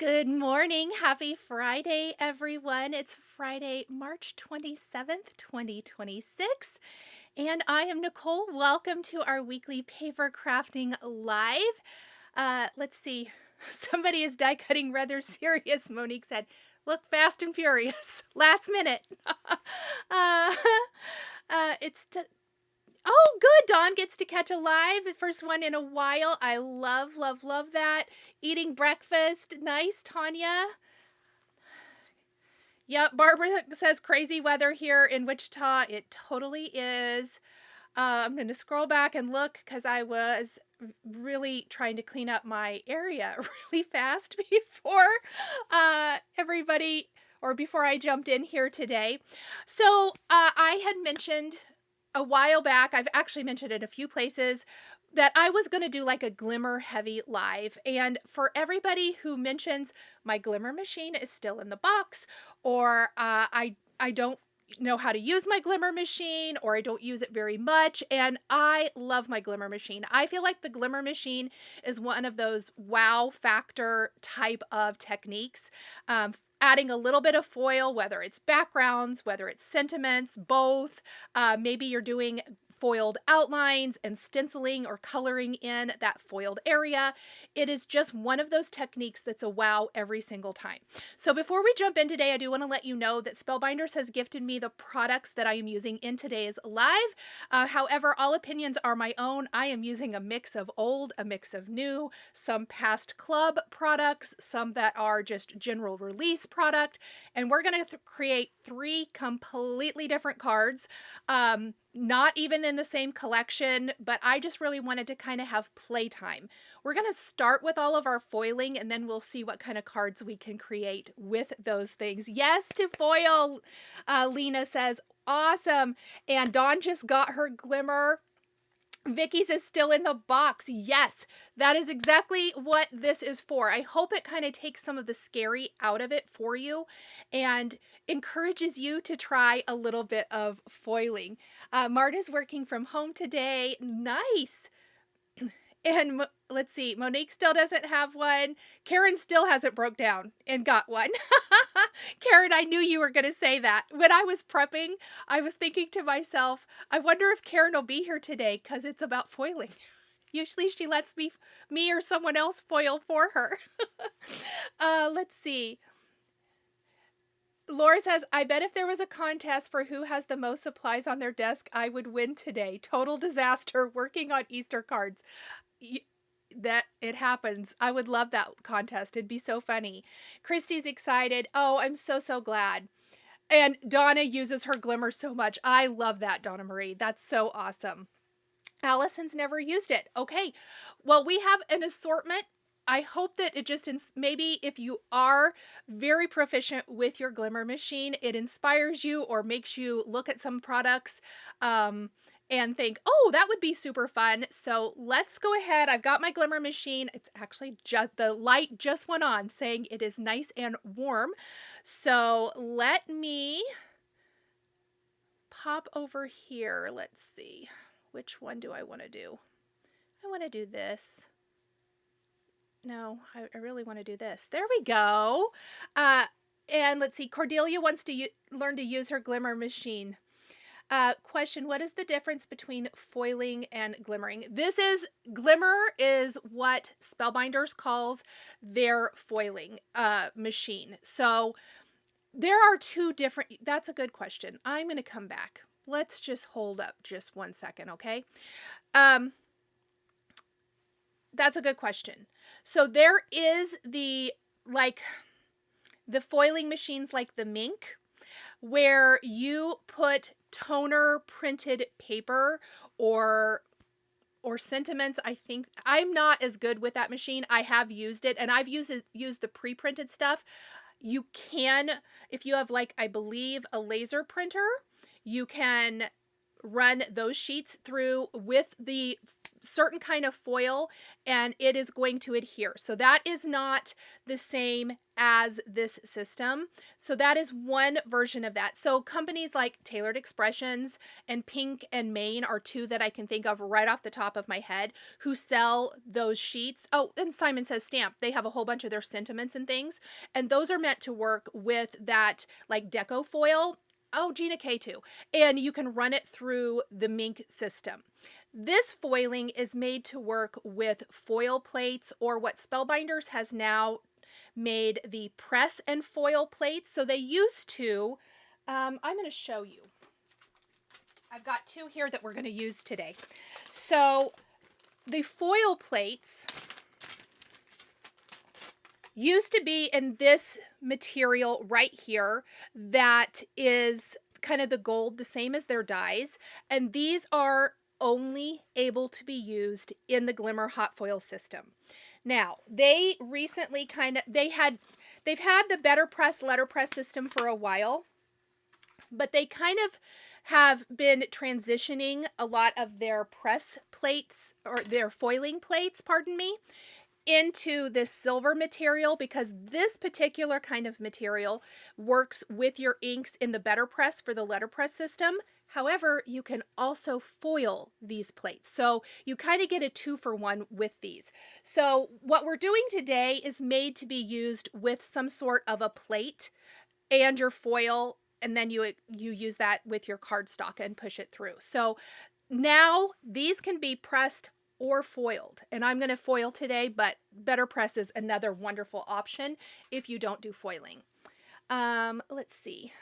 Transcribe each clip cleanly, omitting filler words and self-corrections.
Good morning. Happy Friday, everyone. It's Friday, March 27th, 2026. And I am Nicole. Welcome to our weekly paper crafting live. Let's see. Somebody is die cutting rather serious. Monique said, look fast and furious. Last minute. uh, it's Oh, good. Dawn gets to catch a live. The first one in a while. I love, love, love that. Eating breakfast. Nice, Tanya. Yep, Barbara says crazy weather here in Wichita. It totally is. I'm going to scroll back and look because I was really trying to clean up my area really fast before everybody, or before I jumped in here today. So I had mentioned a while back, I've actually mentioned it a few places, that I was going to do like a Glimmer heavy live. And for everybody who mentions my Glimmer machine is still in the box, or I don't know how to use my Glimmer machine, or I don't use it very much, and I love my Glimmer machine. I feel like the Glimmer machine is one of those wow factor type of techniques. Adding a little bit of foil, whether it's backgrounds, whether it's sentiments, both. Maybe you're doing foiled outlines and stenciling or coloring in that foiled area. It is just one of those techniques that's a wow every single time. So before we jump in today, I do want to let you know that Spellbinders has gifted me the products that I am using in today's live. However, all opinions are my own. I am using a mix of old, a mix of new, some past club products, some that are just general release product, and we're going to create 3 completely different cards. Not even in the same collection, but I just really wanted to kind of have playtime. We're going to start with all of our foiling, and then we'll see what kind of cards we can create with those things. Yes to foil, Lena says, awesome. And Dawn just got her Glimmer. Vicky's is still in the box. Yes, that is exactly what this is for. I hope it kind of takes some of the scary out of it for you and encourages you to try a little bit of foiling. Marta's working from home today. Nice. And let's see, Monique still doesn't have one. Karen still hasn't broke down and got one. Karen, I knew you were going to say that. When I was prepping, I was thinking to myself, I wonder if Karen will be here today because it's about foiling. Usually she lets me or someone else foil for her. Let's see. Laura says, I bet if there was a contest for who has the most supplies on their desk, I would win today. Total disaster working on Easter cards. That it happens. I would love that contest. It'd be so funny. Christy's excited. Oh, I'm so glad. And Donna uses her Glimmer so much. I love that, Donna Marie. That's so awesome. Allison's never used it. Okay. Well, we have an assortment. I hope that it just, maybe if you are very proficient with your Glimmer machine, it inspires you or makes you look at some products, and think, oh, that would be super fun. So let's go ahead. I've got my Glimmer machine. It's actually just, the light just went on saying it is nice and warm. So let me pop over here. Let's see. Which one do I want to do? I want to do this. No, I really want to do this. There we go. And let's see. Cordelia wants to learn to use her Glimmer machine. Question, what is the difference between foiling and glimmering? Glimmer is what Spellbinders calls their foiling machine. So there are 2 different, that's a good question. I'm going to come back. Let's just hold up just 1 second, okay? That's a good question. So there is the foiling machines like the Mink, where you put toner printed paper or sentiments. I think I'm not as good with that machine. I have used it, and I've used the pre-printed stuff. You can, if you have I believe a laser printer, you can run those sheets through with the certain kind of foil and it is going to adhere. So that is not the same as this system. So that is one version of that. So companies like Tailored Expressions and Pink and Maine are two that I can think of right off the top of my head who sell those sheets. Oh, and Simon Says Stamp. They have a whole bunch of their sentiments and things. And those are meant to work with that like deco foil. Oh, Gina K too. And you can run it through the Mink system. This foiling is made to work with foil plates, or what Spellbinders has now made the press and foil plates. So they used to, I'm going to show you. I've got two here that we're going to use today. So the foil plates used to be in this material right here that is kind of the gold, the same as their dies. And these are only able to be used in the Glimmer hot foil system. Now, they recently they've had the BetterPress letterpress system for a while, but they kind of have been transitioning a lot of their press plates, or their foiling plates, pardon me, into this silver material, because this particular kind of material works with your inks in the BetterPress for the letterpress system. However, you can also foil these plates. So you kind of get a 2-for-1 with these. So what we're doing today is made to be used with some sort of a plate and your foil, and then you use that with your cardstock and push it through. So now these can be pressed or foiled. And I'm going to foil today, but BetterPress is another wonderful option if you don't do foiling. Let's see.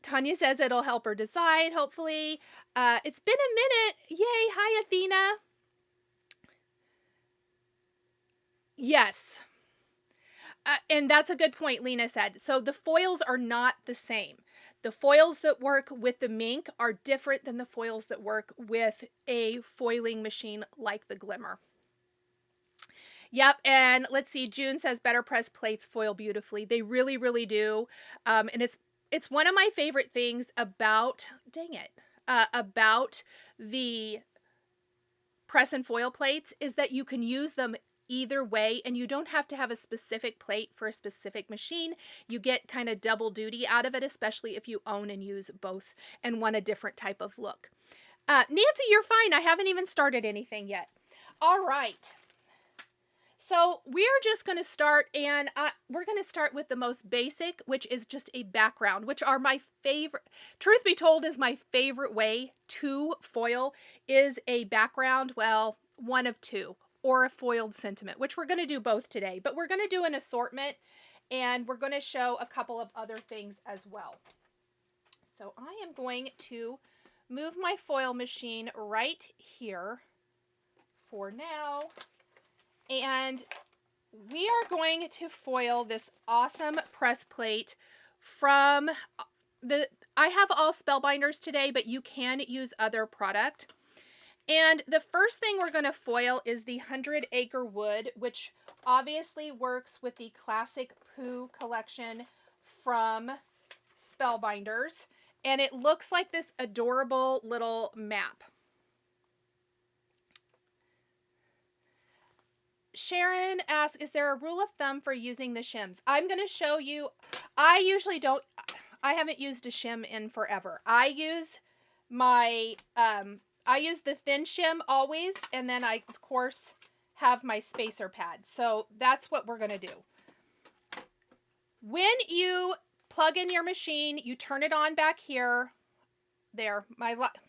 Tanya says it'll help her decide, hopefully. It's been a minute. Yay. Hi, Athena. Yes. And that's a good point, Lena said. So the foils are not the same. The foils that work with the Mink are different than the foils that work with a foiling machine like the Glimmer. Yep, and let's see, June says BetterPress plates foil beautifully. They really, really do. And it's one of my favorite things about, about the press and foil plates is that you can use them either way, and you don't have to have a specific plate for a specific machine. You get kind of double duty out of it, especially if you own and use both and want a different type of look. Nancy, you're fine. I haven't even started anything yet. All right. So we're just going to start, and we're going to start with the most basic, which is just a background, which are my favorite. Truth be told, is my favorite way to foil is a background. Well, one of two, or a foiled sentiment, which we're going to do both today, but we're going to do an assortment, and we're going to show a couple of other things as well. So I am going to move my foil machine right here for now, and we are going to foil this awesome press plate from I have all Spellbinders today, but you can use other product. And the first thing we're going to foil is the 100 Acre wood, which obviously works with the classic Pooh collection from Spellbinders. And it looks like this adorable little map. Sharon asks, is there a rule of thumb for using the shims? I'm going to show you. I haven't used a shim in forever. I use the thin shim always, and then I, of course, have my spacer pad. So that's what we're going to do. When you plug in your machine, you turn it on back here. There,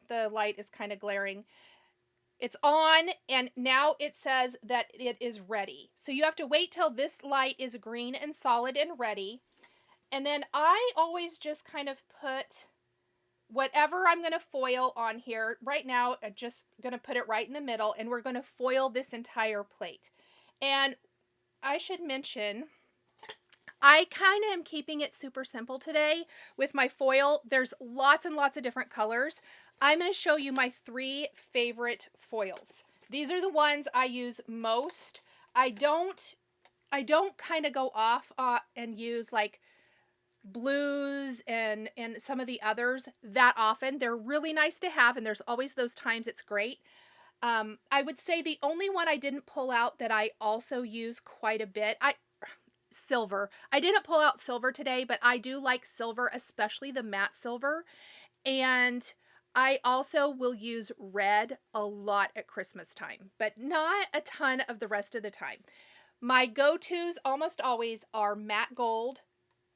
the light is kind of glaring. It's on, and now it says that it is ready. So you have to wait till this light is green and solid and ready. And then I always just kind of put whatever I'm going to foil on here. Right now, I'm just going to put it right in the middle, and we're going to foil this entire plate. And I should mention, I kind of am keeping it super simple today with my foil. There's lots and lots of different colors. I'm going to show you my 3 favorite foils. These are the ones I use most. I don't kind of go off and use like blues and some of the others that often. They're really nice to have, and there's always those times it's great. I would say the only one I didn't pull out that I also use quite a bit, silver. I didn't pull out silver today, but I do like silver, especially the matte silver. And I also will use red a lot at Christmas time, but not a ton of the rest of the time. My go-tos almost always are matte gold,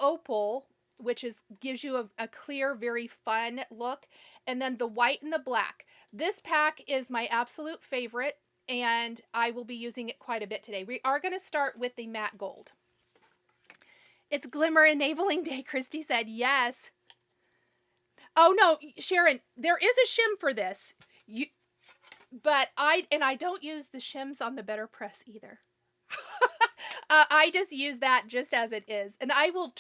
opal, which gives you a clear, very fun look, and then the white and the black. This pack is my absolute favorite, and I will be using it quite a bit today. We are going to start with the matte gold. It's Glimmer Enabling Day, Christy said. Yes. Oh no, Sharon, there is a shim for this. But I don't use the shims on the BetterPress either. I just use that just as it is. And I will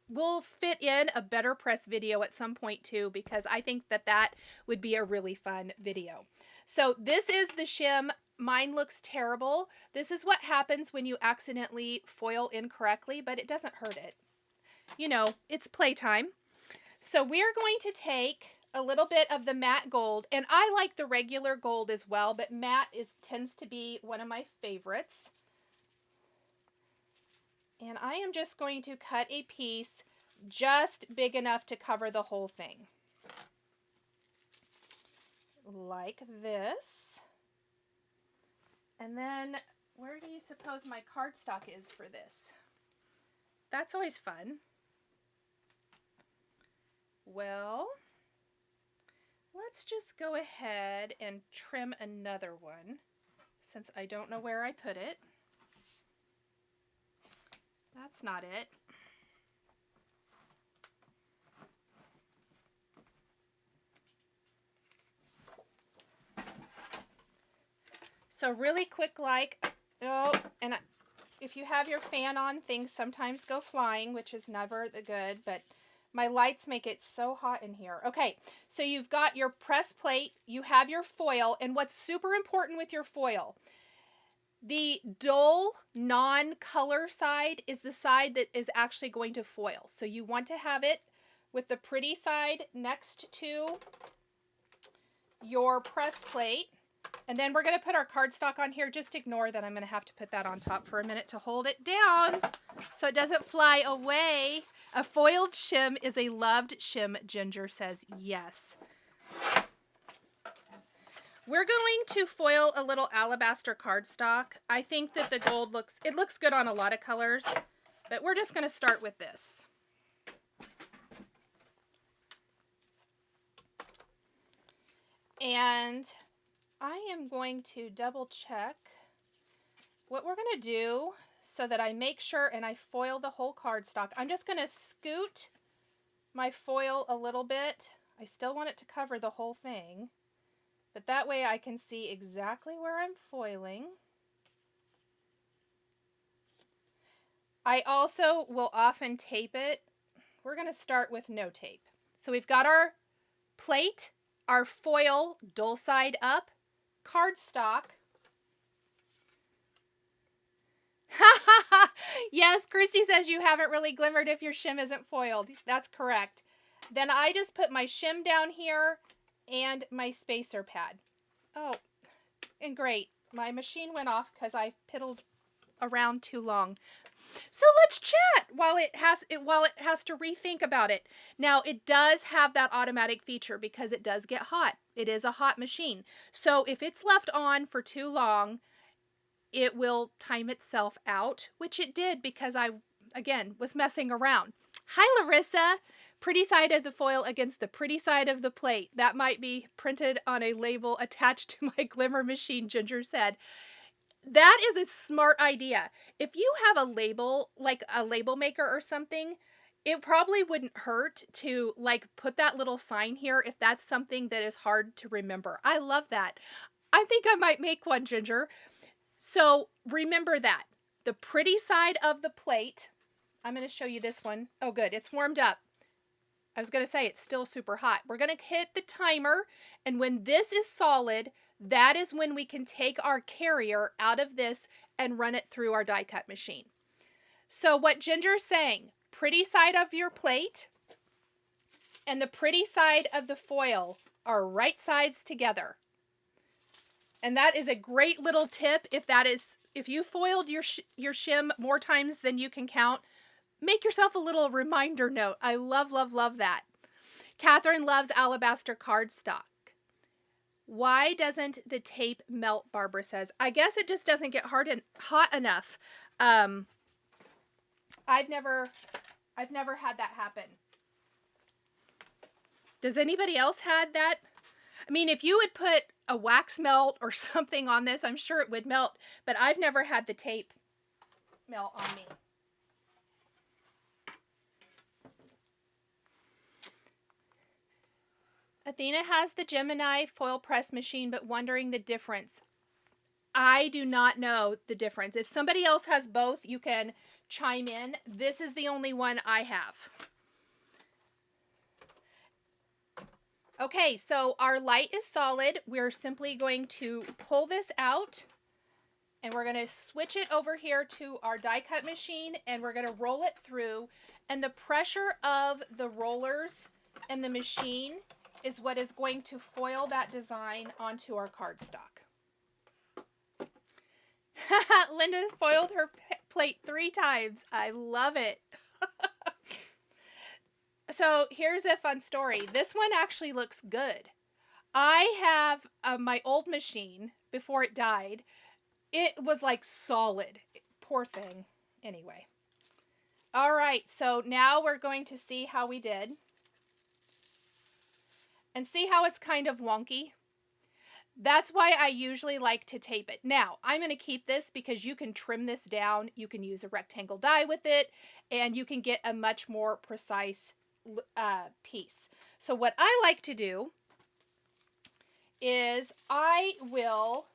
we'll fit in a BetterPress video at some point too, because I think that would be a really fun video. So this is the shim. Mine looks terrible. This is what happens when you accidentally foil incorrectly, but it doesn't hurt it. You know, it's playtime. So we're going to take a little bit of the matte gold, and I like the regular gold as well, but matte tends to be one of my favorites. And I am just going to cut a piece just big enough to cover the whole thing. Like this. And then, where do you suppose my cardstock is for this? That's always fun. Well, let's just go ahead and trim another one, since I don't know where I put it. That's not it. So really quick, if you have your fan on, things sometimes go flying, which is never the good, but my lights make it so hot in here. Okay, so you've got your press plate, you have your foil, and what's super important with your foil, the dull, non-color side is the side that is actually going to foil. So you want to have it with the pretty side next to your press plate. And then we're going to put our cardstock on here. Just ignore that I'm going to have to put that on top for a minute to hold it down so it doesn't fly away. A foiled shim is a loved shim, Ginger says yes. We're going to foil a little alabaster cardstock. I think that the gold looks good on a lot of colors, but we're just going to start with this. And I am going to double check what we're going to do so that I make sure and I foil the whole cardstock. I'm just going to scoot my foil a little bit. I still want it to cover the whole thing, but that way I can see exactly where I'm foiling. I also will often tape it. We're going to start with no tape. So we've got our plate, our foil, dull side up, cardstock. Yes, Christy says you haven't really glimmered if your shim isn't foiled. That's correct. Then I just put my shim down here and my spacer pad. Oh, and great. My machine went off because I piddled around too long. So let's chat while it has to rethink about it. Now, it does have that automatic feature because it does get hot. It is a hot machine. So if it's left on for too long, it will time itself out, which it did because I, again, was messing around. Hi, Larissa. Pretty side of the foil against the pretty side of the plate. That might be printed on a label attached to my Glimmer Machine, Ginger said. That is a smart idea. If you have a label, like a label maker or something, it probably wouldn't hurt to put that little sign here if that's something that is hard to remember. I love that. I think I might make one, Ginger. So remember that. The pretty side of the plate, I'm going to show you this one. Oh, good. It's warmed up. I was going to say it's still super hot. We're going to hit the timer, and when this is solid, that is when we can take our carrier out of this and run it through our die cut machine. So what Ginger's saying, pretty side of your plate and the pretty side of the foil are right sides together. And that is a great little tip. If you foiled your shim more times than you can count, make yourself a little reminder note. I love, love, love that. Catherine loves alabaster cardstock. Why doesn't the tape melt, Barbara says. I guess it just doesn't get hot enough. I've never had that happen. Does anybody else had that? I mean, if you would put a wax melt or something on this, I'm sure it would melt, but I've never had the tape melt on me. Athena has the Gemini foil press machine, but wondering the difference. I do not know the difference. If somebody else has both, you can chime in. This is the only one I have. Okay, so our light is solid. We're simply going to pull this out and we're going to switch it over here to our die cut machine and we're going to roll it through. And the pressure of the rollers and the machine is what is going to foil that design onto our cardstock. Linda foiled her plate 3 times. I love it. So here's a fun story. This one actually looks good. I have my old machine before it died. It was like solid. Poor thing. Anyway. All right. So now we're going to see how we did. And see how it's kind of wonky? That's why I usually like to tape it. Now, I'm going to keep this because you can trim this down. You can use a rectangle die with it, and you can get a much more precise piece. So what I like to do is I will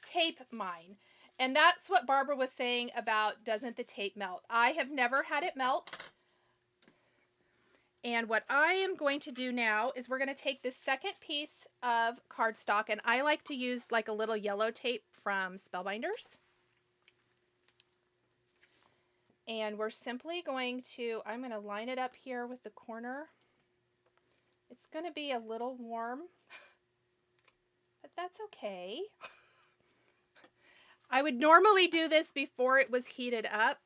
tape mine. And that's what Barbara was saying about doesn't the tape melt. I have never had it melt. And what I am going to do now is we're going to take this second piece of cardstock, and I like to use like a little yellow tape from Spellbinders. And we're simply going to, I'm going to line it up here with the corner. It's going to be a little warm, but that's okay. I would normally do this before it was heated up.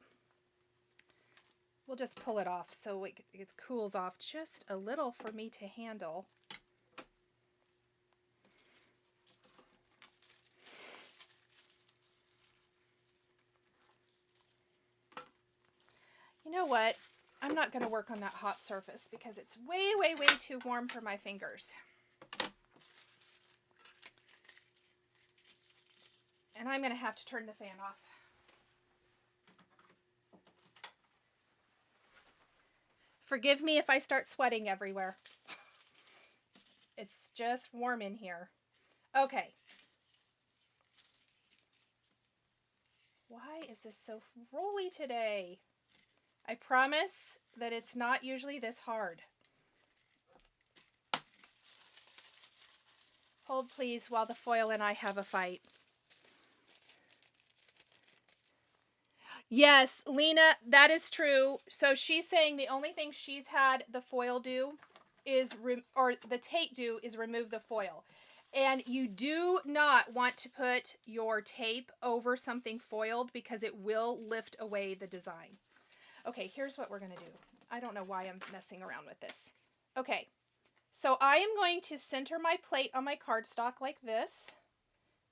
We'll just pull it off so it cools off just a little for me to handle. You know what? I'm not going to work on that hot surface because it's way, way, way too warm for my fingers. And I'm going to have to turn the fan off. Forgive me if I start sweating everywhere. It's just warm in here. Okay. Why is this so rolly today? I promise that it's not usually this hard. Hold please while the foil and I have a fight. Yes, Lena, that is true. So she's saying the only thing she's had the foil do is, the tape do is remove the foil. And you do not want to put your tape over something foiled because it will lift away the design. Okay, here's what we're going to do. I don't know why I'm messing around with this. Okay, so I am going to center my plate on my cardstock like this.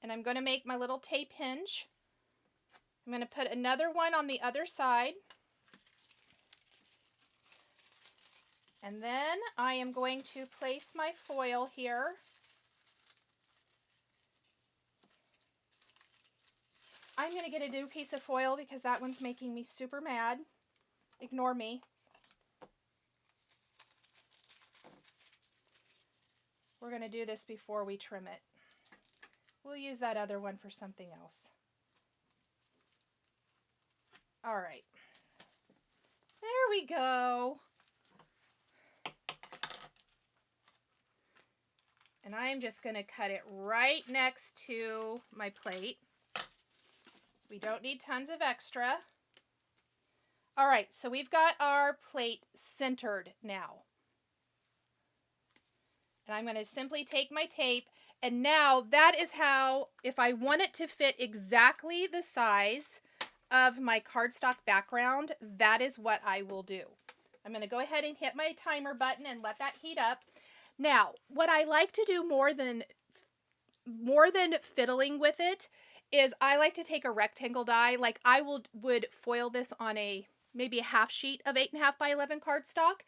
And I'm going to make my little tape hinge. I'm going to put another one on the other side. And then I am going to place my foil here. I'm going to get a new piece of foil because that one's making me super mad. Ignore me. We're going to do this before we trim it. We'll use that other one for something else. All right. There we go. And I'm just going to cut it right next to my plate. We don't need tons of extra. All right, so we've got our plate centered now. And I'm going to simply take my tape, and now that is how, if I want it to fit exactly the size of my cardstock background, that is what I will do. I'm going to go ahead and hit my timer button and let that heat up. Now, what I like to do more than fiddling with it is I like to take a rectangle die. Like I would foil this on maybe a half sheet of 8.5 by 11 cardstock.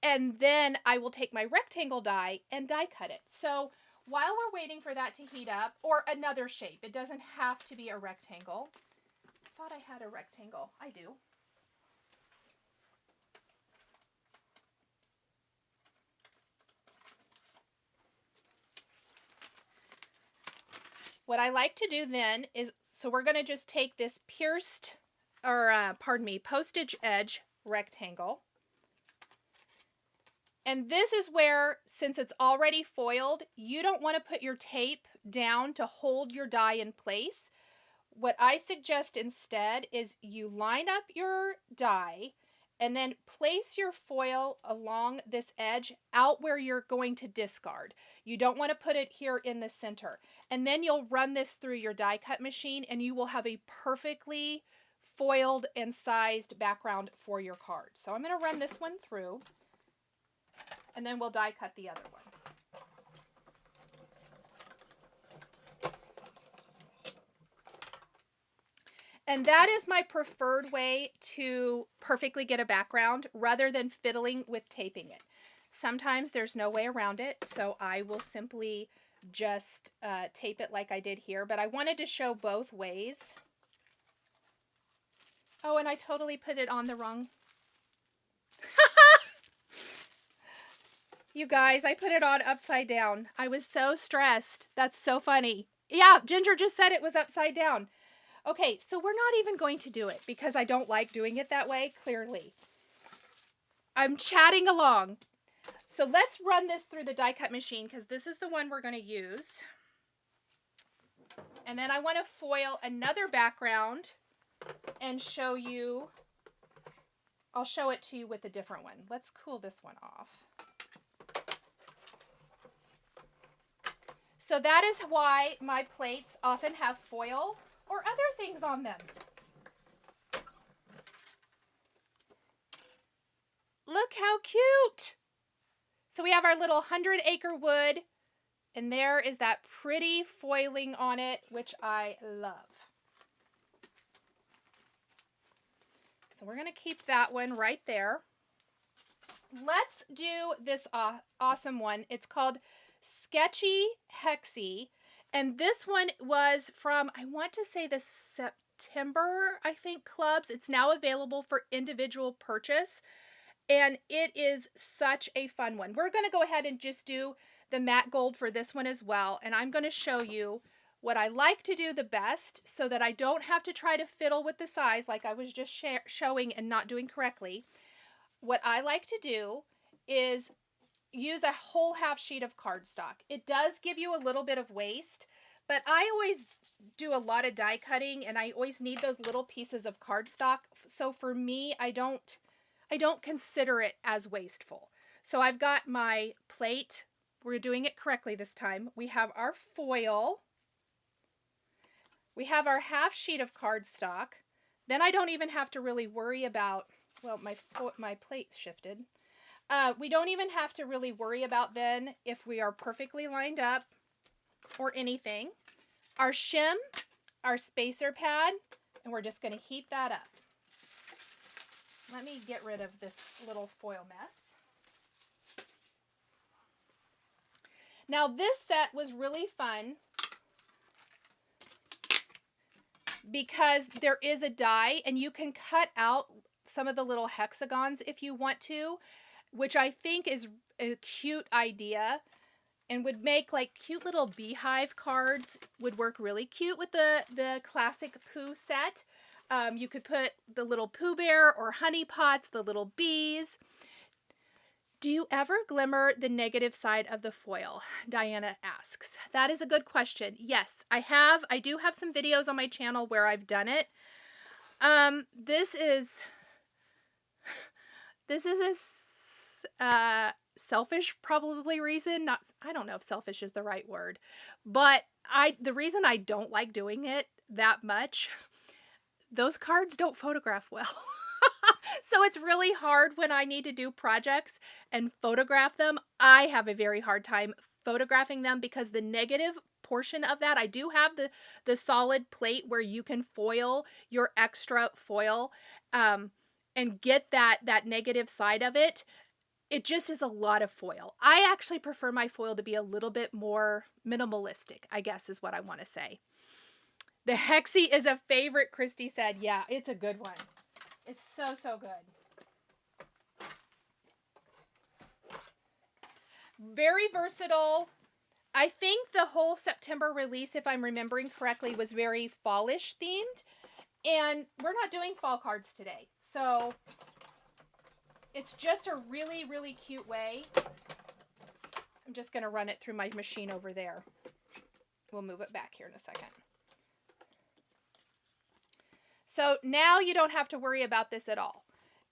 And then I will take my rectangle die and die cut it. So while we're waiting for that to heat up, or another shape, it doesn't have to be a rectangle. I thought I had a rectangle. I do. What I like to do then is, so we're going to just take this postage edge rectangle. And this is where, since it's already foiled, you don't want to put your tape down to hold your die in place. What I suggest instead is you line up your die and then place your foil along this edge out where you're going to discard. You don't want to put it here in the center. And then you'll run this through your die cut machine and you will have a perfectly foiled and sized background for your card. So I'm going to run this one through, and then we'll die cut the other one. And that is my preferred way to perfectly get a background rather than fiddling with taping it. Sometimes there's no way around it, so I will simply just tape it like I did here. But I wanted to show both ways. Oh, and I totally put it on the wrong... You guys, I put it on upside down. I was so stressed. That's so funny. Yeah, Ginger just said it was upside down. Okay, so we're not even going to do it because I don't like doing it that way, clearly. I'm chatting along. So let's run this through the die cut machine because this is the one we're going to use. And then I want to foil another background and show you. I'll show it to you with a different one. Let's cool this one off. So that is why my plates often have foil or other things on them. Look how cute. So we have our little 100-acre wood, and there is that pretty foiling on it, which I love. So we're going to keep that one right there. Let's do this awesome one. It's called Sketchy Hexi, and this one was from, I want to say, the September, I think, clubs. It's now available for individual purchase, and it is such a fun one. We're going to go ahead and just do the matte gold for this one as well, and I'm going to show you what I like to do the best so that I don't have to try to fiddle with the size like I was just showing and not doing correctly. What I like to do is use a whole half sheet of cardstock. It does give you a little bit of waste, but I always do a lot of die cutting and I always need those little pieces of cardstock. So for me, I don't consider it as wasteful. So I've got my plate. We're doing it correctly this time. We have our foil. We have our half sheet of cardstock. Then I don't even have to really worry about, well, my plate's shifted. We don't even have to really worry about then if we are perfectly lined up or anything. Our shim, our spacer pad, and we're just going to heat that up. Let me get rid of this little foil mess. Now this set was really fun because there is a die and you can cut out some of the little hexagons if you want to, which I think is a cute idea and would make like cute little beehive cards. Would work really cute with the classic Pooh set. You could put the little Pooh Bear or honey pots, the little bees. Do you ever glimmer the negative side of the foil? Diana asks. That is a good question. Yes, I have. I do have some videos on my channel where I've done it. This is This is selfish probably reason. Not, I don't know if selfish is the right word, but the reason I don't like doing it that much, those cards don't photograph well. So it's really hard when I need to do projects and photograph them. I have a very hard time photographing them because the negative portion of that, I do have the solid plate where you can foil your extra foil and get that negative side of it. It just is a lot of foil. I actually prefer my foil to be a little bit more minimalistic, I guess is what I want to say. The Hexi is a favorite, Christy said. Yeah, it's a good one. It's so, so good. Very versatile. I think the whole September release, if I'm remembering correctly, was very fallish themed. And we're not doing fall cards today. So it's just a really, really cute way. I'm just going to run it through my machine over there. We'll move it back here in a second. So now you don't have to worry about this at all.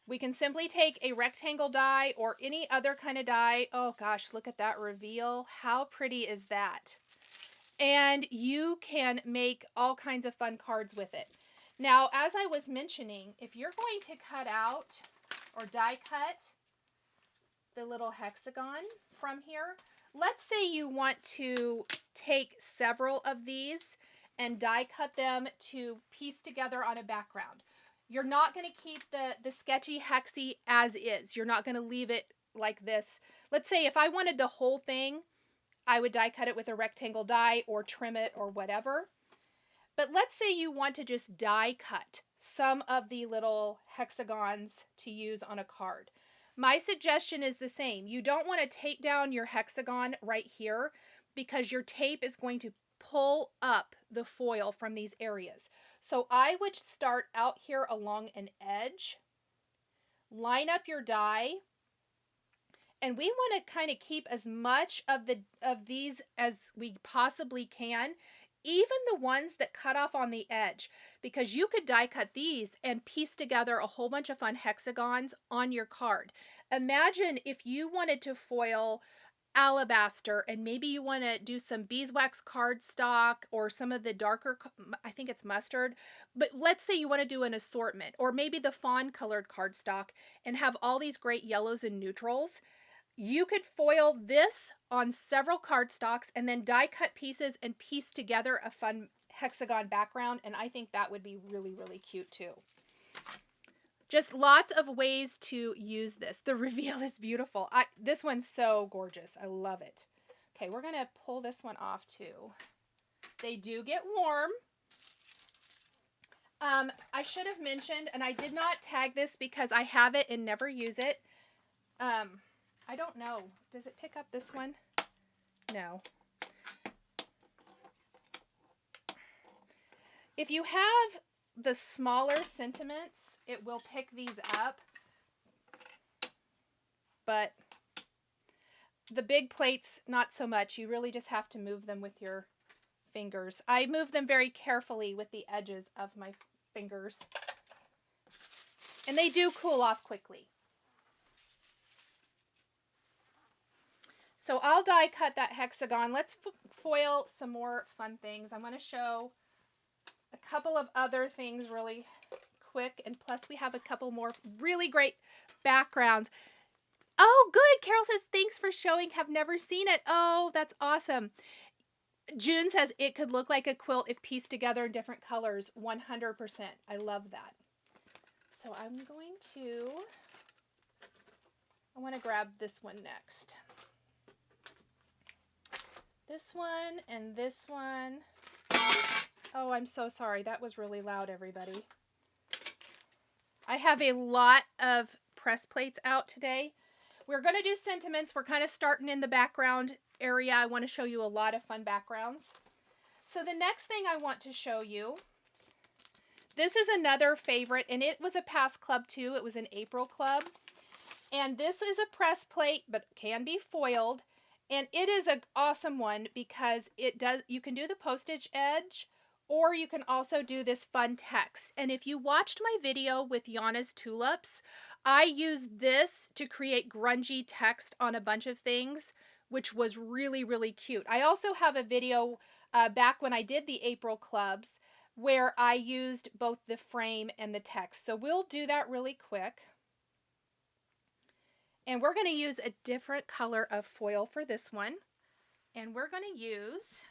We can simply take a rectangle die or any other kind of die. Oh gosh, look at that reveal. How pretty is that? And you can make all kinds of fun cards with it. Now, as I was mentioning, if you're going to cut out or die cut the little hexagon from here, let's say you want to take several of these and die cut them to piece together on a background. You're not going to keep the sketchy Hexi as is. You're not going to leave it like this. Let's say if I wanted the whole thing, I would die cut it with a rectangle die or trim it or whatever. But let's say you want to just die cut some of the little hexagons to use on a card. My suggestion is the same. You don't want to take down your hexagon right here because your tape is going to pull up the foil from these areas. So I would start out here along an edge, line up your die, and we want to kind of keep as much of these as we possibly can, even the ones that cut off on the edge, because you could die cut these and piece together a whole bunch of fun hexagons on your card. Imagine if you wanted to foil alabaster and maybe you want to do some beeswax cardstock or some of the darker, I think it's mustard, but let's say you want to do an assortment or maybe the fawn colored cardstock and have all these great yellows and neutrals. You could foil this on several cardstocks and then die cut pieces and piece together a fun hexagon background, and I think that would be really, really cute too. Just lots of ways to use this. The reveal is beautiful. This one's so gorgeous. I love it. Okay, we're going to pull this one off too. They do get warm. I should have mentioned, and I did not tag this because I have it and never use it. I don't know. Does it pick up this one? No. If you have the smaller sentiments, it will pick these up. But the big plates, not so much. You really just have to move them with your fingers. I move them very carefully with the edges of my fingers. And they do cool off quickly. So I'll die cut that hexagon. Let's foil some more fun things. I'm going to show a couple of other things really quick. And plus we have a couple more really great backgrounds. Oh, good. Carol says, thanks for showing. Have never seen it. Oh, that's awesome. June says it could look like a quilt if pieced together in different colors. 100%. I love that. So I'm going to, I want to grab this one next. This one and this one. Oh, I'm so sorry. That was really loud, everybody. I have a lot of press plates out today. We're going to do sentiments. We're kind of starting in the background area. I want to show you a lot of fun backgrounds. So the next thing I want to show you, this is another favorite, and it was a past club too. It was an April club. And this is a press plate, but can be foiled. And it is an awesome one because it does, you can do the postage edge, Or you can also do this fun text. And if you watched my video with Yana's tulips, I used this to create grungy text on a bunch of things, which was really, really cute. I also have a video back when I did the April clubs where I used both the frame and the text. So we'll do that really quick. And we're going to use a different color of foil for this one. And we're going to use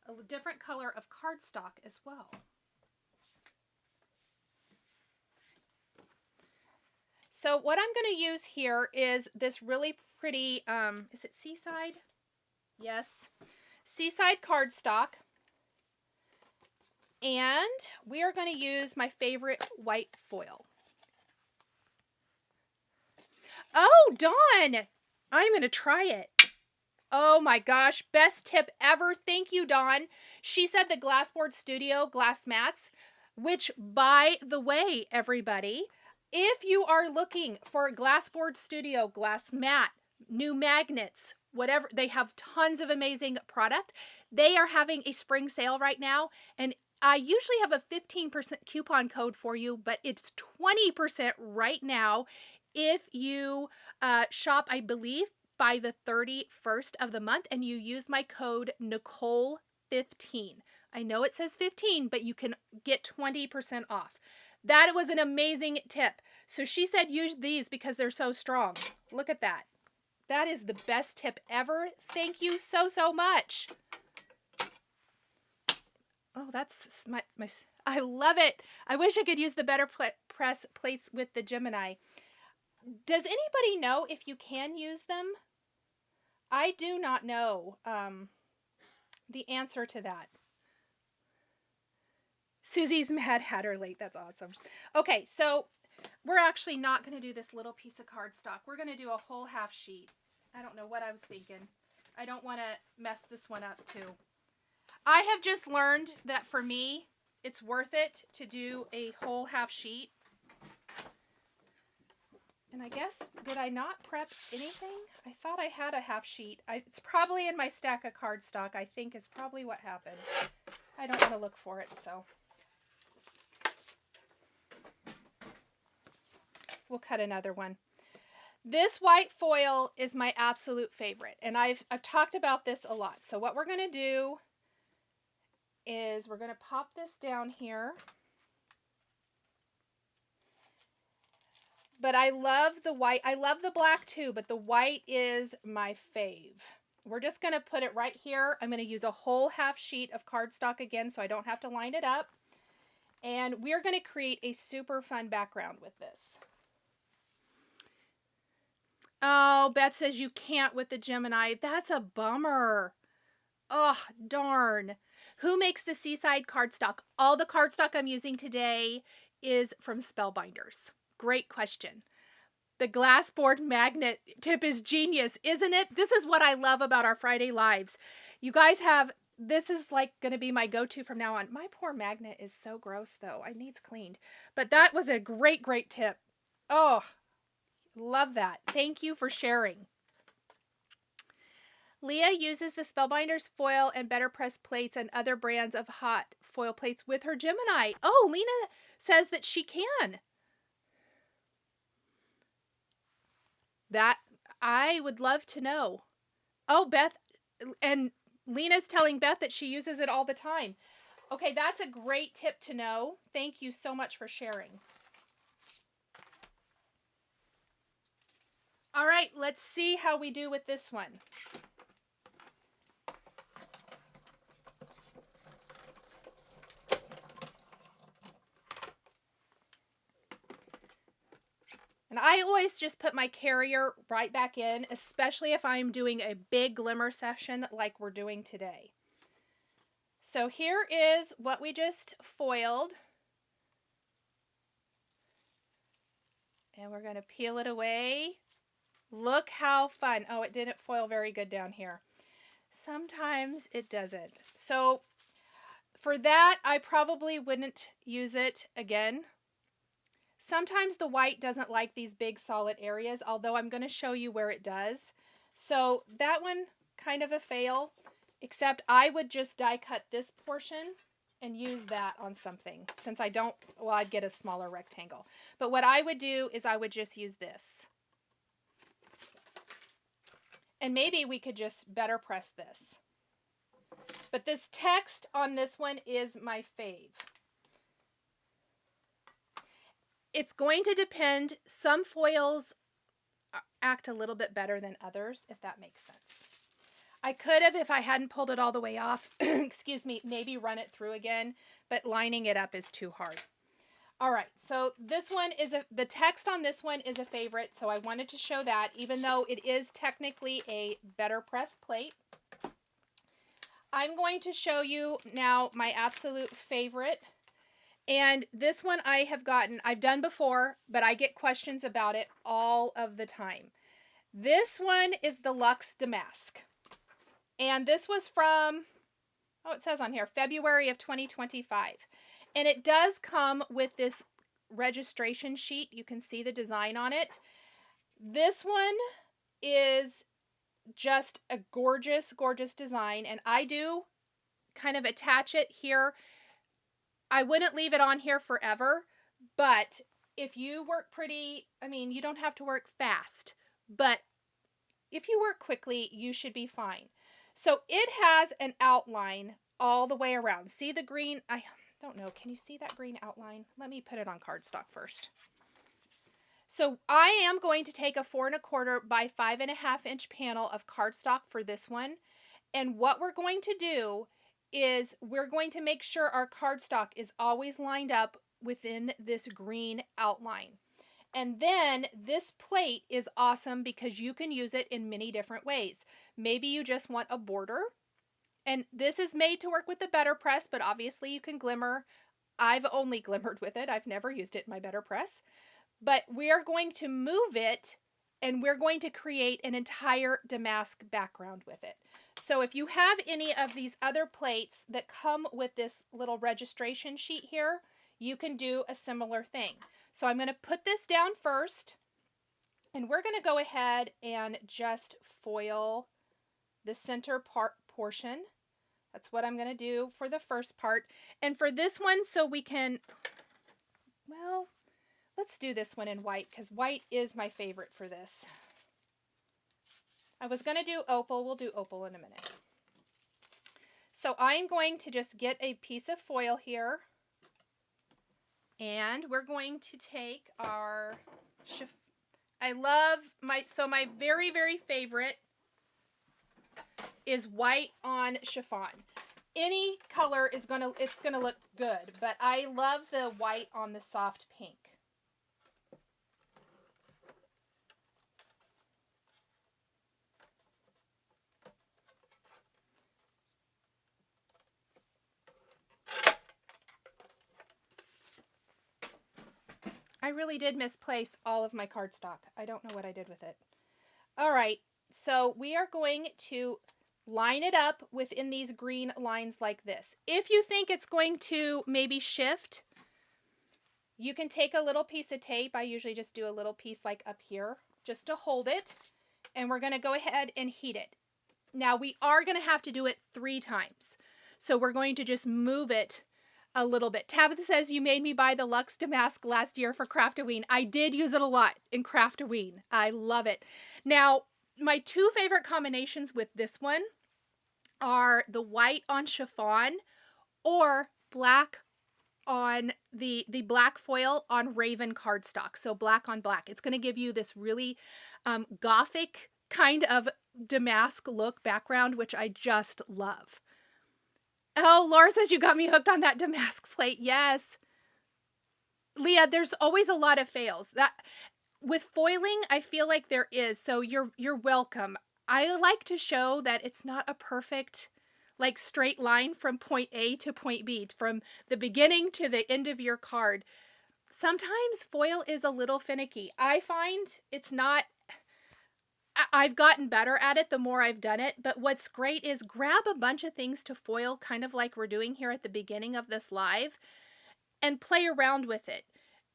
a different color of cardstock as well. So what I'm going to use here is this really pretty, is it Seaside? Yes. Seaside cardstock. And we are going to use my favorite white foil. Oh, Dawn! I'm going to try it. Oh my gosh, best tip ever. Thank you, Dawn. She said the Glassboard Studio glass mats, which, by the way, everybody, if you are looking for Glassboard Studio glass mat, new magnets, whatever, they have tons of amazing product. They are having a spring sale right now, and I usually have a 15% coupon code for you, but it's 20% right now if you shop, I believe, by the 31st of the month, and you use my code Nichol15. I know it says 15, but you can get 20% off. That was an amazing tip. So she said use these because they're so strong. Look at that. That is the best tip ever. Thank you so, so much. Oh, that's my I love it. I wish I could use the BetterPress plates with the Gemini. Does anybody know if you can use them? I do not know the answer to that. Susie's Mad Hatter late. That's awesome. Okay, so we're actually not going to do this little piece of cardstock. We're going to do a whole half sheet. I don't know what I was thinking. I don't want to mess this one up too. I have just learned that for me, it's worth it to do a whole half sheet. And I guess, did I not prep anything? I thought I had a half sheet. It's probably in my stack of cardstock, I think is probably what happened. I don't want to look for it, so. We'll cut another one. This white foil is my absolute favorite, and I've talked about this a lot. So what we're going to do is we're going to pop this down here. But I love the white. I love the black too, but the white is my fave. We're just going to put it right here. I'm going to use a whole half sheet of cardstock again so I don't have to line it up. And we're going to create a super fun background with this. Oh, Beth says you can't with the Gemini. That's a bummer. Oh, darn. Who makes the Seaside cardstock? All the cardstock I'm using today is from Spellbinders. Great question. The glassboard magnet tip is genius, isn't it? This is what I love about our Friday lives. You guys have, this is like going to be my go-to from now on. My poor magnet is so gross though. I needs cleaned. But that was a great, great tip. Oh, love that. Thank you for sharing. Leah uses the Spellbinders foil and BetterPress plates and other brands of hot foil plates with her Gemini. Oh, Lena says that she can. That I would love to know. Oh, Beth, and Lena's telling Beth that she uses it all the time. Okay, that's a great tip to know. Thank you so much for sharing. All right, let's see how we do with this one. And I always just put my carrier right back in, especially if I'm doing a big glimmer session like we're doing today. So here is what we just foiled. And we're going to peel it away. Look how fun. Oh, it didn't foil very good down here. Sometimes it doesn't. So for that, I probably wouldn't use it again. Sometimes the white doesn't like these big solid areas, although I'm going to show you where it does. So that one, kind of a fail, except I would just die cut this portion and use that on something. Since I don't, well, I'd get a smaller rectangle. But what I would do is I would just use this. And maybe we could just BetterPress this. But this text on this one is my fave. It's going to depend. Some foils act a little bit better than others, if that makes sense. I could have, if I hadn't pulled it all the way off, excuse me, maybe run it through again, but lining it up is too hard. All right, so this one is the text on this one is a favorite, so I wanted to show that, even though it is technically a BetterPress plate. I'm going to show you now my absolute favorite. And this one I've done before, but I get questions about it all of the time. This one is the Luxe Damask. And this was from, oh, it says on here, February of 2025. And it does come with this registration sheet. You can see the design on it. This one is just a gorgeous, gorgeous design. And I do kind of attach it here. I wouldn't leave it on here forever, but if you work you don't have to work fast, but if you work quickly, you should be fine. So it has an outline all the way around. See the green? I don't know. Can you see that green outline? Let me put it on cardstock first. So I am going to take a 4 1/4 by 5 1/2 inch panel of cardstock for this one. And what we're going to do is we're going to make sure our cardstock is always lined up within this green outline. And then this plate is awesome because you can use it in many different ways. Maybe you just want a border. And this is made to work with the BetterPress, but obviously you can glimmer. I've only glimmered with it. I've never used it in my BetterPress. But we are going to move it and we're going to create an entire damask background with it. So if you have any of these other plates that come with this little registration sheet here, you can do a similar thing. So I'm going to put this down first, and we're going to go ahead and just foil the center portion. That's what I'm going to do for the first part. And for this one, so we can, well, let's do this one in white because white is my favorite for this. I was going to do opal. We'll do opal in a minute. So I'm going to just get a piece of foil here. And we're going to take our my very, very favorite is white on chiffon. Any color is it's gonna look good, but I love the white on the soft pink. I really did misplace all of my cardstock. I don't know what I did with it. All right, so we are going to line it up within these green lines like this. If you think it's going to maybe shift, you can take a little piece of tape. I usually just do a little piece like up here just to hold it. And we're going to go ahead and heat it. Now we are going to have to do it 3 times. So we're going to just move it a little bit. Tabitha says, you made me buy the Luxe Damask last year for Craft-A-Ween. I did use it a lot in Craft-A-Ween. I love it. Now, my 2 favorite combinations with this one are the white on chiffon or black on the black foil on Raven cardstock. So black on black. It's going to give you this really gothic kind of damask look background, which I just love. Oh, Laura says you got me hooked on that damask plate. Yes. Leah, there's always a lot of fails. That with foiling, I feel like there is. So you're welcome. I like to show that it's not a perfect like straight line from point A to point B, from the beginning to the end of your card. Sometimes foil is a little finicky. I find it's not. I've gotten better at it the more I've done it, but what's great is grab a bunch of things to foil, kind of like we're doing here at the beginning of this live, and play around with it.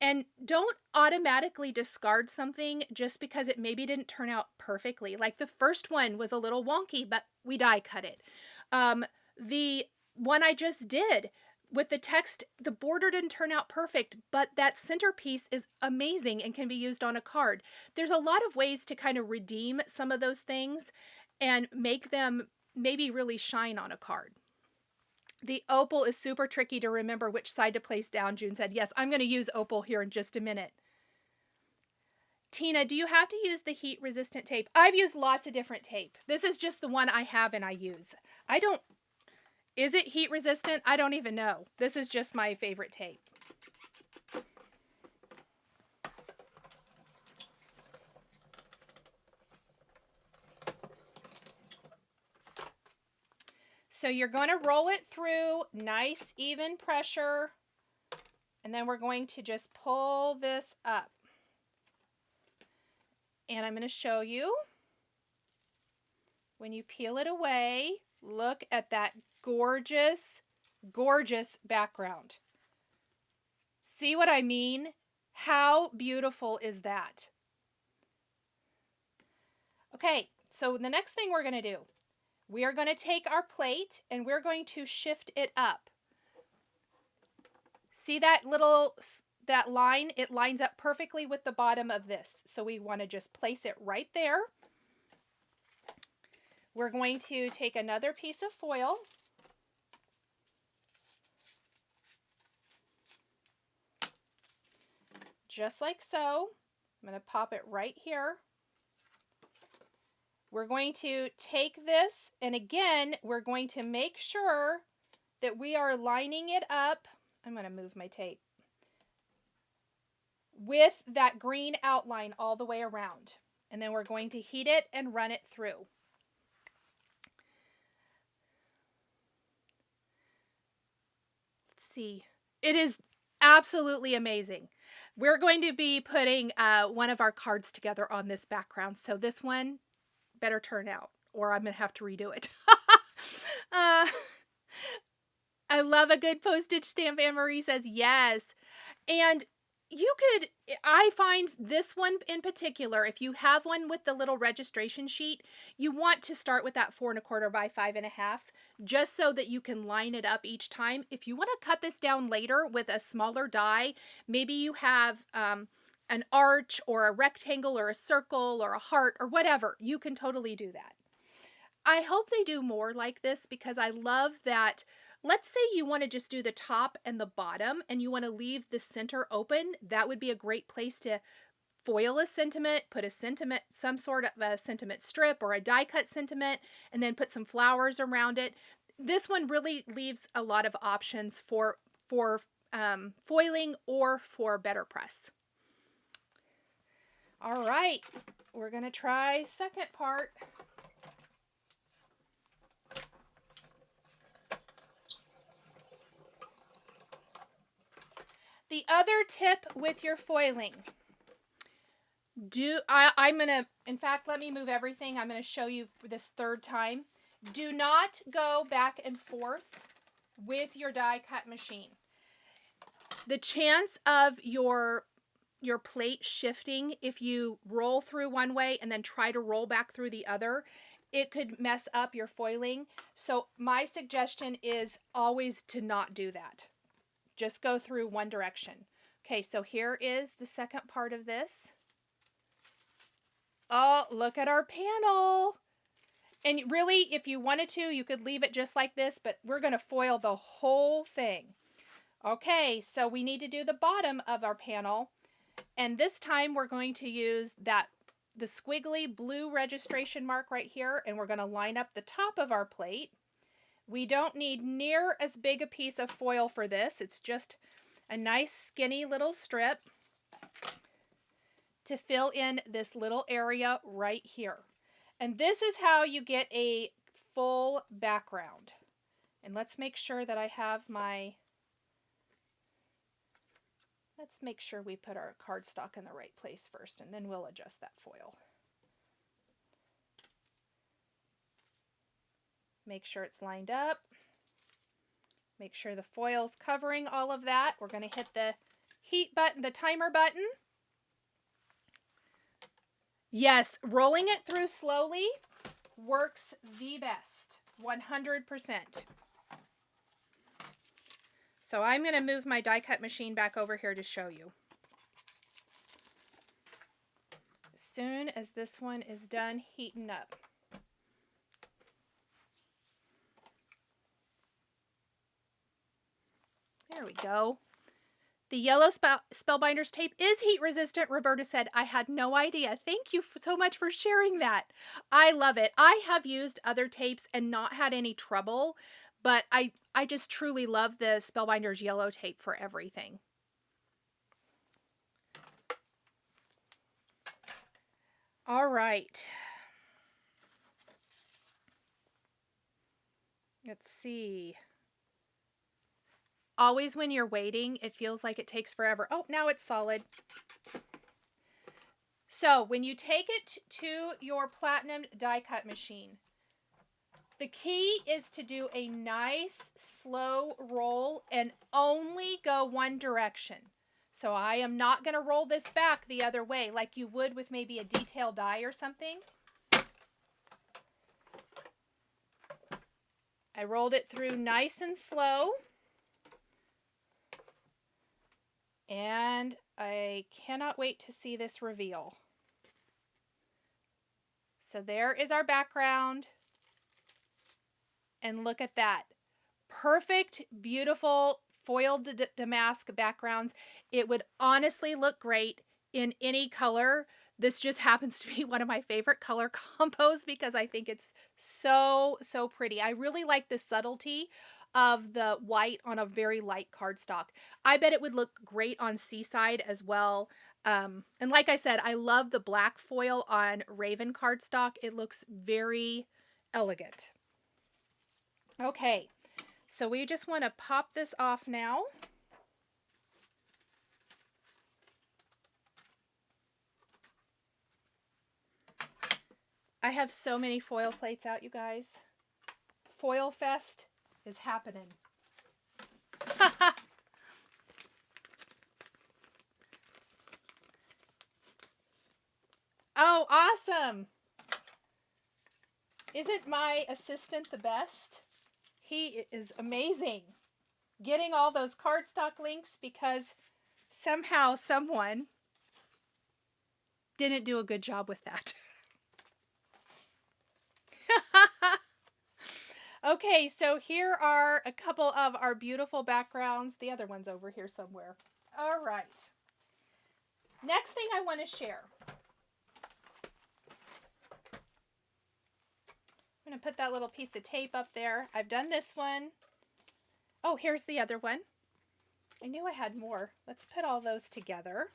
And don't automatically discard something just because it maybe didn't turn out perfectly. Like the first one was a little wonky, but we die cut it. The one I just did, with the text, the border didn't turn out perfect, but that centerpiece is amazing and can be used on a card. There's a lot of ways to kind of redeem some of those things and make them maybe really shine on a card. The opal is super tricky to remember which side to place down, June said. Yes, I'm going to use opal here in just a minute. Tina, do you have to use the heat resistant tape? I've used lots of different tape. This is just the one I have and I use. Is it heat resistant? I don't even know. This is just my favorite tape. So you're going to roll it through, nice even pressure, and then we're going to just pull this up. And I'm going to show you. When you peel it away, look at that gorgeous, gorgeous background. See what I mean? How beautiful is that? Okay, so the next thing we're going to do, we are going to take our plate and we're going to shift it up. See that that line? It lines up perfectly with the bottom of this. So we want to just place it right there. We're going to take another piece of foil. Just like so. I'm going to pop it right here. We're going to take this, and again, we're going to make sure that we are lining it up. I'm going to move my tape. With that green outline all the way around. And then we're going to heat it and run it through. Let's see. It is absolutely amazing. We're going to be putting one of our cards together on this background. So this one better turn out or I'm going to have to redo it. I love a good postage stamp. Anne Marie says yes. And you could, I find this one in particular, if you have one with the little registration sheet, you want to start with that 4 1/4 by 5 1/2, just so that you can line it up each time. If you want to cut this down later with a smaller die, maybe you have an arch or a rectangle or a circle or a heart or whatever, you can totally do that. I hope they do more like this because I love that. Let's say you want to just do the top and the bottom and you want to leave the center open. That would be a great place to foil a sentiment, put a sentiment, some sort of a sentiment strip or a die cut sentiment, and then put some flowers around it. This one really leaves a lot of options for foiling or for BetterPress. All right, we're going to try second part. The other tip with your foiling, I'm going to, in fact, let me move everything. I'm going to show you for this third time. Do not go back and forth with your die cut machine. The chance of your plate shifting, if you roll through one way and then try to roll back through the other, it could mess up your foiling. So my suggestion is always to not do that. Just go through one direction. Okay, so here is the second part of this. Oh, look at our panel. And really, if you wanted to, you could leave it just like this, but we're going to foil the whole thing. Okay, so we need to do the bottom of our panel. And this time we're going to use the squiggly blue registration mark right here, and we're going to line up the top of our plate. We don't need near as big a piece of foil for this. It's just a nice skinny little strip to fill in this little area right here. And this is how you get a full background. And let's make sure that I have let's make sure we put our cardstock in the right place first, and then we'll adjust that foil. Make sure it's lined up. Make sure the foil's covering all of that. We're going to hit the heat button, the timer button. Yes, rolling it through slowly works the best, 100%. So I'm going to move my die cut machine back over here to show you. As soon as this one is done heating up. There we go. The yellow Spellbinders tape is heat resistant, Roberta said. I had no idea. Thank you so much for sharing that. I love it. I have used other tapes and not had any trouble, but I just truly love the Spellbinders yellow tape for everything. All right. Let's see. Always when you're waiting, it feels like it takes forever. Oh, now it's solid. So when you take it to your platinum die cut machine, the key is to do a nice slow roll and only go one direction. So I am not going to roll this back the other way like you would with maybe a detail die or something. I rolled it through nice and slow. And I cannot wait to see this reveal. So there is our background. And look at that. Perfect, beautiful foiled damask backgrounds. It would honestly look great in any color. This just happens to be one of my favorite color combos because I think it's so, so pretty. I really like the subtlety of the white on a very light cardstock. I bet it would look great on Seaside as well. And like I said, I love the black foil on Raven cardstock. It looks very elegant. Okay, so we just want to pop this off now. I have so many foil plates out, you guys. Foil Fest is happening. Oh, awesome. Isn't my assistant the best? He is amazing. Getting all those cardstock links because somehow someone didn't do a good job with that. Okay, so here are a couple of our beautiful backgrounds. The other one's over here somewhere. All right. Next thing I want to share. I'm going to put that little piece of tape up there. I've done this one. Oh, here's the other one. I knew I had more. Let's put all those together.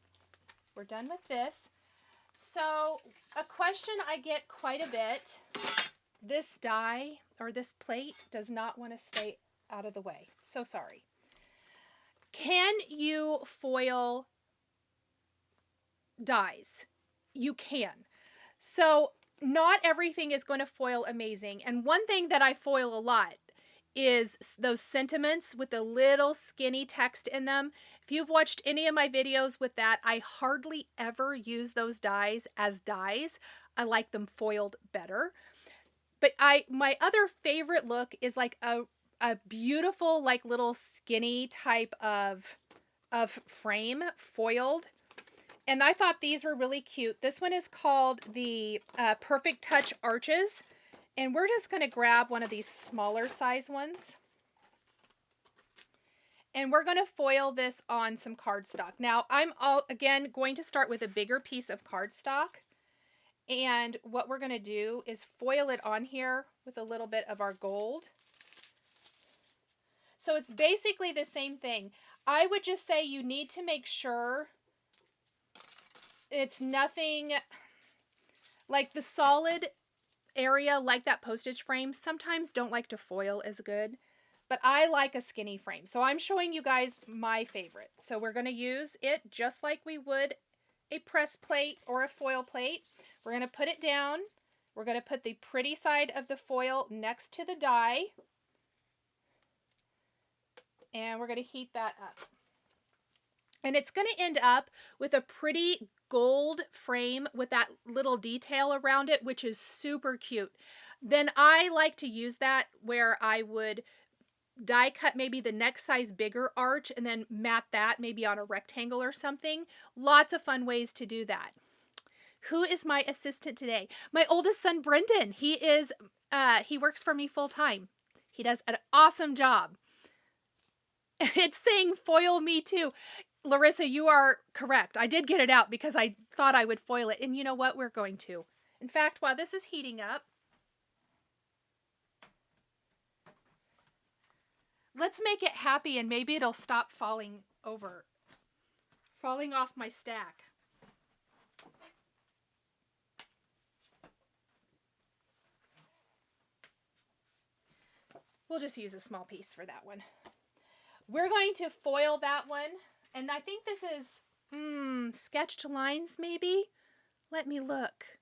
We're done with this. So, a question I get quite a bit. This die or this plate does not want to stay out of the way. So sorry. Can you foil dies? You can. So not everything is going to foil amazing. And one thing that I foil a lot is those sentiments with the little skinny text in them. If you've watched any of my videos with that, I hardly ever use those dies as dies. I like them foiled better. But my other favorite look is like a beautiful, like little skinny type of frame foiled. And I thought these were really cute. This one is called the Perfect Touch Arches. And we're just going to grab one of these smaller size ones. And we're going to foil this on some cardstock. Now, I'm again going to start with a bigger piece of cardstock. And what we're going to do is foil it on here with a little bit of our gold. So it's basically the same thing. I would just say you need to make sure it's nothing like the solid area, like that postage frame. Sometimes don't like to foil as good, but I like a skinny frame. So I'm showing you guys my favorite. So we're going to use it just like we would a press plate or a foil plate. We're going to put it down. We're going to put the pretty side of the foil next to the die. And we're going to heat that up. And it's going to end up with a pretty gold frame with that little detail around it, which is super cute. Then I like to use that where I would die cut maybe the next size bigger arch and then mat that maybe on a rectangle or something. Lots of fun ways to do that. Who is my assistant today? My oldest son, Brendan. He works for me full time. He does an awesome job. It's saying foil me too. Larissa, you are correct. I did get it out because I thought I would foil it. And you know what? We're going to. In fact, while this is heating up, let's make it happy and maybe it'll stop falling off my stack. We'll just use a small piece for that one. We're going to foil that one. And I think this is sketched lines maybe. Let me look.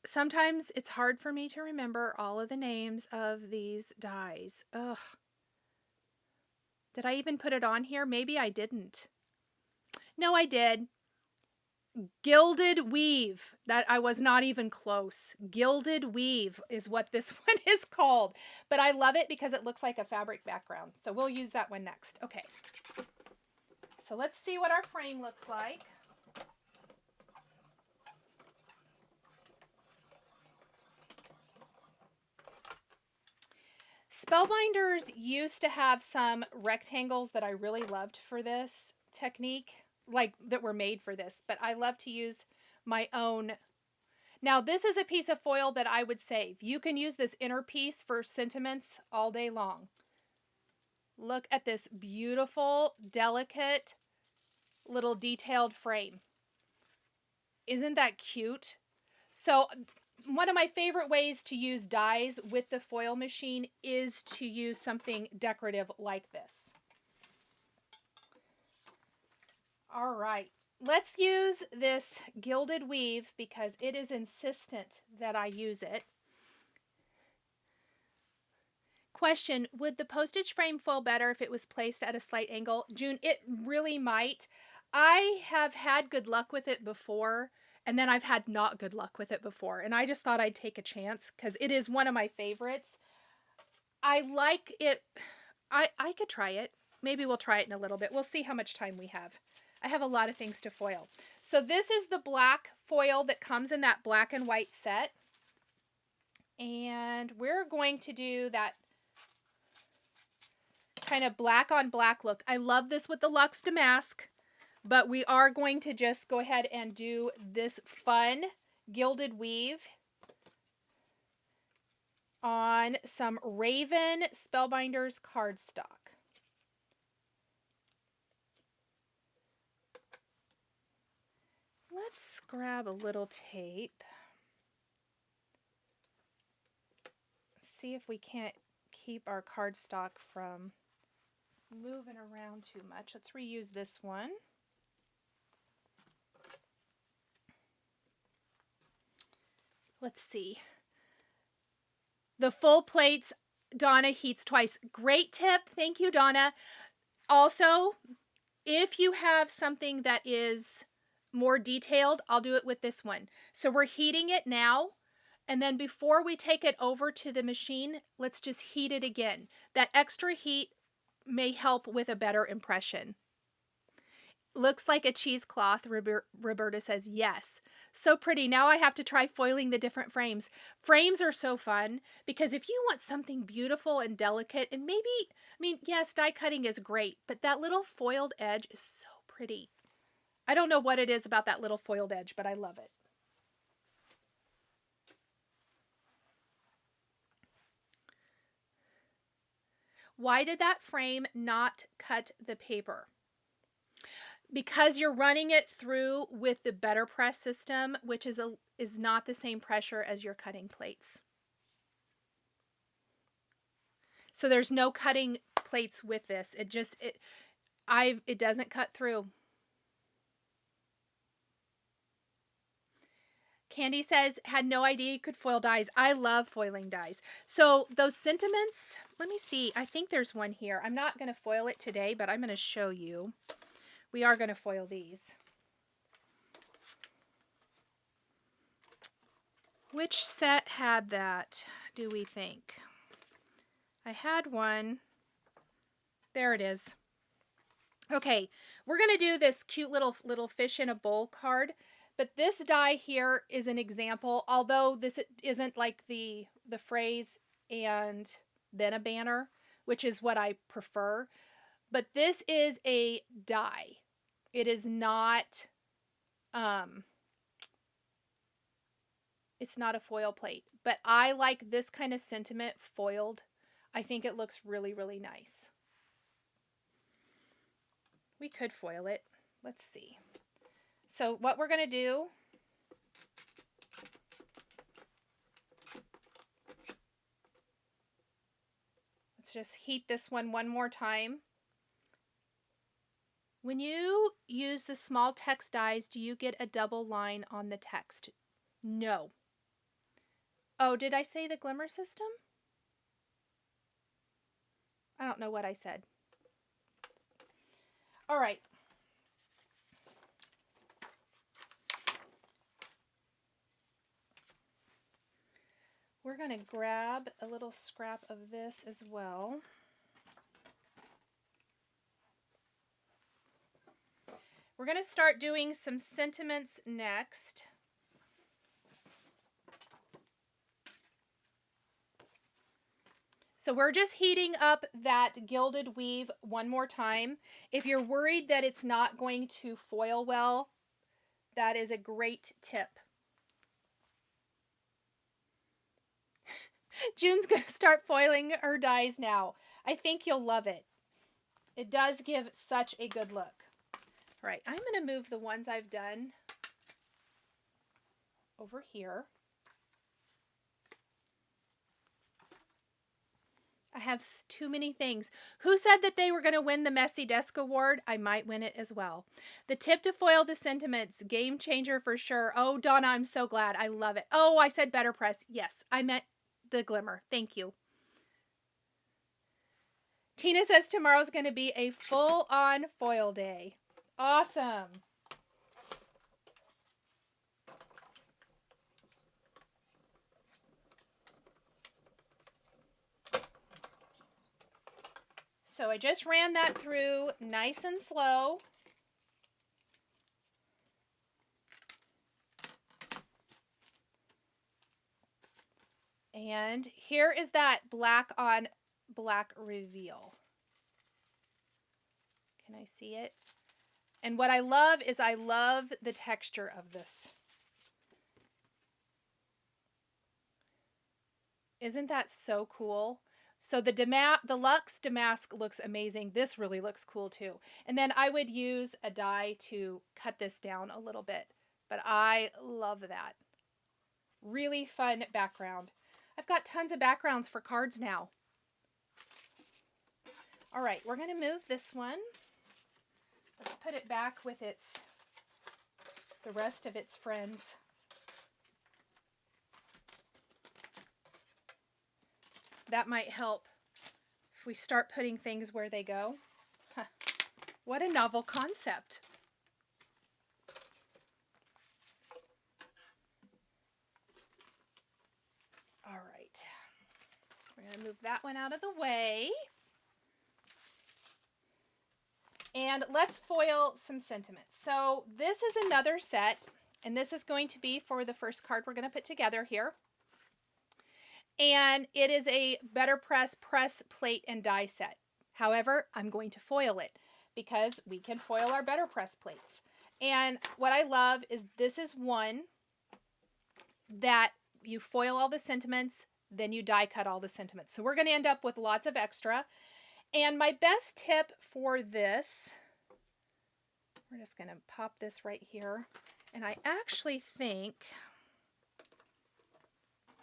Sometimes it's hard for me to remember all of the names of these dies. Ugh. Did I even put it on here? Maybe I didn't. No, I did. Gilded Weave. That I was not even close. Gilded Weave is what this one is called. But I love it because it looks like a fabric background. So we'll use that one next. Okay. So let's see what our frame looks like. Spellbinders used to have some rectangles that I really loved for this technique, like that were made for this, but I love to use my own. Now this is a piece of foil that I would save. You can use this inner piece for sentiments all day long. Look at this beautiful, delicate, little detailed frame. Isn't that cute? So one of my favorite ways to use dies with the foil machine is to use something decorative like this. All right, let's use this Gilded Weave because it is insistent that I use it. Question, would the postage frame foil better if it was placed at a slight angle? June, it really might. I have had good luck with it before, and then I've had not good luck with it before, and I just thought I'd take a chance because it is one of my favorites. I like it. I could try it. Maybe we'll try it in a little bit. We'll see how much time we have. I have a lot of things to foil. So this is the black foil that comes in that black and white set. And we're going to do that kind of black on black look. I love this with the Luxe Damask, but we are going to just go ahead and do this fun Gilded Weave on some Raven Spellbinders cardstock. Let's grab a little tape. See if we can't keep our cardstock from moving around too much. Let's reuse this one. Let's see. The full plates, Donna heats twice. Great tip. Thank you, Donna. Also, if you have something that is more detailed, I'll do it with this one. So we're heating it now, and then before we take it over to the machine, let's just heat it again. That extra heat may help with a better impression. Looks like a cheesecloth, Roberta says yes. So pretty. Now I have to try foiling the different frames. Frames are so fun because if you want something beautiful and delicate, and maybe, I mean, yes, die cutting is great, but that little foiled edge is so pretty. I don't know what it is about that little foiled edge, but I love it. Why did that frame not cut the paper? Because you're running it through with the BetterPress system, which is not the same pressure as your cutting plates. So there's no cutting plates with this. It doesn't cut through. Candy says, had no idea you could foil dies. I love foiling dies. So those sentiments, let me see. I think there's one here. I'm not going to foil it today, but I'm going to show you. We are going to foil these. Which set had that, do we think? I had one. There it is. Okay, we're going to do this cute little fish in a bowl card, but this die here is an example, although this isn't like the phrase and then a banner, which is what I prefer, but this is a die. It is not it's not a foil plate, but I like this kind of sentiment foiled. I think it looks really, really nice. We could foil it. Let's see. So what we're going to do, let's just heat this one more time. When you use the small text dies, do you get a double line on the text? No. Oh, did I say the Glimmer system? I don't know what I said. All right. We're going to grab a little scrap of this as well. We're going to start doing some sentiments next. So we're just heating up that gilded weave one more time. If you're worried that it's not going to foil well, that is a great tip. June's going to start foiling her dies now. I think you'll love it. It does give such a good look. All right, I'm going to move the ones I've done over here. I have too many things. Who said that they were going to win the Messy Desk Award? I might win it as well. The tip to foil the sentiments, game changer for sure. Oh, Donna, I'm so glad. I love it. Oh, I said BetterPress. Yes, I meant the Glimmer. Thank you. Tina says tomorrow's going to be a full-on foil day. Awesome. So I just ran that through nice and slow. And here is that black on black reveal. Can I see it? And what I love is I love the texture of this. Isn't that so cool? So the Luxe Damask looks amazing. This really looks cool too. And then I would use a die to cut this down a little bit. But I love that. Really fun background. I've got tons of backgrounds for cards now. All right, we're going to move this one. Let's put it back with the rest of its friends. That might help if we start putting things where they go. Huh. What a novel concept. All right. We're going to move that one out of the way. And let's foil some sentiments. So this is another set, and this is going to be for the first card we're going to put together here. And it is a BetterPress press, plate, and die set. However, I'm going to foil it because we can foil our BetterPress plates. And what I love is this is one that you foil all the sentiments, then you die cut all the sentiments. So we're going to end up with lots of extra. And my best tip for this, we're just going to pop this right here. And I actually think,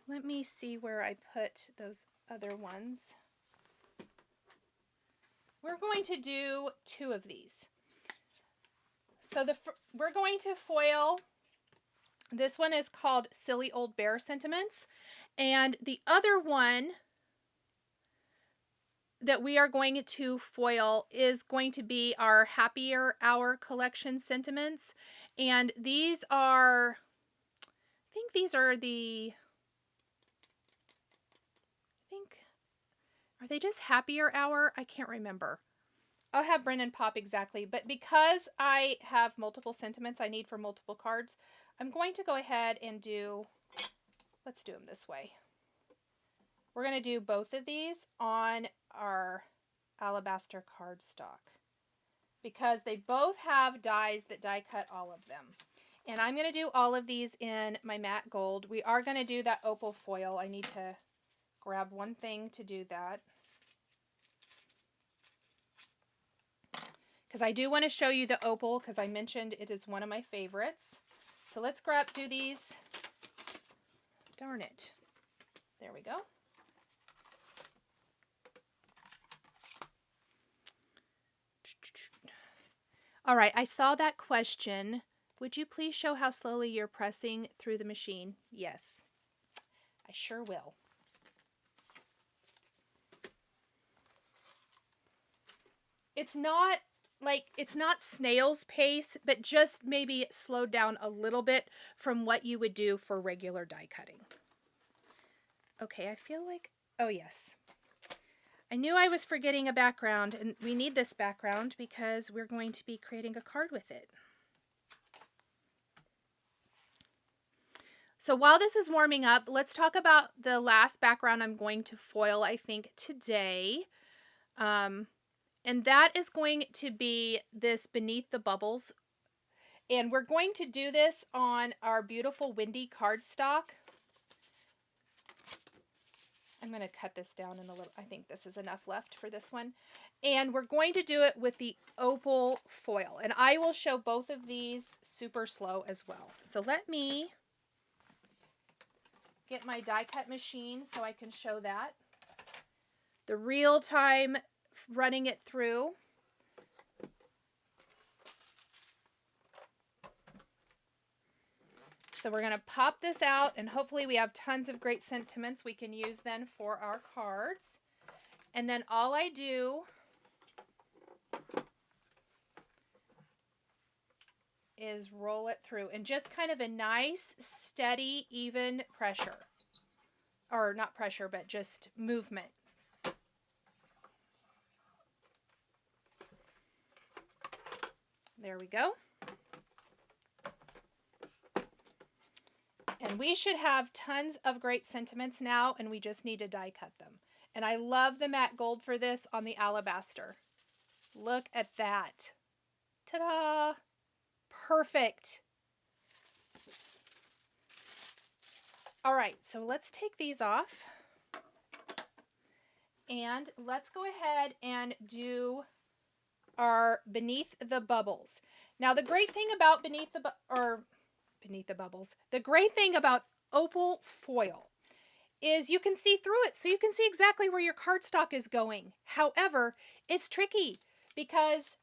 let me see where I put those other ones. We're going to do 2 of these. So we're going to foil, this one is called Silly Old Bear Sentiments. And the other one that we are going to foil is going to be our Happier Hour collection sentiments. And these are, I think these are Are they just happier hour? I can't remember. I'll have Brennan pop exactly, but because I have multiple sentiments I need for multiple cards, I'm going to go ahead and do, let's do them this way. We're going to do both of these on our alabaster cardstock because they both have dies that die cut all of them. And I'm going to do all of these in my matte gold. We are going to do that opal foil. I need to grab one thing to do that, because I do want to show you the opal because I mentioned it is one of my favorites. So let's do these. Darn it. There we go. All right, I saw that question. Would you please show how slowly you're pressing through the machine? Yes, I sure will. It's not snail's pace, but just maybe slowed down a little bit from what you would do for regular die cutting. Okay, I feel like, oh yes. I knew I was forgetting a background, and we need this background because we're going to be creating a card with it. So while this is warming up, let's talk about the last background I'm going to foil, I think, today. And that is going to be this Beneath the Bubbles. And we're going to do this on our beautiful windy cardstock. I'm going to cut this down in a little. I think this is enough left for this one. And we're going to do it with the opal foil. And I will show both of these super slow as well. So let me get my die cut machine so I can show that. The real time running it through. So we're going to pop this out, and hopefully we have tons of great sentiments we can use then for our cards. And then all I do is roll it through, and just kind of a nice, steady, even pressure. Or not pressure, but just movement. There we go. And we should have tons of great sentiments now, and we just need to die cut them. And I love the matte gold for this on the alabaster. Look at that. Ta-da! Perfect. All right, so let's take these off. And let's go ahead and do our Beneath the Bubbles. Now, the great thing about Beneath the Bubbles, the great thing about opal foil is you can see through it, so you can see exactly where your cardstock is going. However, it's tricky because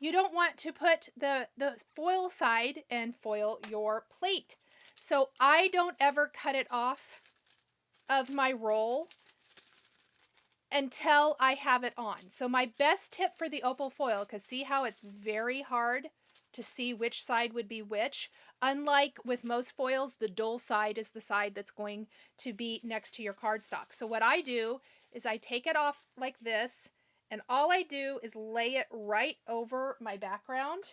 you don't want to put the foil side and foil your plate. So I don't ever cut it off of my roll until I have it on. So my best tip for the opal foil, because see how it's very hard to see which side would be which. Unlike with most foils, the dull side is the side that's going to be next to your cardstock. So what I do is I take it off like this, and all I do is lay it right over my background.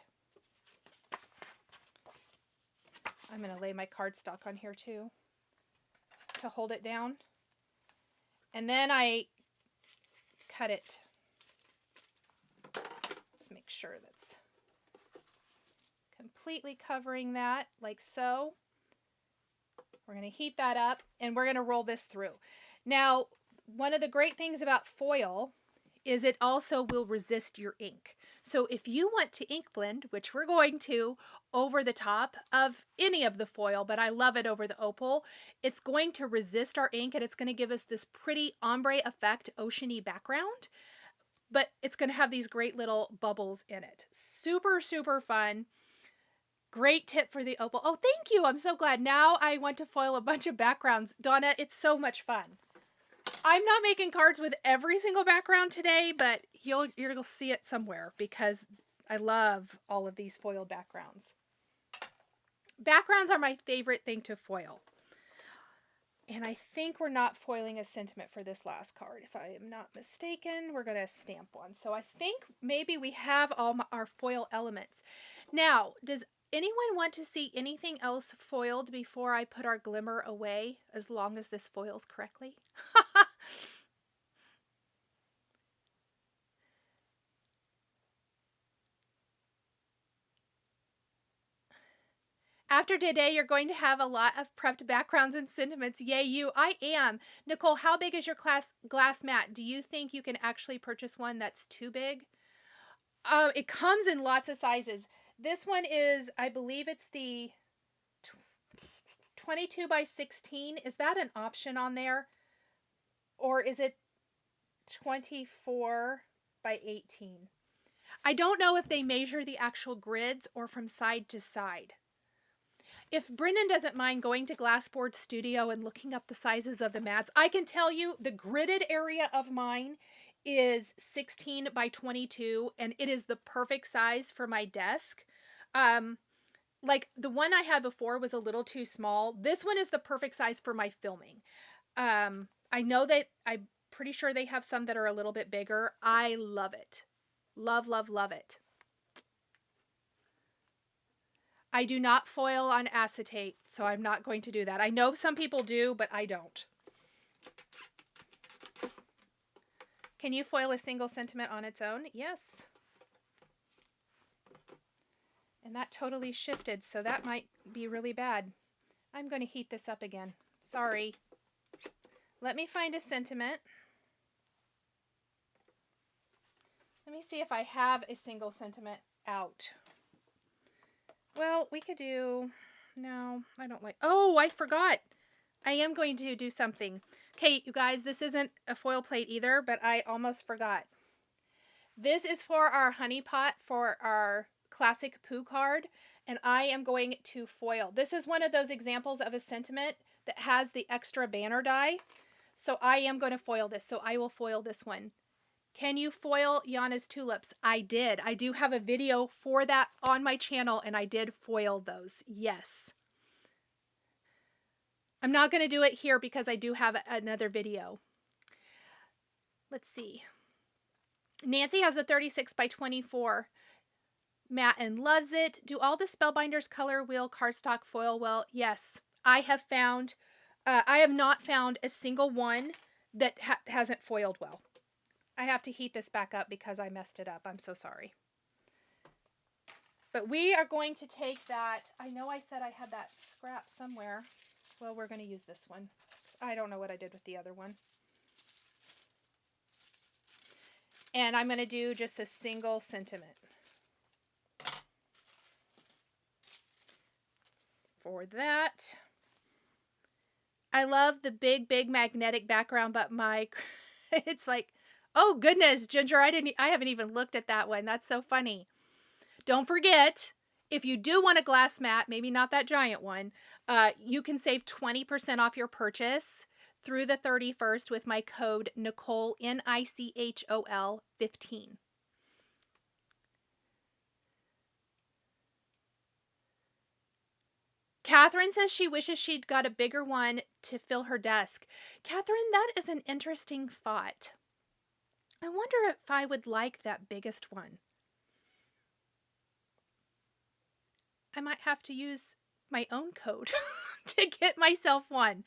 I'm going to lay my cardstock on here too to hold it down. And then I cut it. Let's make sure that's completely covering that like so. We're going to heat that up, and we're going to roll this through. Now, one of the great things about foil is it also will resist your ink. So if you want to ink blend, which we're going to over the top of any of the foil, but I love it over the opal, it's going to resist our ink, and it's going to give us this pretty ombre effect, oceany background, but it's going to have these great little bubbles in it. Super, super fun. Great tip for the opal. Oh, thank you. I'm so glad. Now I want to foil a bunch of backgrounds. Donna, it's so much fun. I'm not making cards with every single background today, but you'll see it somewhere because I love all of these foil backgrounds. Backgrounds are my favorite thing to foil. And I think we're not foiling a sentiment for this last card. If I am not mistaken, we're going to stamp one. So I think maybe we have all our foil elements. Now, does anyone want to see anything else foiled before I put our glimmer away, as long as this foils correctly? After today, you're going to have a lot of prepped backgrounds and sentiments. Yay, you. I am. Nicole, how big is your glass mat? Do you think you can actually purchase one that's too big? It comes in lots of sizes. This one is, I believe it's the 22 by 16. Is that an option on there? Or is it 24 by 18? I don't know if they measure the actual grids or from side to side. If Brendan doesn't mind going to Glassboard Studio and looking up the sizes of the mats, I can tell you the gridded area of mine is 16 by 22, and it is the perfect size for my desk. Like the one I had before was a little too small. This one is the perfect size for my filming. I know that I'm pretty sure they have some that are a little bit bigger. I love it. Love, love, love it. I do not foil on acetate, so I'm not going to do that. I know some people do, but I don't. Can you foil a single sentiment on its own? Yes. And that totally shifted, so that might be really bad. I'm going to heat this up again. Sorry. Let me find a sentiment. Let me see if I have a single sentiment out. Well, we could do... No, I don't like... Oh, I forgot. I am going to do something. Okay, you guys, this isn't a foil plate either, but I almost forgot. This is for our honey pot for our classic Pooh card, and I am going to foil. This is one of those examples of a sentiment that has the extra banner die, so I am going to foil this, so I will foil this one. Can you foil Yana's tulips? I did. I do have a video for that on my channel, and I did foil those. Yes. I'm not going to do it here because I do have another video. Let's see. Nancy has the 36 by 24 mat and loves it. Do all the Spellbinders color wheel cardstock foil well? Yes. I have not found a single one that hasn't foiled well. I have to heat this back up because I messed it up. I'm so sorry. But we are going to take that. I know I said I had that scrap somewhere. Well, we're going to use this one. I don't know what I did with the other one. And I'm going to do just a single sentiment. For that. I love the big, big magnetic background, but it's like, oh goodness, Ginger, I haven't even looked at that one. That's so funny. Don't forget, if you do want a glass mat, maybe not that giant one, you can save 20% off your purchase through the 31st with my code Nichol, Nichol 15. Catherine says she wishes she'd got a bigger one to fill her desk. Catherine, that is an interesting thought. I wonder if I would like that biggest one. I might have to use my own code to get myself one.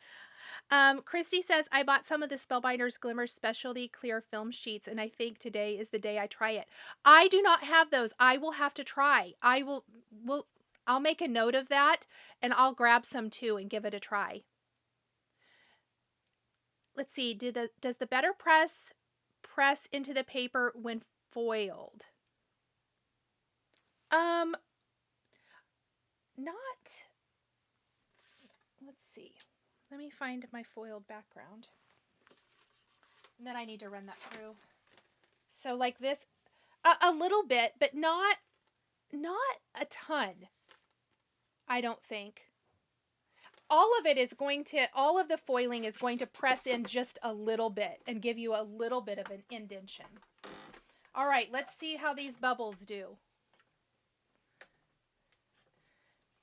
Christy says, I bought some of the Spellbinders Glimmer Specialty Clear Film Sheets, and I think today is the day I try it. I do not have those. I will have to try. I'll make a note of that, and I'll grab some too and give it a try. Let's see. Does the BetterPress press into the paper when foiled? Let's see. Let me find my foiled background. And then I need to run that through. So like this, a little bit, but not a ton. I don't think. All of the foiling is going to press in just a little bit and give you a little bit of an indentation. All right, let's see how these bubbles do.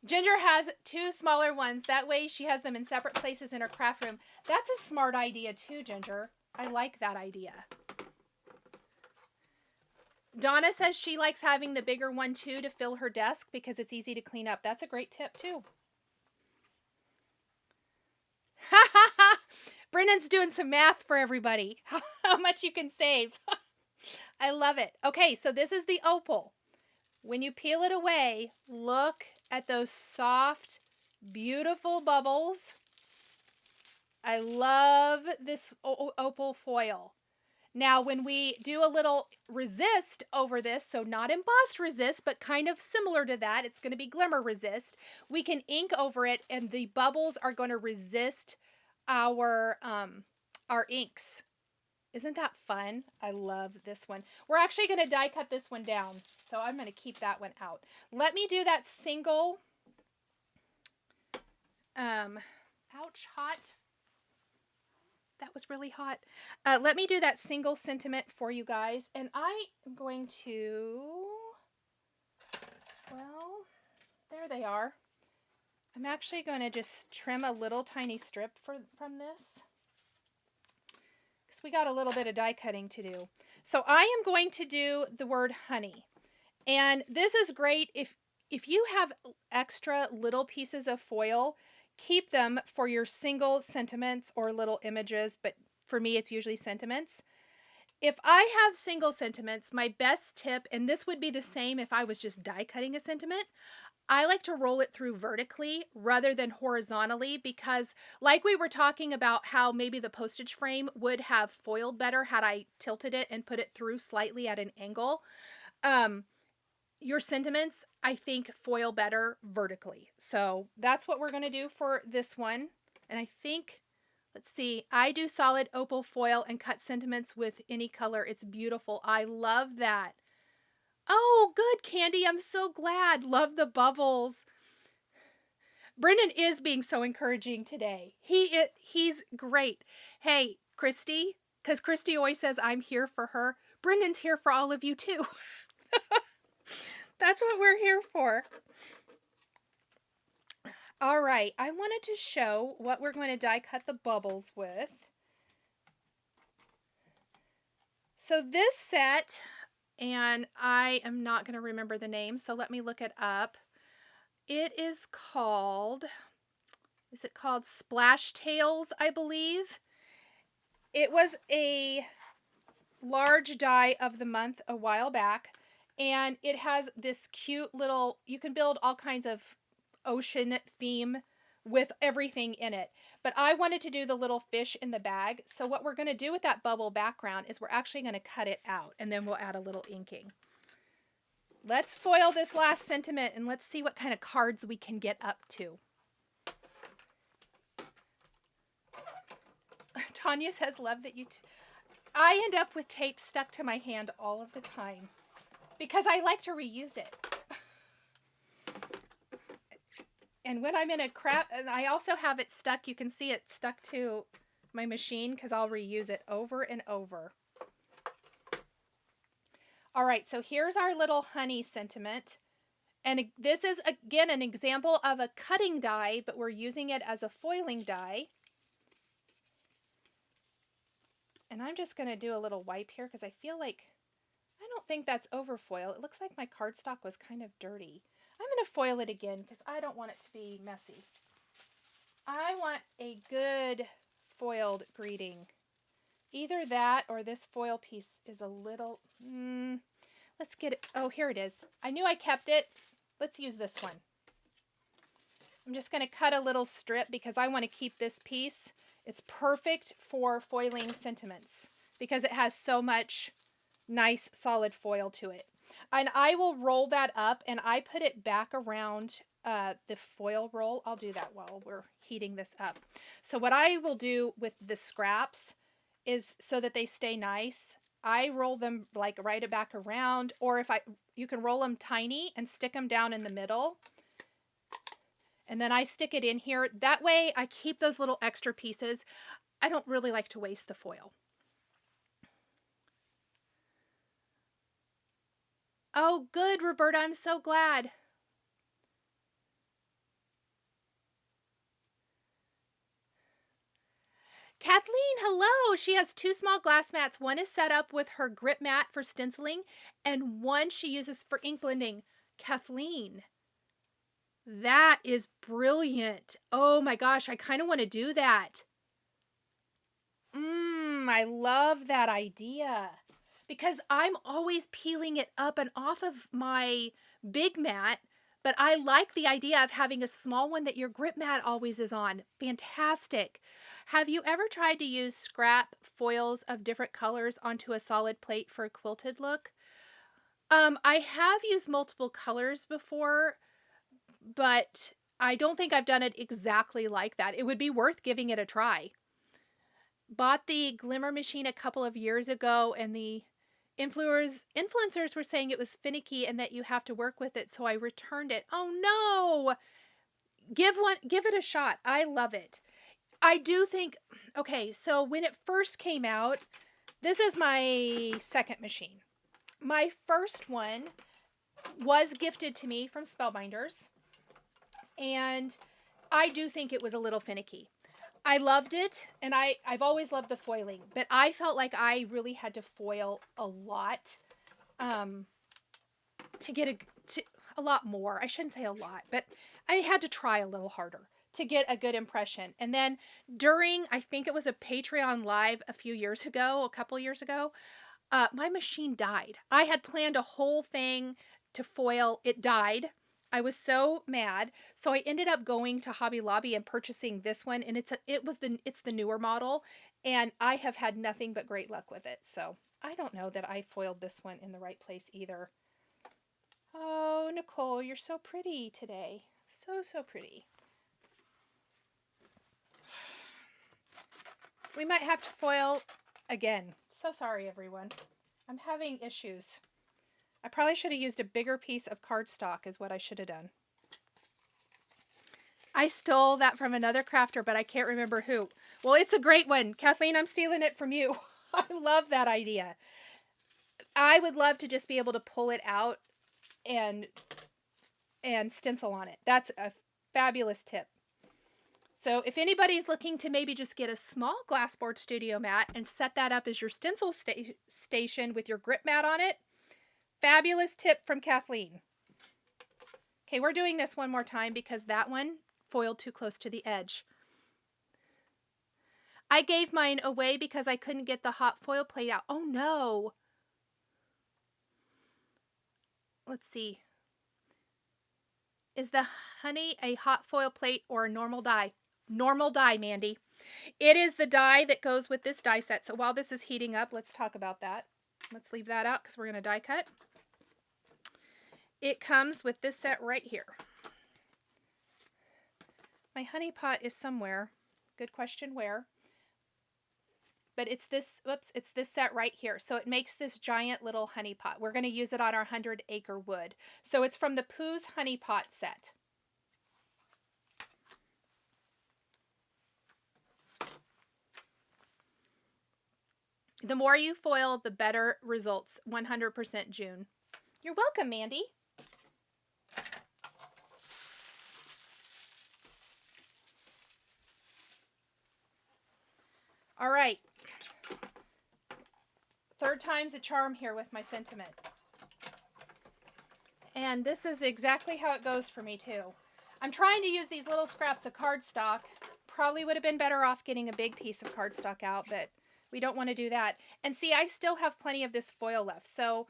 Ginger has 2 smaller ones. That way she has them in separate places in her craft room. That's a smart idea too, Ginger. I like that idea. Donna says she likes having the bigger one too to fill her desk because it's easy to clean up. That's a great tip too. Brendan's doing some math for everybody. How much you can save. I love it. Okay, so this is the opal. When you peel it away, look at those soft, beautiful bubbles. I love this opal foil. Now, when we do a little resist over this, so not embossed resist, but kind of similar to that, it's going to be glimmer resist, we can ink over it and the bubbles are going to resist our inks. Isn't that fun? I love this one. We're actually going to die cut this one down, so I'm going to keep that one out. Let me do that single, ouch, hot. That was really hot. Let me do that single sentiment for you guys. And I am going to, well, there they are. I'm actually going to just trim a little tiny strip from this, because we got a little bit of die cutting to do. So I am going to do the word honey. And this is great if you have extra little pieces of foil. Keep them for your single sentiments or little images, but for me, it's usually sentiments. If I have single sentiments, my best tip, and this would be the same if I was just die cutting a sentiment, I like to roll it through vertically rather than horizontally, because like we were talking about how maybe the postage frame would have foiled better had I tilted it and put it through slightly at an angle. Your sentiments, I think, foil better vertically. So that's what we're going to do for this one. And I think, let's see, I do solid opal foil and cut sentiments with any color. It's beautiful. I love that. Oh, good, Candy. I'm so glad. Love the bubbles. Brendan is being so encouraging today. He's great. Hey, Christy, because Christy always says I'm here for her. Brendan's here for all of you too. That's what we're here for. All right, I wanted to show what we're going to die cut the bubbles with. So this set, and I am not going to remember the name, so let me look it up. It is called Splash Tails, I believe. It was a large die of the month a while back. And it has this cute little, you can build all kinds of ocean theme with everything in it. But I wanted to do the little fish in the bag. So what we're going to do with that bubble background is we're actually going to cut it out. And then we'll add a little inking. Let's foil this last sentiment and let's see what kind of cards we can get up to. Tanya says, love that you... I end up with tape stuck to my hand all of the time, because I like to reuse it. And when I'm in a craft, and I also have it stuck, you can see it stuck to my machine because I'll reuse it over and over. All right, so here's our little honey sentiment. And this is, again, an example of a cutting die, but we're using it as a foiling die. And I'm just going to do a little wipe here because I feel like, I don't think that's over foil. It looks like my cardstock was kind of dirty. I'm going to foil it again because I don't want it to be messy. I want a good foiled greeting. Either that or this foil piece is a little, let's get it. Oh, here it is. I knew I kept it. Let's use this one. I'm just going to cut a little strip because I want to keep this piece. It's perfect for foiling sentiments because it has so much nice solid foil to it. And I will roll that up and I put it back around the foil roll. I'll do that while we're heating this up. So what I will do with the scraps is, so that they stay nice, I roll them like right it back around, or you can roll them tiny and stick them down in the middle. And then I stick it in here. That way I keep those little extra pieces. I don't really like to waste the foil. Oh, good, Roberta. I'm so glad. Kathleen, hello. She has 2 small glass mats. One is set up with her grip mat for stenciling, and one she uses for ink blending. Kathleen, that is brilliant. Oh my gosh, I kind of want to do that. I love that idea. Because I'm always peeling it up and off of my big mat, but I like the idea of having a small one that your grip mat always is on. Fantastic. Have you ever tried to use scrap foils of different colors onto a solid plate for a quilted look? I have used multiple colors before, but I don't think I've done it exactly like that. It would be worth giving it a try. Bought the Glimmer Machine a couple of years ago, and the influencers were saying it was finicky and that you have to work with it, so I returned it. Oh no! Give it a shot. I love it. I do think, okay, so when it first came out, this is my second machine. My first one was gifted to me from Spellbinders, and I do think it was a little finicky. I loved it, and I've always loved the foiling, but I felt like I really had to foil a lot to get a lot more. I shouldn't say a lot, but I had to try a little harder to get a good impression. And then during, I think it was a Patreon live a couple years ago, my machine died. I had planned a whole thing to foil. It died. I was so mad, so I ended up going to Hobby Lobby and purchasing this one, and it's the newer model, and I have had nothing but great luck with it. So I don't know that I foiled this one in the right place either. Oh, Nicole, you're so pretty today. So pretty. We might have to foil again. So sorry, everyone. I'm having issues. I probably should have used a bigger piece of cardstock is what I should have done. I stole that from another crafter, but I can't remember who. Well, it's a great one. Kathleen, I'm stealing it from you. I love that idea. I would love to just be able to pull it out and stencil on it. That's a fabulous tip. So if anybody's looking to maybe just get a small glassboard studio mat and set that up as your stencil station with your grip mat on it, fabulous tip from Kathleen. Okay, we're doing this one more time because that one foiled too close to the edge. I gave mine away because I couldn't get the hot foil plate out. Oh no. Let's see. Is the Hunny a hot foil plate or a normal die? Normal die, Mandy. It is the die that goes with this die set. So while this is heating up, let's talk about that. Let's leave that out because we're going to die cut. It comes with this set right here. My honey pot is somewhere. Good question where. But it's this set right here. So it makes this giant little honey pot. We're going to use it on our 100-acre wood. So it's from the Pooh's honey pot set. The more you foil, the better results. 100% June. You're welcome, Mandy. All right. Third time's a charm here with my sentiment. And this is exactly how it goes for me too. I'm trying to use these little scraps of cardstock. Probably would have been better off getting a big piece of cardstock out, but we don't want to do that. And see, I still have plenty of this foil left. So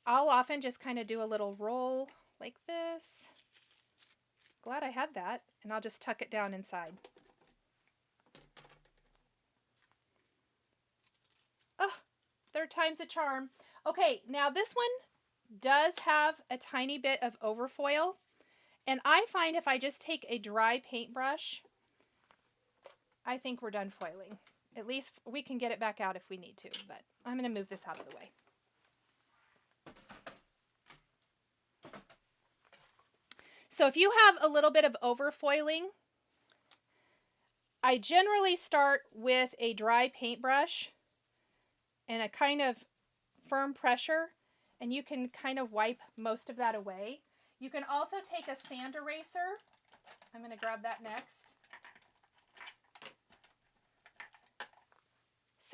I'll often just kind of do a little roll like this. Glad I had that. And I'll just tuck it down inside. Oh, third time's a charm. Okay, now this one does have a tiny bit of overfoil. And I find if I just take a dry paintbrush, I think we're done foiling. At least we can get it back out if we need to, but I'm going to move this out of the way. So if you have a little bit of overfoiling, I generally start with a dry paintbrush and a kind of firm pressure, and you can kind of wipe most of that away. You can also take a sand eraser. I'm going to grab that next.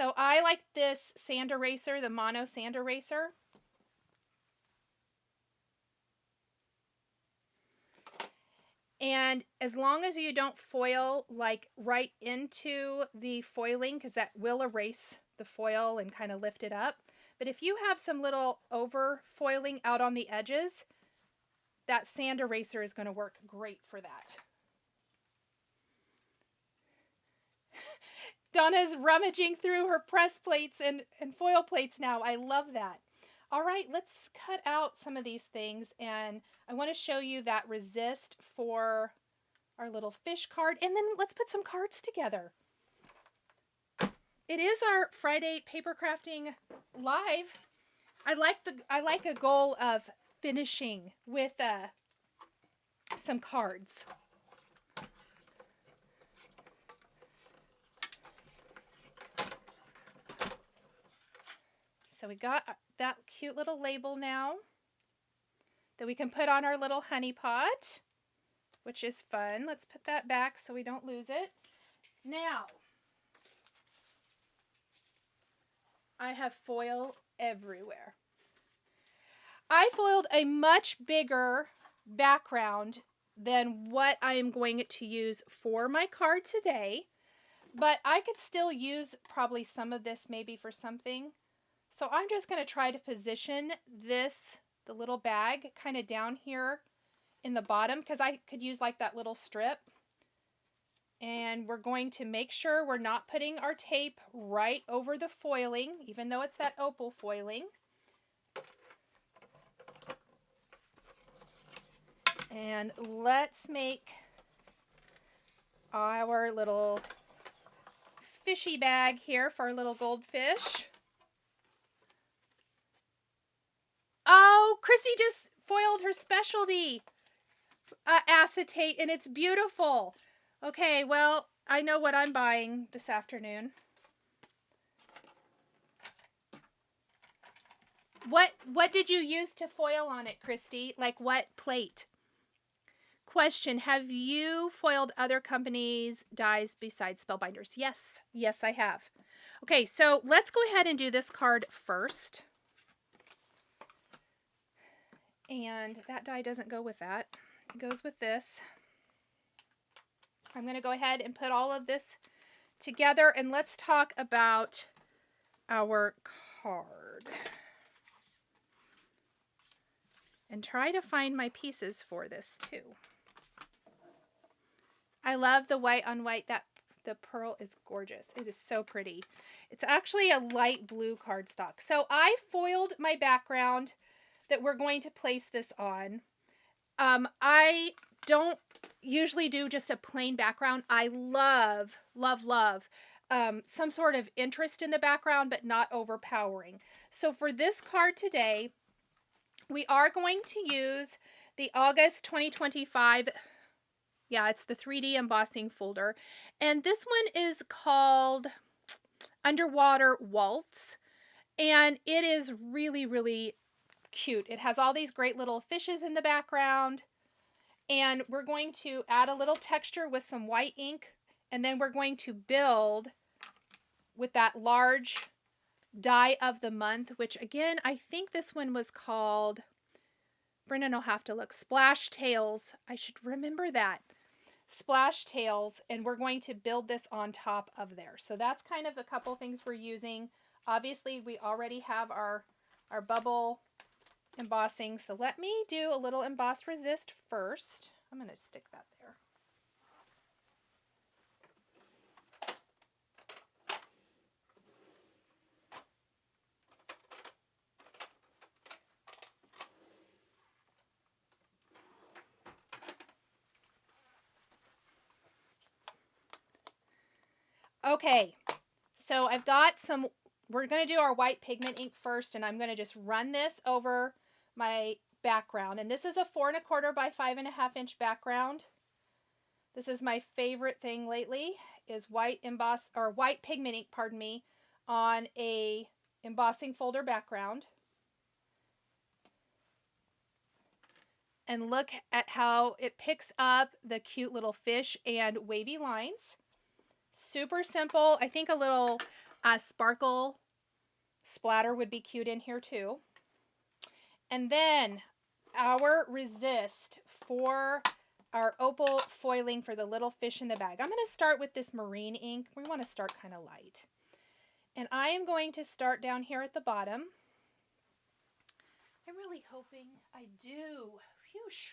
So I like this sand eraser, the mono sand eraser. And as long as you don't foil like right into the foiling, because that will erase the foil and kind of lift it up. But if you have some little over foiling out on the edges, that sand eraser is going to work great for that. Donna's rummaging through her press plates and foil plates now. I love that. All right, let's cut out some of these things, and I want to show you that resist for our little fish card, and then let's put some cards together. It is our Friday paper crafting live. I like a goal of finishing with some cards. So we got that cute little label now that we can put on our little honey pot, which is fun. Let's put that back so we don't lose it. Now, I have foil everywhere. I foiled a much bigger background than what I am going to use for my card today, but I could still use probably some of this maybe for something. So I'm just going to try to position this, the little bag, kind of down here in the bottom, because I could use like that little strip. And we're going to make sure we're not putting our tape right over the foiling, even though it's that opal foiling. And let's make our little fishy bag here for our little goldfish. Oh, Christy just foiled her specialty acetate, and it's beautiful. Okay, well, I know what I'm buying this afternoon. What did you use to foil on it, Christy? Like what plate? Question, have you foiled other companies' dies besides Spellbinders? Yes. Yes, I have. Okay, so let's go ahead and do this card first. And that die doesn't go with that. It goes with this. I'm going to go ahead and put all of this together, and let's talk about our card. And try to find my pieces for this too. I love the white on white. The pearl is gorgeous. It is so pretty. It's actually a light blue cardstock. So I foiled my background that we're going to place this on. I don't usually do just a plain background. I love, love, love some sort of interest in the background, but not overpowering. So for this card today, we are going to use the August 2025, yeah, it's the 3D embossing folder. And this one is called Underwater Waltz. And it is really, really cute. It has all these great little fishes in the background. And we're going to add a little texture with some white ink. And then we're going to build with that large die of the month, which again, I think this one was called, Brennan will have to look, Splash Tails. I should remember that. Splash Tails. And we're going to build this on top of there. So that's kind of a couple things we're using. Obviously, we already have our bubble embossing. So let me do a little emboss resist first. I'm going to stick that there. Okay, so I've got some, we're going to do our white pigment ink first, and I'm going to just run this over my background. And this is a 4 1/4 by 5 1/2 inch background. This is my favorite thing lately, is white pigment ink, pardon me, on a embossing folder background. And look at how it picks up the cute little fish and wavy lines. Super simple. I think a little A sparkle splatter would be cute in here too. And then our resist for our opal foiling for the little fish in the bag. I'm going to start with this marine ink. We want to start kind of light. And I am going to start down here at the bottom. I'm really hoping I do. Whoosh.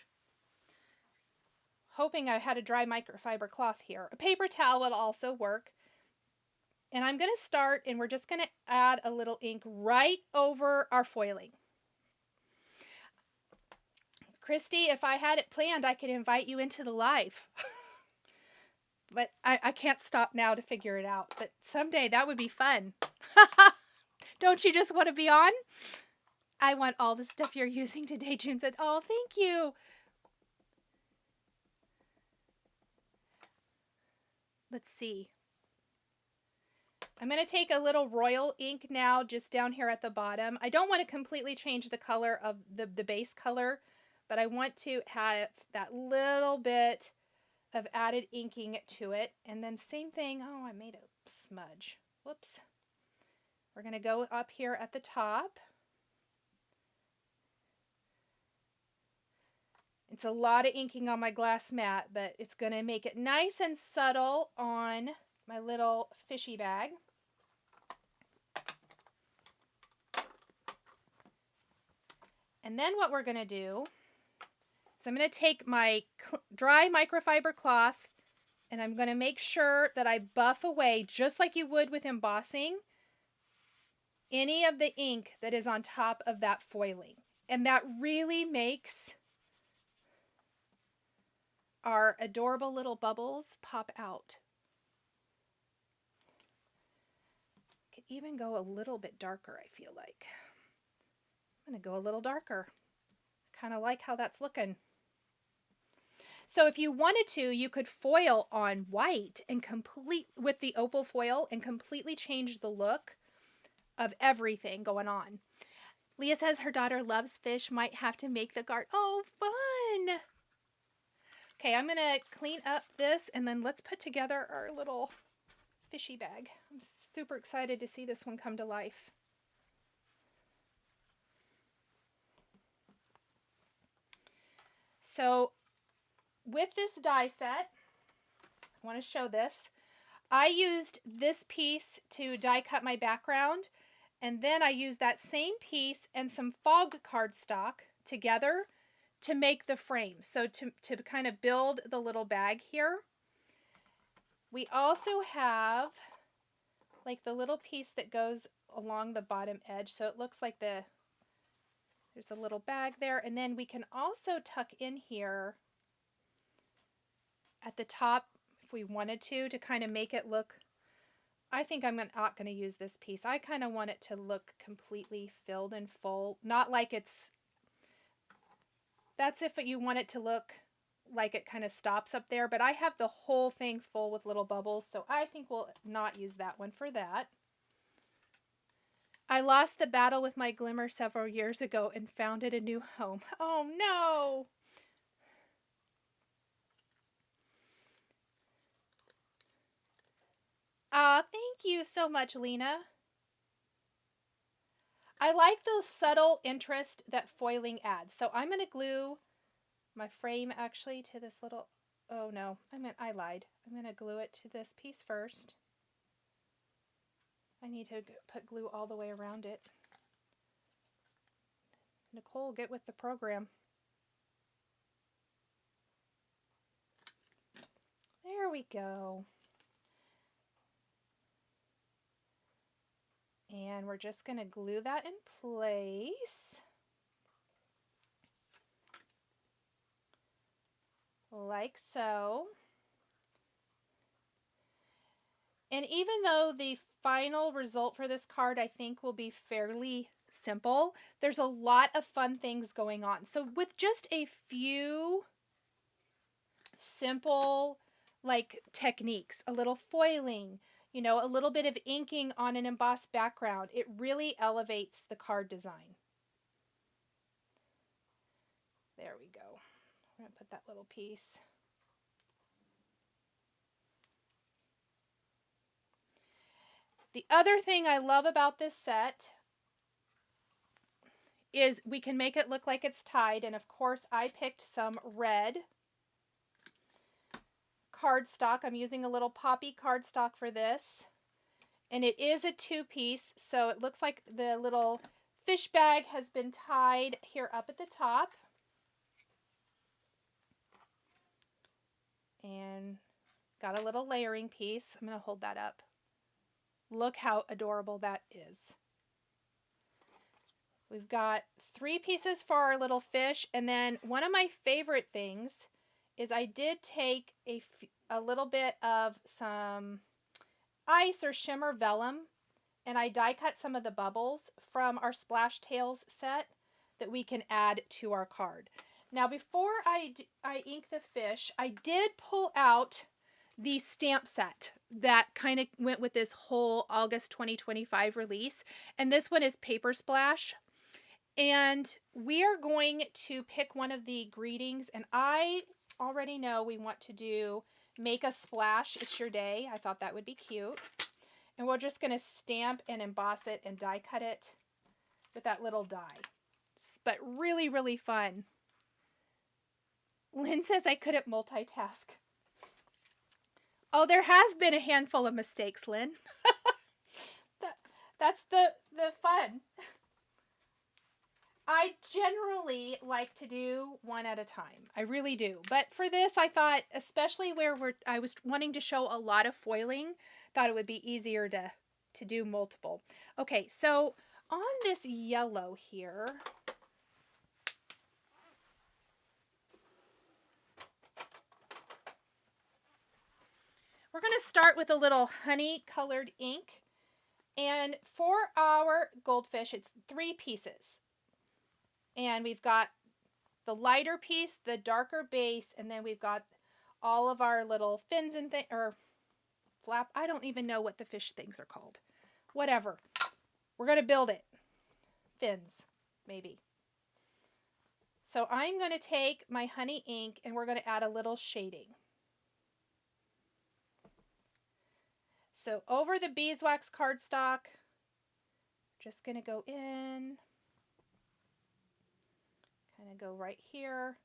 Hoping I had a dry microfiber cloth here. A paper towel will also work. And I'm going to start, and we're just going to add a little ink right over our foiling. Christy, if I had it planned, I could invite you into the live. But I can't stop now to figure it out. But someday that would be fun. Don't you just want to be on? I want all the stuff you're using today, June said. Oh, thank you. Let's see. I'm going to take a little royal ink now just down here at the bottom. I don't want to completely change the color of the base color, but I want to have that little bit of added inking to it. And then same thing. Oh, I made a smudge. Whoops. We're going to go up here at the top. It's a lot of inking on my glass mat, but it's going to make it nice and subtle on my little fishy bag. And then what we're going to do is I'm going to take my dry microfiber cloth and I'm going to make sure that I buff away, just like you would with embossing, any of the ink that is on top of that foiling. And that really makes our adorable little bubbles pop out. Could even go a little bit darker, I feel like. I'm going to go a little darker. Kind of like how that's looking. So if you wanted to, you could foil on white and with the opal foil and completely change the look of everything going on. Leah says her daughter loves fish, might have to make the garden. Oh, fun! Okay, I'm going to clean up this and then let's put together our little fishy bag. I'm super excited to see this one come to life. So with this die set, I want to show this. I used this piece to die cut my background, and then I used that same piece and some fog cardstock together to make the frame. So to kind of build the little bag here. We also have like the little piece that goes along the bottom edge. So it looks like there's a little bag there. And then we can also tuck in here at the top if we wanted to kind of make it look. I think I'm not going to use this piece. I kind of want it to look completely filled and full. Not like it's, that's if you want it to look like it kind of stops up there. But I have the whole thing full with little bubbles. So I think we'll not use that one for that. I lost the battle with my Glimmer several years ago and found it a new home. Oh no! Thank you so much, Lena. I like the subtle interest that foiling adds. So I'm going to glue my frame actually to this little, oh no, I lied. I'm going to glue it to this piece first. I need to put glue all the way around it. Nicole, get with the program. There we go. And we're just going to glue that in place. Like so. And even though the final result for this card I think will be fairly simple, there's a lot of fun things going on. So with just a few simple like techniques, a little foiling, you know, a little bit of inking on an embossed background, it really elevates the card design. There we go. I'm going to put that little piece. The other thing I love about this set is we can make it look like it's tied. And of course I picked some red cardstock. I'm using a little poppy cardstock for this. And it is a 2-piece, so it looks like the little fish bag has been tied here up at the top. And got a little layering piece. I'm going to hold that up. Look how adorable that is. We've got 3 pieces for our little fish, and then one of my favorite things is I did take a little bit of some ice or shimmer vellum, and I die cut some of the bubbles from our Splash Tails set that we can add to our card. Now before I ink the fish, I did pull out the stamp set that kind of went with this whole August 2025 release, and this one is Paper Splash. And we are going to pick one of the greetings, and I already know we want to do Make a Splash, It's Your Day. I thought that would be cute. And we're just going to stamp and emboss it and die cut it with that little die. But really, really fun. Lynn says I couldn't multitask. Oh, there has been a handful of mistakes, Lynn. That's the fun. I generally like to do one at a time. I really do. But for this, I thought, especially where I was wanting to show a lot of foiling, thought it would be easier to do multiple. Okay, so on this yellow here, we're going to start with a little honey colored ink. And for our goldfish, it's 3 pieces. And we've got the lighter piece, the darker base, and then we've got all of our little fins and or flap. I don't even know what the fish things are called. Whatever. We're going to build it. Fins, maybe. So I'm going to take my honey ink and we're going to add a little shading. So over the beeswax cardstock, just going to go in. Kind of go right here,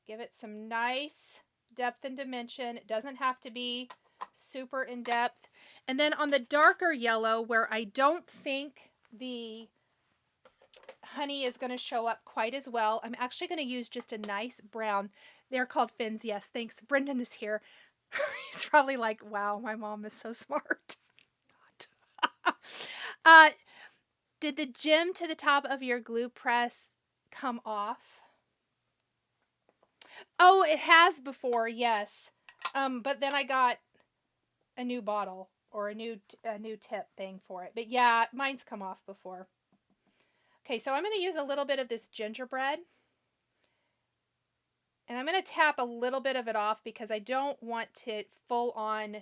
give it some nice depth and dimension. It doesn't have to be super in depth. And then on the darker yellow, where I don't think the honey is going to show up quite as well, I'm actually going to use just a nice brown. They're called fins. Yes, thanks. Brendan is here. He's probably like, wow, my mom is so smart. Did the gem to the top of your glue press come off? Oh, it has before, yes. But then I got a new bottle or a new tip thing for it. But yeah, mine's come off before. Okay, so I'm going to use a little bit of this gingerbread. And I'm going to tap a little bit of it off because I don't want to full on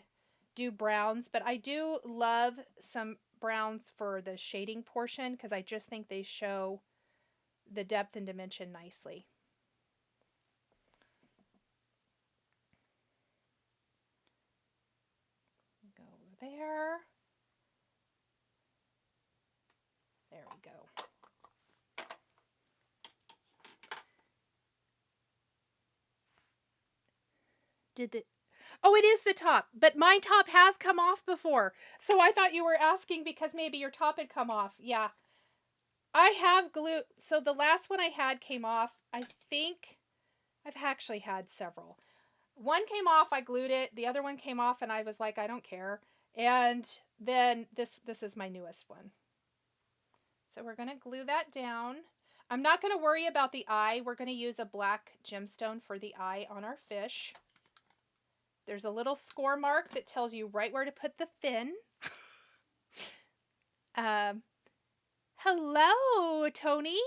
do browns. But I do love some browns for the shading portion because I just think they show the depth and dimension nicely. Go over there. There we go. Oh, it is the top, but my top has come off before. So I thought you were asking because maybe your top had come off. Yeah. I have glue. So the last one I had came off. I think I've actually had several. One came off, I glued it. The other one came off and I was like, I don't care. And then this is my newest one. So we're going to glue that down. I'm not going to worry about the eye. We're going to use a black gemstone for the eye on our fish. There's a little score mark that tells you right where to put the fin. Hello, Tony.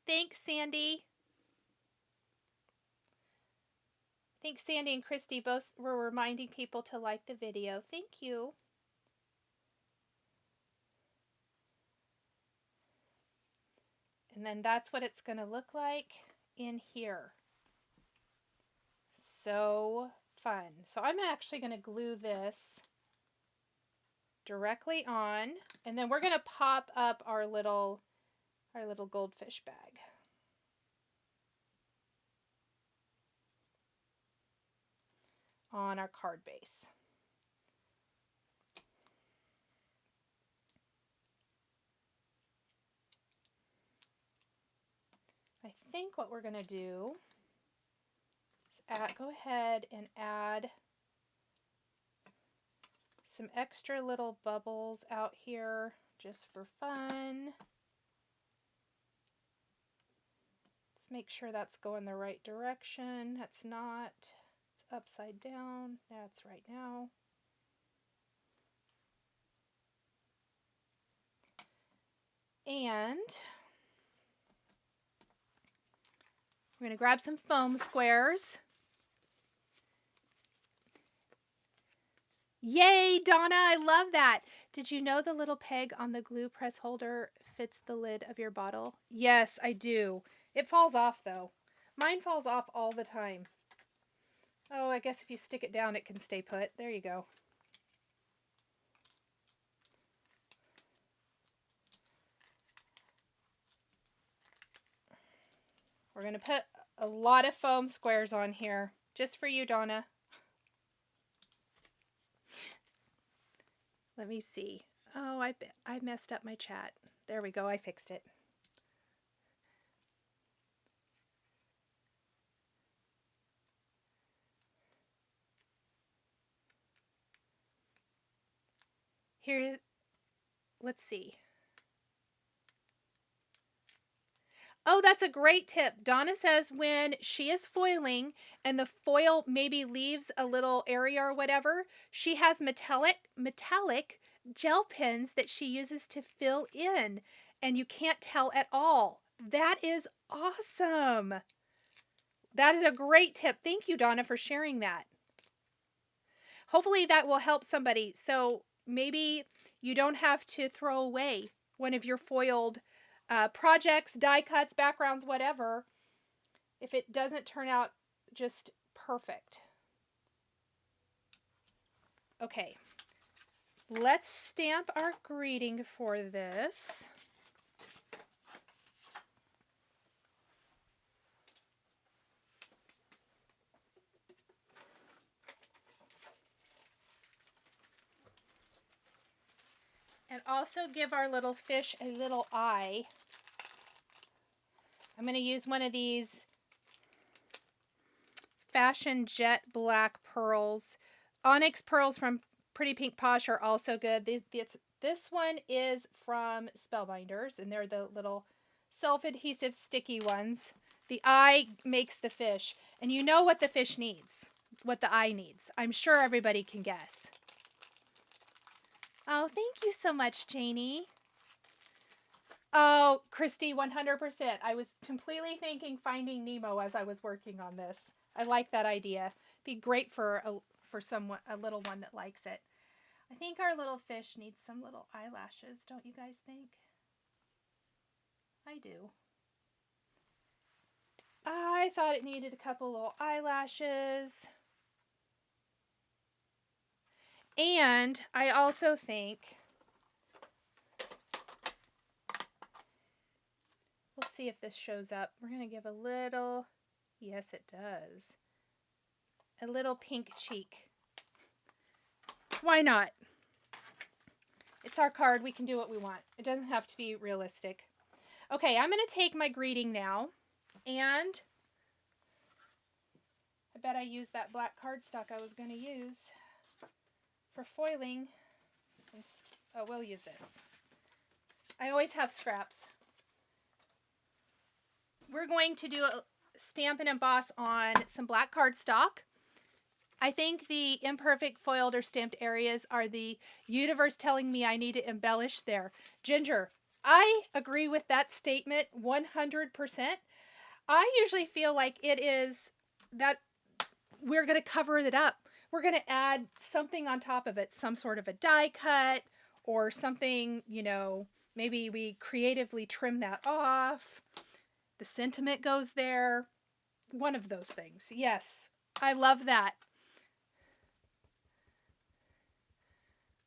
Thanks, Sandy. Thanks, Sandy and Christy both were reminding people to like the video. Thank you. And then that's what it's going to look like in here. So fun. So I'm actually going to glue this directly on, and then we're going to pop up our little goldfish bag. On our card base. I think what we're going to do is go ahead and add some extra little bubbles out here just for fun. Let's make sure that's going the right direction. That's not. It's upside down. That's right now. And we're going to grab some foam squares. Yay, Donna, I love that. Did you know the little peg on the glue press holder fits the lid of your bottle? Yes, I do. It falls off though. Mine falls off all the time. Oh, I guess if you stick it down, it can stay put. There you go. We're going to put a lot of foam squares on here, just for you, Donna. Let me see. Oh, I messed up my chat. There we go. I fixed it. Here's, let's see. Oh, that's a great tip. Donna says when she is foiling and the foil maybe leaves a little area or whatever, she has metallic gel pens that she uses to fill in, and you can't tell at all. That is awesome. That is a great tip. Thank you, Donna, for sharing that. Hopefully that will help somebody. So maybe you don't have to throw away one of your foiled projects, die cuts, backgrounds, whatever, if it doesn't turn out just perfect. Okay, let's stamp our greeting for this. And also give our little fish a little eye. I'm going to use one of these Fashion Jet Black pearls. Onyx pearls from Pretty Pink Posh are also good. This one is from Spellbinders, and they're the little self-adhesive sticky ones. The eye makes the fish, and you know what the fish needs, what the eye needs. I'm sure everybody can guess. Oh, thank you so much, Janie. Oh, Christy, 100%. I was completely thinking Finding Nemo as I was working on this. I like that idea. Be great for a little one that likes it. I think our little fish needs some little eyelashes, don't you guys think? I do. I thought it needed a couple little eyelashes. And I also think, we'll see if this shows up. We're going to give a little, yes it does, a little pink cheek. Why not? It's our card. We can do what we want. It doesn't have to be realistic. Okay, I'm going to take my greeting now, and I bet I used that black cardstock I was going to use for foiling. Oh, we'll use this. I always have scraps. We're going to do a stamp and emboss on some black cardstock. I think the imperfect foiled or stamped areas are the universe telling me I need to embellish there. Ginger, I agree with that statement 100%. I usually feel like it is that we're going to cover it up. We're going to add something on top of it, some sort of a die cut or something, you know, maybe we creatively trim that off. The sentiment goes there. One of those things. Yes, I love that.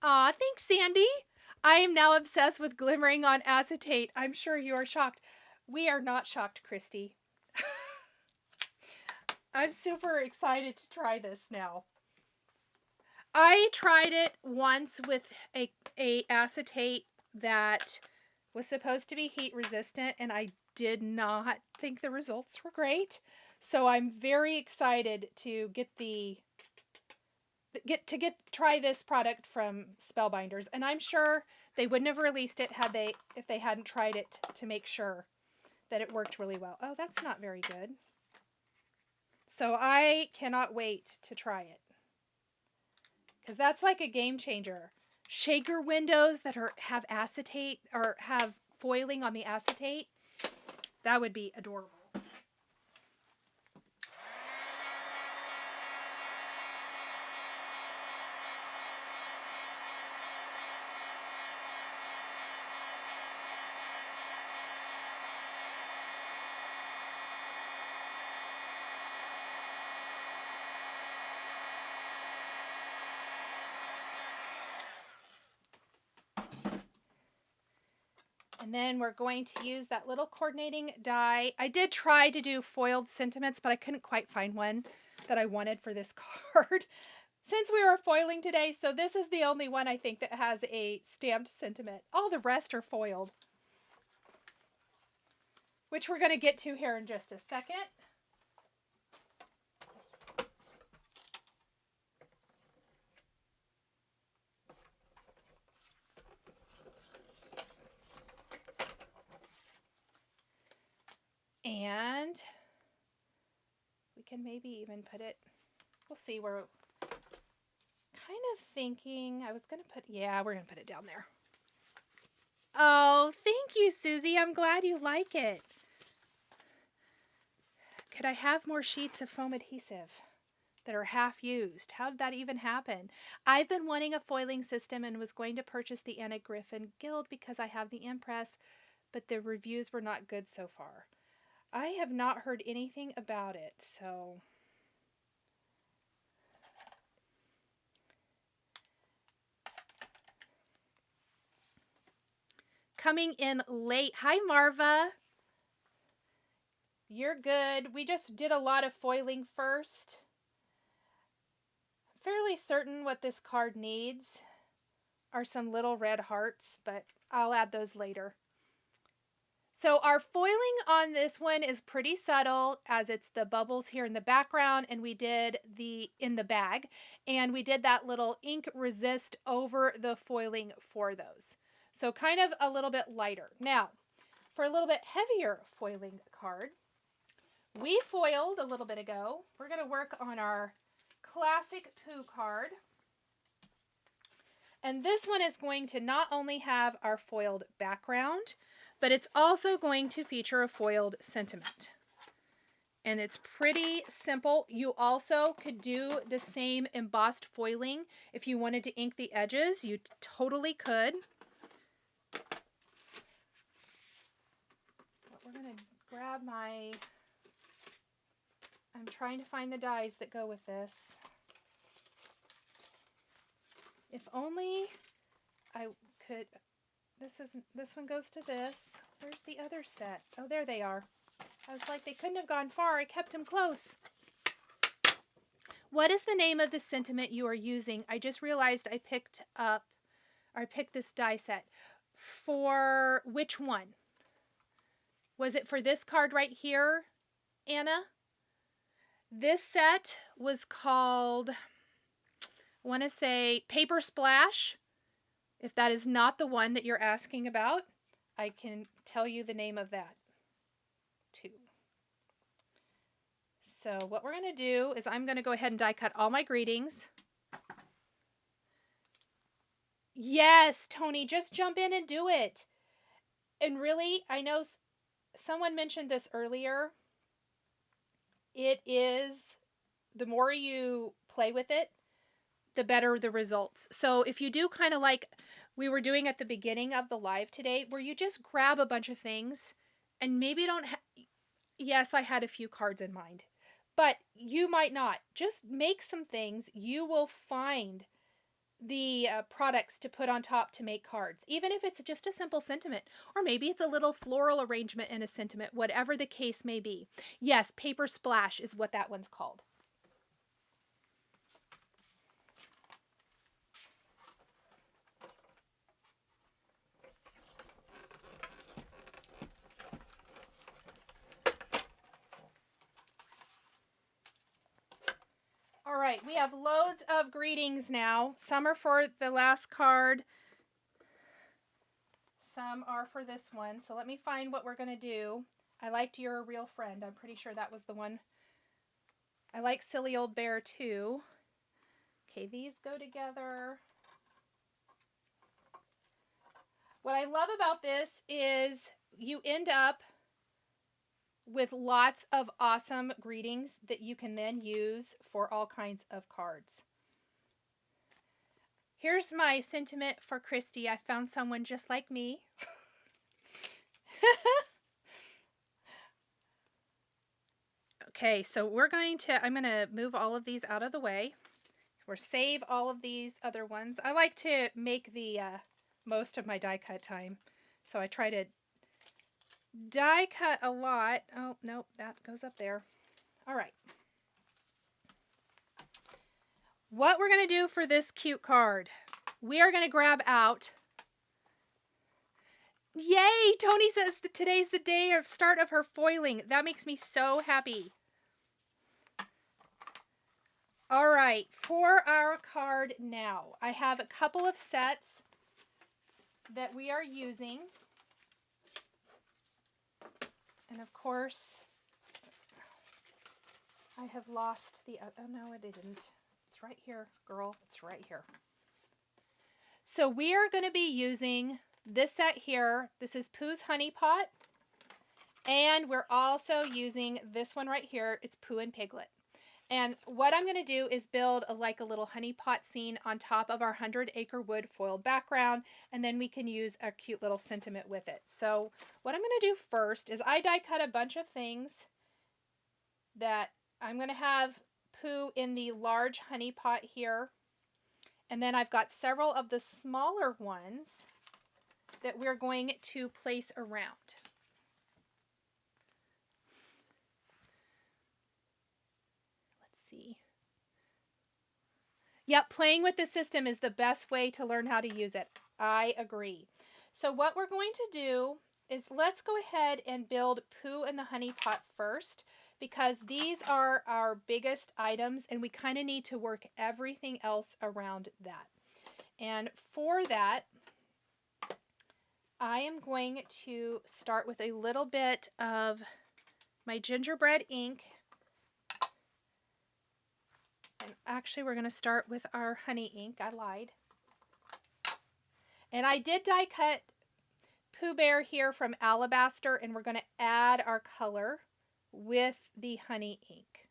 Aw, thanks, Sandy. I am now obsessed with glimmering on acetate. I'm sure you are shocked. We are not shocked, Christy. I'm super excited to try this now. I tried it once with a acetate that was supposed to be heat resistant, and I did not think the results were great. So I'm very excited to try this product from Spellbinders, and I'm sure they wouldn't have released it if they hadn't tried it to make sure that it worked really well. Oh, that's not very good. So I cannot wait to try it, because that's like a game changer. Shaker windows that have acetate or have foiling on the acetate, that would be adorable. And then we're going to use that little coordinating die. I did try to do foiled sentiments, but I couldn't quite find one that I wanted for this card since we were foiling today. So this is the only one I think that has a stamped sentiment. All the rest are foiled, which we're going to get to here in just a second. And we can maybe even put it, we'll see, we're kind of thinking, I was going to put, yeah, we're going to put it down there. Oh, thank you, Susie. I'm glad you like it. Could I have more sheets of foam adhesive that are half used? How did that even happen? I've been wanting a foiling system and was going to purchase the Anna Griffin Guild because I have the Impress, but the reviews were not good so far. I have not heard anything about it, so coming in late. Hi, Marva. You're good. We just did a lot of foiling first. I'm fairly certain what this card needs are some little red hearts, but I'll add those later. So our foiling on this one is pretty subtle, as it's the bubbles here in the background, and we did in the bag, and we did that little ink resist over the foiling for those. So kind of a little bit lighter. Now, for a little bit heavier foiling card, we foiled a little bit ago. We're going to work on our classic Pooh card. And this one is going to not only have our foiled background, but it's also going to feature a foiled sentiment. And it's pretty simple. You also could do the same embossed foiling. If you wanted to ink the edges, you totally could. But we're going to grab I'm trying to find the dies that go with this. If only I could... This one goes to this. Where's the other set? Oh, there they are. I was like, they couldn't have gone far. I kept them close. What is the name of the sentiment you are using? I just realized I picked this die set. For which one? Was it for this card right here, Anna? This set was called, I want to say, Paper Splash. If that is not the one that you're asking about, I can tell you the name of that too. So what we're going to do is I'm going to go ahead and die cut all my greetings. Yes, Tony, just jump in and do it. And really, I know someone mentioned this earlier. It is, the more you play with it, the better the results. So if you do kind of like we were doing at the beginning of the live today, where you just grab a bunch of things and maybe don't yes, I had a few cards in mind, but you might not. Just make some things. You will find the products to put on top to make cards, even if it's just a simple sentiment, or maybe it's a little floral arrangement in a sentiment, whatever the case may be. Yes, paper splash is what that one's called. All right, we have loads of greetings now. Some are for the last card. Some are for this one. So let me find what we're going to do. I liked You're a Real Friend. I'm pretty sure that was the one. I like Silly Old Bear too. Okay, these go together. What I love about this is you end up with lots of awesome greetings that you can then use for all kinds of cards. Here's my sentiment for Christy. I found someone just like me. Okay, so I'm going to move all of these out of the way. We'll save all of these other ones. I like to make the most of my die cut time. So I try to die cut a lot. Oh, nope, that goes up there. All right. What we're going to do for this cute card, we are going to grab out. Yay! Tony says that today's the day of start of her foiling. That makes me so happy. All right, for our card now, I have a couple of sets that we are using. And of course, I have lost the, oh no, I didn't. It's right here, girl. It's right here. So we are going to be using this set here. This is Pooh's Honey Pot. And we're also using this one right here. It's Pooh and Piglet. And what I'm going to do is build like a little honey pot scene on top of our 100 Acre Wood foiled background. And then we can use a cute little sentiment with it. So what I'm going to do first is I die cut a bunch of things that I'm going to have Pooh in the large honey pot here. And then I've got several of the smaller ones that we're going to place around. Let's see. Yep, playing with the system is the best way to learn how to use it. I agree. So what we're going to do is let's go ahead and build Pooh and the honey pot first, because these are our biggest items and we kind of need to work everything else around that. And for that, I am going to start with a little bit of my gingerbread ink. And actually, we're going to start with our honey ink. I lied. And I did die cut Pooh Bear here from Alabaster, and we're going to add our color with the honey ink,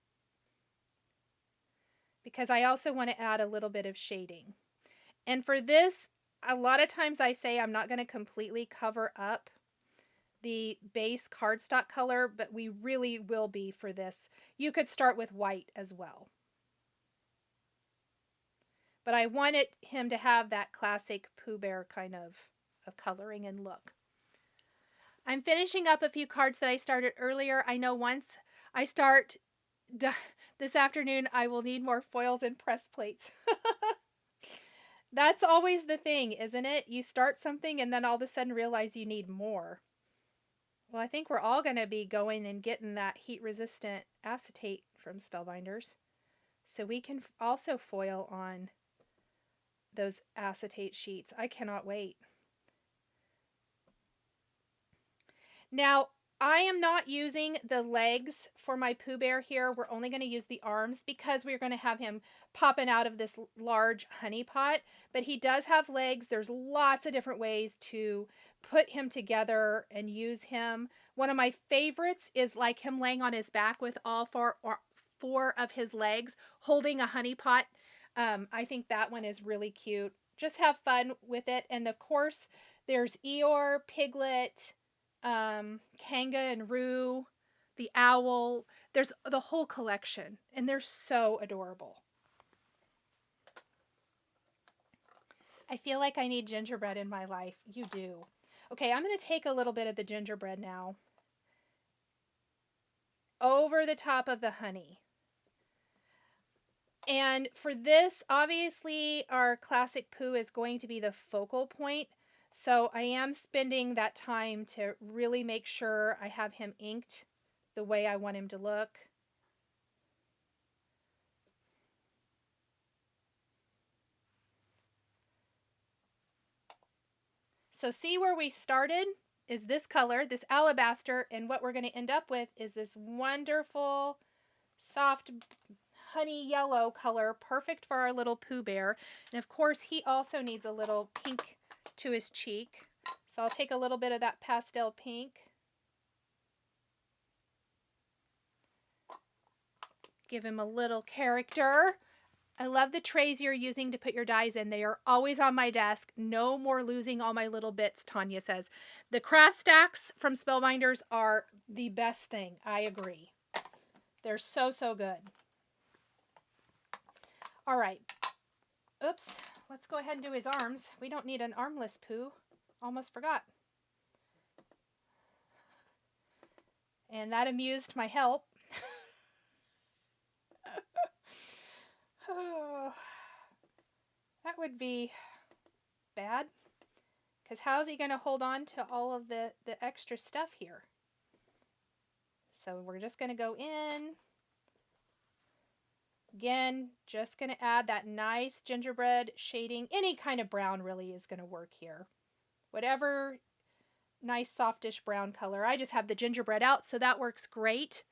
because I also want to add a little bit of shading. And for this, a lot of times I say I'm not going to completely cover up the base cardstock color, but we really will be for this. You could start with white as well. But I wanted him to have that classic Pooh Bear kind of coloring and look. I'm finishing up a few cards that I started earlier. I know once I start this afternoon, I will need more foils and press plates. That's always the thing, isn't it? You start something and then all of a sudden realize you need more. Well, I think we're all going to be going and getting that heat-resistant acetate from Spellbinders. So we can also foil on those acetate sheets. I cannot wait. Now, I am not using the legs for my Pooh Bear here. We're only going to use the arms because we're going to have him popping out of this large honey pot. But he does have legs. There's lots of different ways to put him together and use him. One of my favorites is like him laying on his back with all four of his legs holding a honey pot. I think that one is really cute. Just have fun with it. And of course, there's Eeyore, Piglet, Kanga and Roo, the owl. There's the whole collection, and they're so adorable. I feel like I need gingerbread in my life. You do. Okay, I'm going to take a little bit of the gingerbread now over the top of the honey. And for this, obviously, our classic Pooh is going to be the focal point. So I am spending that time to really make sure I have him inked the way I want him to look. So see where we started is this color, this alabaster, and what we're going to end up with is this wonderful, soft honey yellow color, perfect for our little Pooh Bear. And of course, he also needs a little pink to his cheek. So I'll take a little bit of that pastel pink. Give him a little character. I love the trays you're using to put your dies in. They are always on my desk. No more losing all my little bits, Tanya says. The craft stacks from Spellbinders are the best thing. I agree. They're so, so good. All right. Oops. Let's go ahead and do his arms. We don't need an armless Pooh. Almost forgot. And that amused my help. Oh, that would be bad. Because how is he going to hold on to all of the extra stuff here? So we're just going to go in. Again, just going to add that nice gingerbread shading. Any kind of brown really is going to work here. Whatever nice softish brown color. I just have the gingerbread out, so that works great.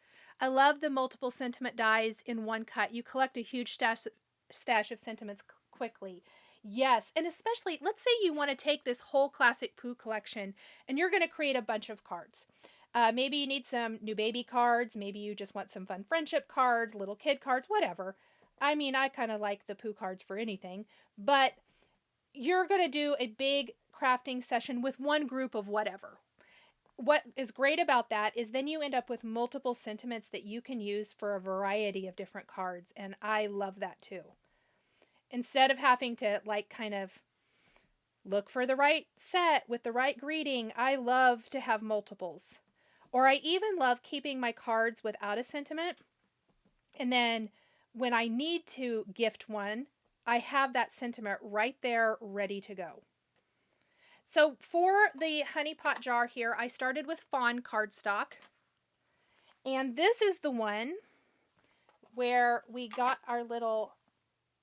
I love the multiple sentiment dies in one cut. You collect a huge stash of sentiments quickly. Yes, and especially, let's say you want to take this whole classic Pooh collection and you're going to create a bunch of cards. Maybe you need some new baby cards. Maybe you just want some fun friendship cards, little kid cards, whatever. I mean, I kind of like the Pooh cards for anything, but you're going to do a big crafting session with one group of whatever. What is great about that is then you end up with multiple sentiments that you can use for a variety of different cards, and I love that too. Instead of having to like kind of look for the right set with the right greeting, I love to have multiples. Or I even love keeping my cards without a sentiment, and then when I need to gift one, I have that sentiment right there ready to go. So for the honey pot jar here, I started with fawn cardstock. And this is the one where we got our little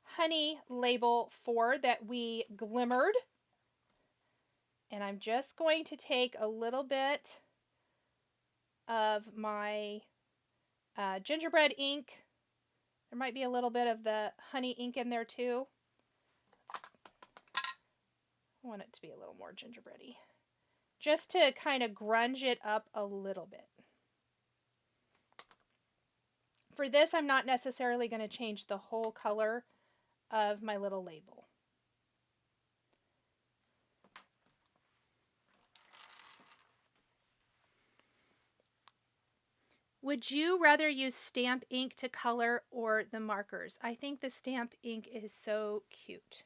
honey label for that we glimmered. And I'm just going to take a little bit of my gingerbread ink. There might be a little bit of the honey ink in there too. I want it to be a little more gingerbready. Just to kind of grunge it up a little bit. For this, I'm not necessarily going to change the whole color of my little label. Would you rather use stamp ink to color or the markers? I think the stamp ink is so cute.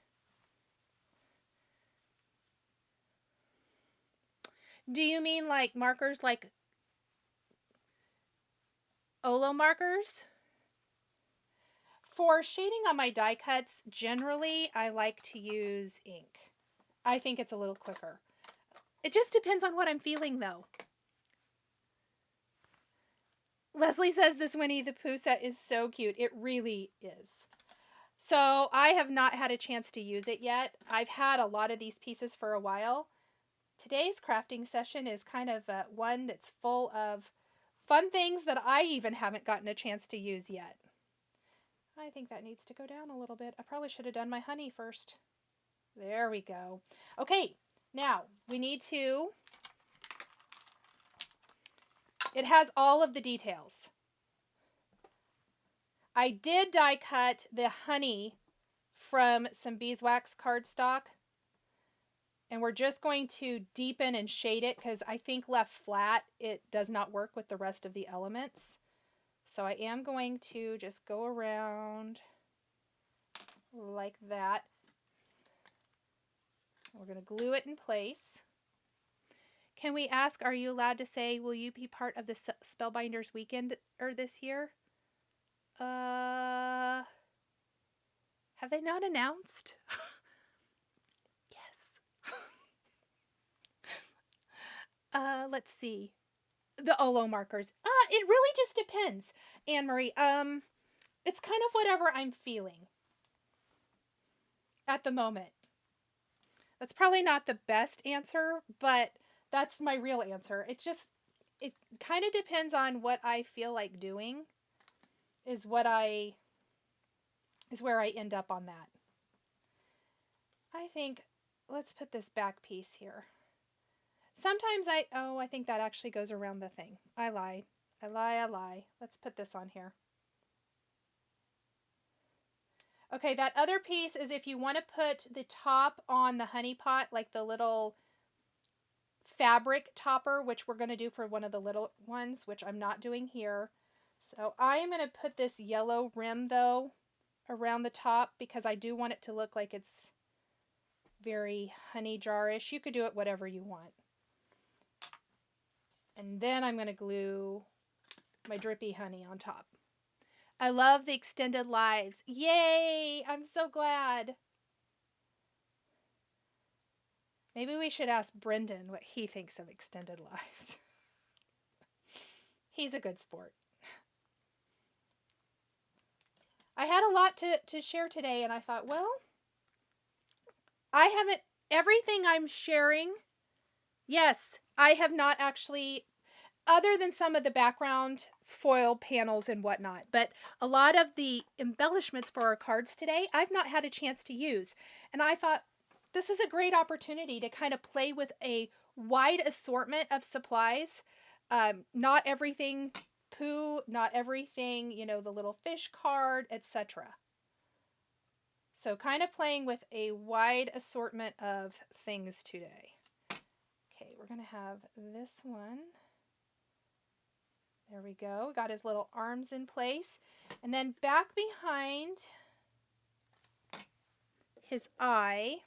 Do you mean like markers like Olo markers? For shading on my die cuts, generally I like to use ink. I think it's a little quicker. It just depends on what I'm feeling though. Leslie says this Winnie the Pooh set is so cute. It really is. So I have not had a chance to use it yet. I've had a lot of these pieces for a while. Today's crafting session is kind of one that's full of fun things that I even haven't gotten a chance to use yet. I think that needs to go down a little bit. I probably should have done my honey first. There we go. Okay, now we need to... It has all of the details. I did die cut the honey from some beeswax cardstock. And we're just going to deepen and shade it because I think left flat, it does not work with the rest of the elements. So I am going to just go around like that. We're going to glue it in place. Can we ask, are you allowed to say, will you be part of the Spellbinders weekend or this year? Have they not announced? Yes. Let's see. The Olo markers. It really just depends, Anne-Marie. It's kind of whatever I'm feeling at the moment. That's probably not the best answer, but that's my real answer. It kind of depends on what I feel like doing is where I end up on that. I think, let's put this back piece here. Sometimes I think that actually goes around the thing. I lied. Let's put this on here. Okay, that other piece is if you want to put the top on the honey pot, like the little fabric topper, which we're going to do for one of the little ones, which I'm not doing here. So I am going to put this yellow rim, though, around the top because I do want it to look like it's very honey jar-ish. You could do it whatever you want. And then I'm going to glue my drippy honey on top. I love the extended lives. Yay! I'm so glad. Maybe we should ask Brendan what he thinks of extended lives. He's a good sport. I had a lot to share today, and I thought, well, I haven't, everything I'm sharing, yes, I have not actually, other than some of the background foil panels and whatnot, but a lot of the embellishments for our cards today, I've not had a chance to use. And I thought, this is a great opportunity to kind of play with a wide assortment of supplies. Not everything Pooh, not everything, you know, the little fish card, etc. So kind of playing with a wide assortment of things today. Okay, we're going to have this one. There we go. Got his little arms in place. And then back behind his eye,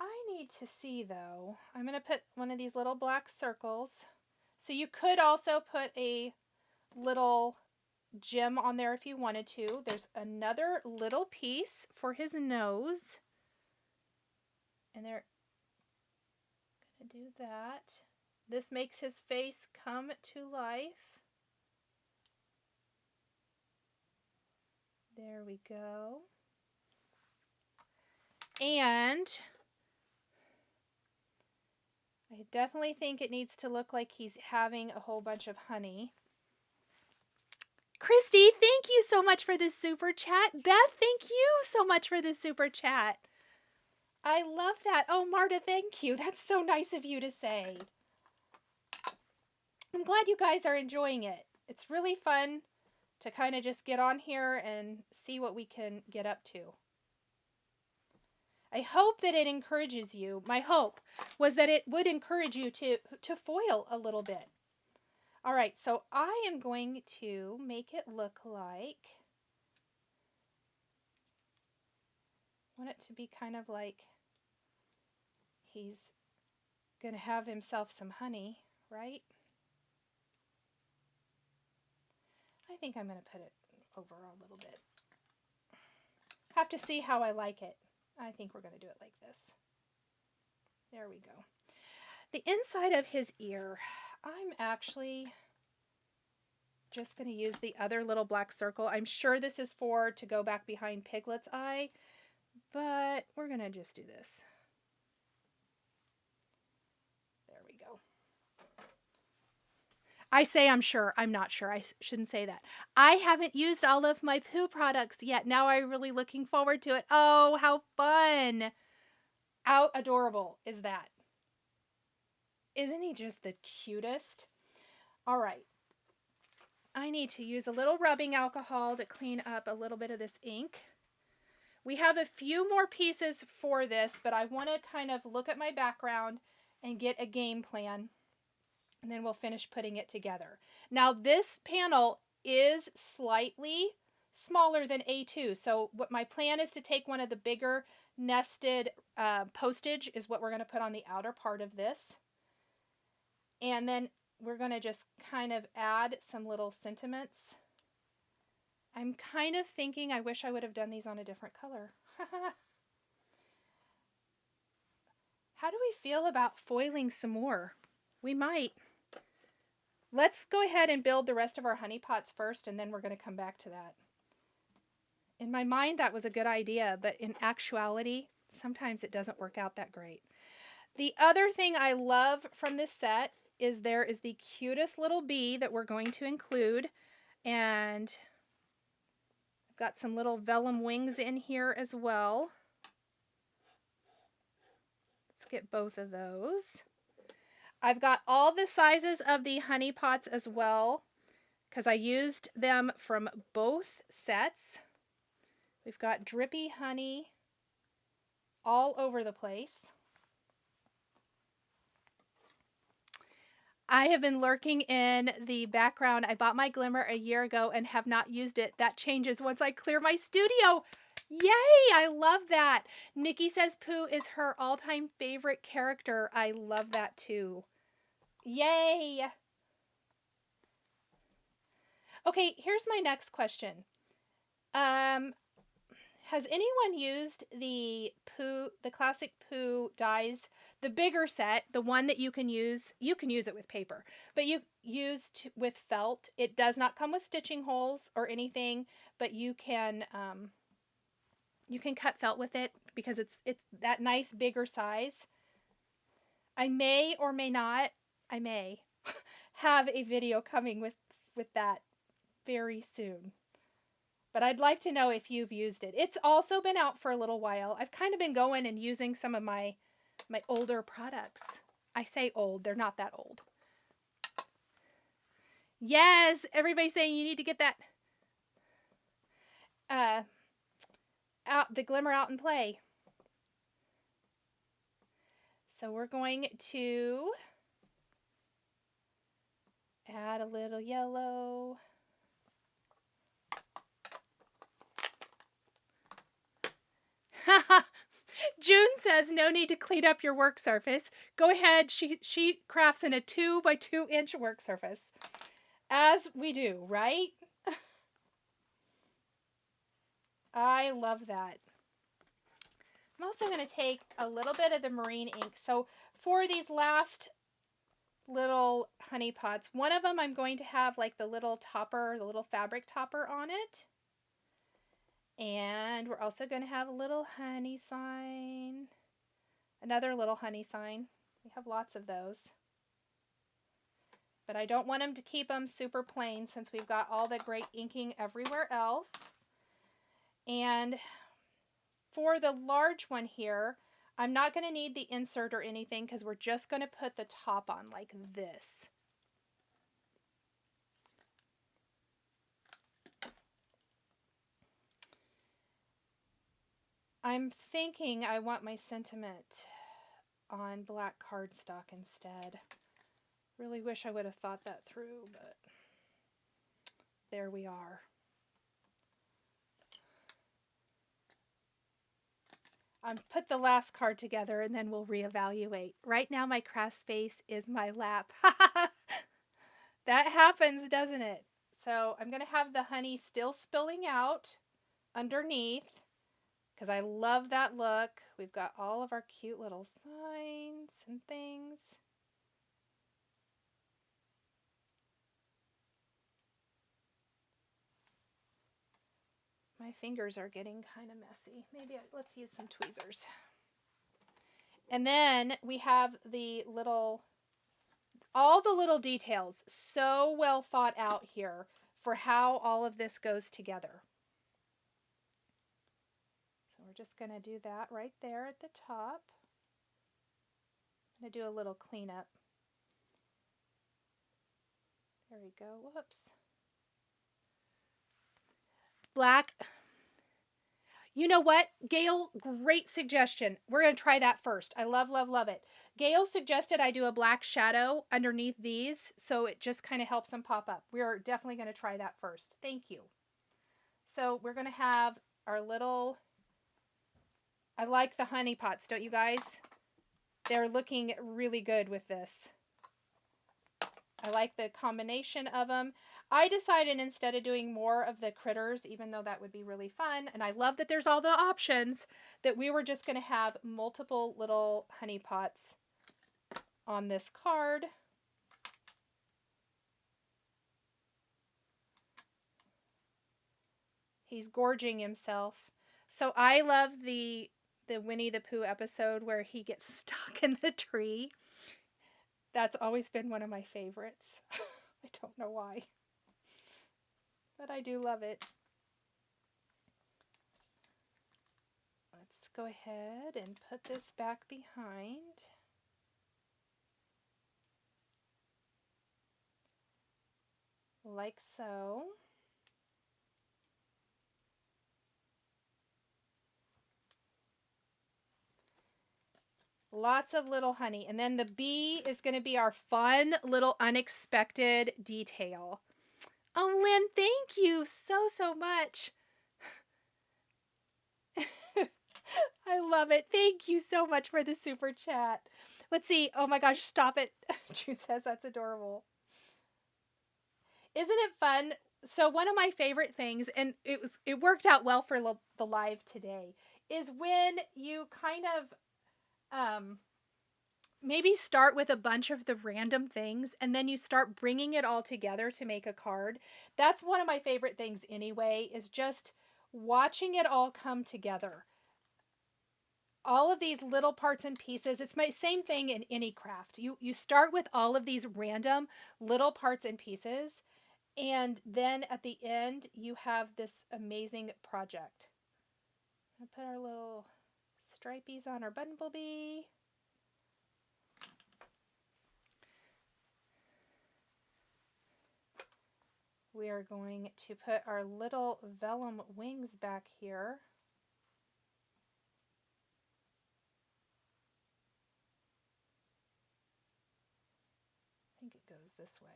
I need to see, though, I'm going to put one of these little black circles. So you could also put a little gem on there if you wanted to. There's another little piece for his nose. And they're going to do that. This makes his face come to life. There we go. And I definitely think it needs to look like he's having a whole bunch of honey. Christy, thank you so much for this super chat. Beth, thank you so much for this super chat. I love that. Oh, Marta, thank you. That's so nice of you to say. I'm glad you guys are enjoying it. It's really fun to kind of just get on here and see what we can get up to. I hope that it encourages you. My hope was that it would encourage you to foil a little bit. All right, so I am going to make it look like, I want it to be kind of like he's going to have himself some honey, right? I think I'm going to put it over a little bit. Have to see how I like it. I think we're going to do it like this. There we go. The inside of his ear, I'm actually just going to use the other little black circle. I'm sure this is to go back behind Piglet's eye, but we're going to just do this. There we go. I say I'm sure. I'm not sure. I shouldn't say that. I haven't used all of my Pooh products yet. Now I'm really looking forward to it. Oh, how fun. How adorable is that? Isn't he just the cutest? All right. I need to use a little rubbing alcohol to clean up a little bit of this ink. We have a few more pieces for this, but I want to kind of look at my background and get a game plan. And then we'll finish putting it together. Now this panel is slightly smaller than A2. So what my plan is to take one of the bigger nested postage is what we're going to put on the outer part of this. And then we're going to just kind of add some little sentiments. I'm kind of thinking I wish I would have done these on a different color. How do we feel about foiling some more? We might. Let's go ahead and build the rest of our honey pots first, and then we're going to come back to that. In my mind, that was a good idea, but in actuality, sometimes it doesn't work out that great. The other thing I love from this set is there is the cutest little bee that we're going to include, and I've got some little vellum wings in here as well. Let's get both of those. I've got all the sizes of the honey pots as well because I used them from both sets. We've got drippy honey all over the place. I have been lurking in the background. I bought my Glimmer a year ago and have not used it. That changes once I clear my studio. Yay! I love that. Nikki says Pooh is her all-time favorite character. I love that too. Yay! Okay, here's my next question. Has anyone used the Pooh, the classic Pooh dies, the bigger set, the one that you can use it with paper, but you used with felt. It does not come with stitching holes or anything, but you can cut felt with it because it's that nice bigger size. I may or may not, I may have a video coming with that very soon. But I'd like to know if you've used it. It's also been out for a little while. I've kind of been going and using some of my older products. I say old, they're not that old. Yes, everybody's saying you need to get that the Glimmer out and play. So we're going to add a little yellow. June says no need to clean up your work surface. Go ahead. She crafts in a 2 by 2 inch work surface. As we do, right? I love that. I'm also going to take a little bit of the marine ink. So for these last little honey pots, one of them I'm going to have like the little topper, the little fabric topper on it. And we're also going to have a little honey sign. Another little honey sign. We have lots of those. But I don't want them to keep them super plain since we've got all the great inking everywhere else. And for the large one here, I'm not going to need the insert or anything because we're just going to put the top on like this. I'm thinking I want my sentiment on black cardstock instead. Really wish I would have thought that through, but there we are. Put the last card together and then we'll reevaluate. Right now my craft space is my lap. That happens, doesn't it? So I'm going to have the honey still spilling out underneath because I love that look. We've got all of our cute little signs and things. My fingers are getting kind of messy. Maybe let's use some tweezers. And then we have the little, all the little details so well thought out here for how all of this goes together. So we're just going to do that right there at the top. I'm going to do a little cleanup. There we go. Whoops. Black. You know what, Gail, great suggestion. We're going to try that first. I love, love, love it. Gail suggested I do a black shadow underneath these, so it just kind of helps them pop up. We're definitely going to try that first. Thank you. So we're going to have our little, I like the honey pots, don't you guys? They're looking really good with this. I like the combination of them. I decided instead of doing more of the critters, even though that would be really fun, and I love that there's all the options, that we were just going to have multiple little honey pots on this card. He's gorging himself. So I love the Winnie the Pooh episode where he gets stuck in the tree. That's always been one of my favorites. I don't know why, but I do love it. Let's go ahead and put this back behind. Like so. Lots of little honey. And then the bee is going to be our fun little unexpected detail. Oh, Lynn, thank you so much. I love it. Thank you so much for the super chat. Let's see. Oh my gosh, stop it. June says that's adorable. Isn't it fun? So one of my favorite things, and it worked out well for the live today, is when you kind of maybe start with a bunch of the random things and then you start bringing it all together to make a card. That's one of my favorite things anyway, is just watching it all come together. All of these little parts and pieces. It's my same thing in any craft. You start with all of these random little parts and pieces, and then at the end you have this amazing project. I'll put our little stripies on our bumblebee. We are going to put our little vellum wings back here. I think it goes this way.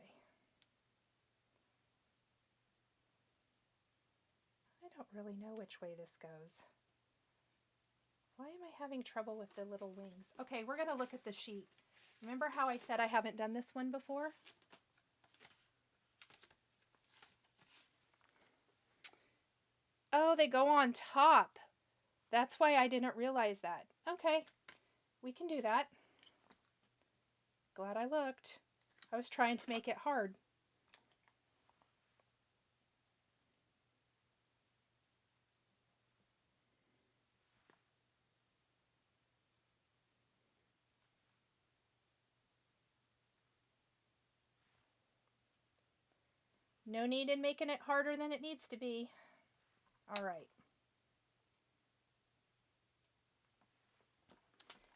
I don't really know which way this goes. Why am I having trouble with the little wings? Okay, we're going to look at the sheet. Remember how I said I haven't done this one before? Oh, they go on top. That's why I didn't realize that. Okay, we can do that. Glad I looked. I was trying to make it hard. No need in making it harder than it needs to be. All right.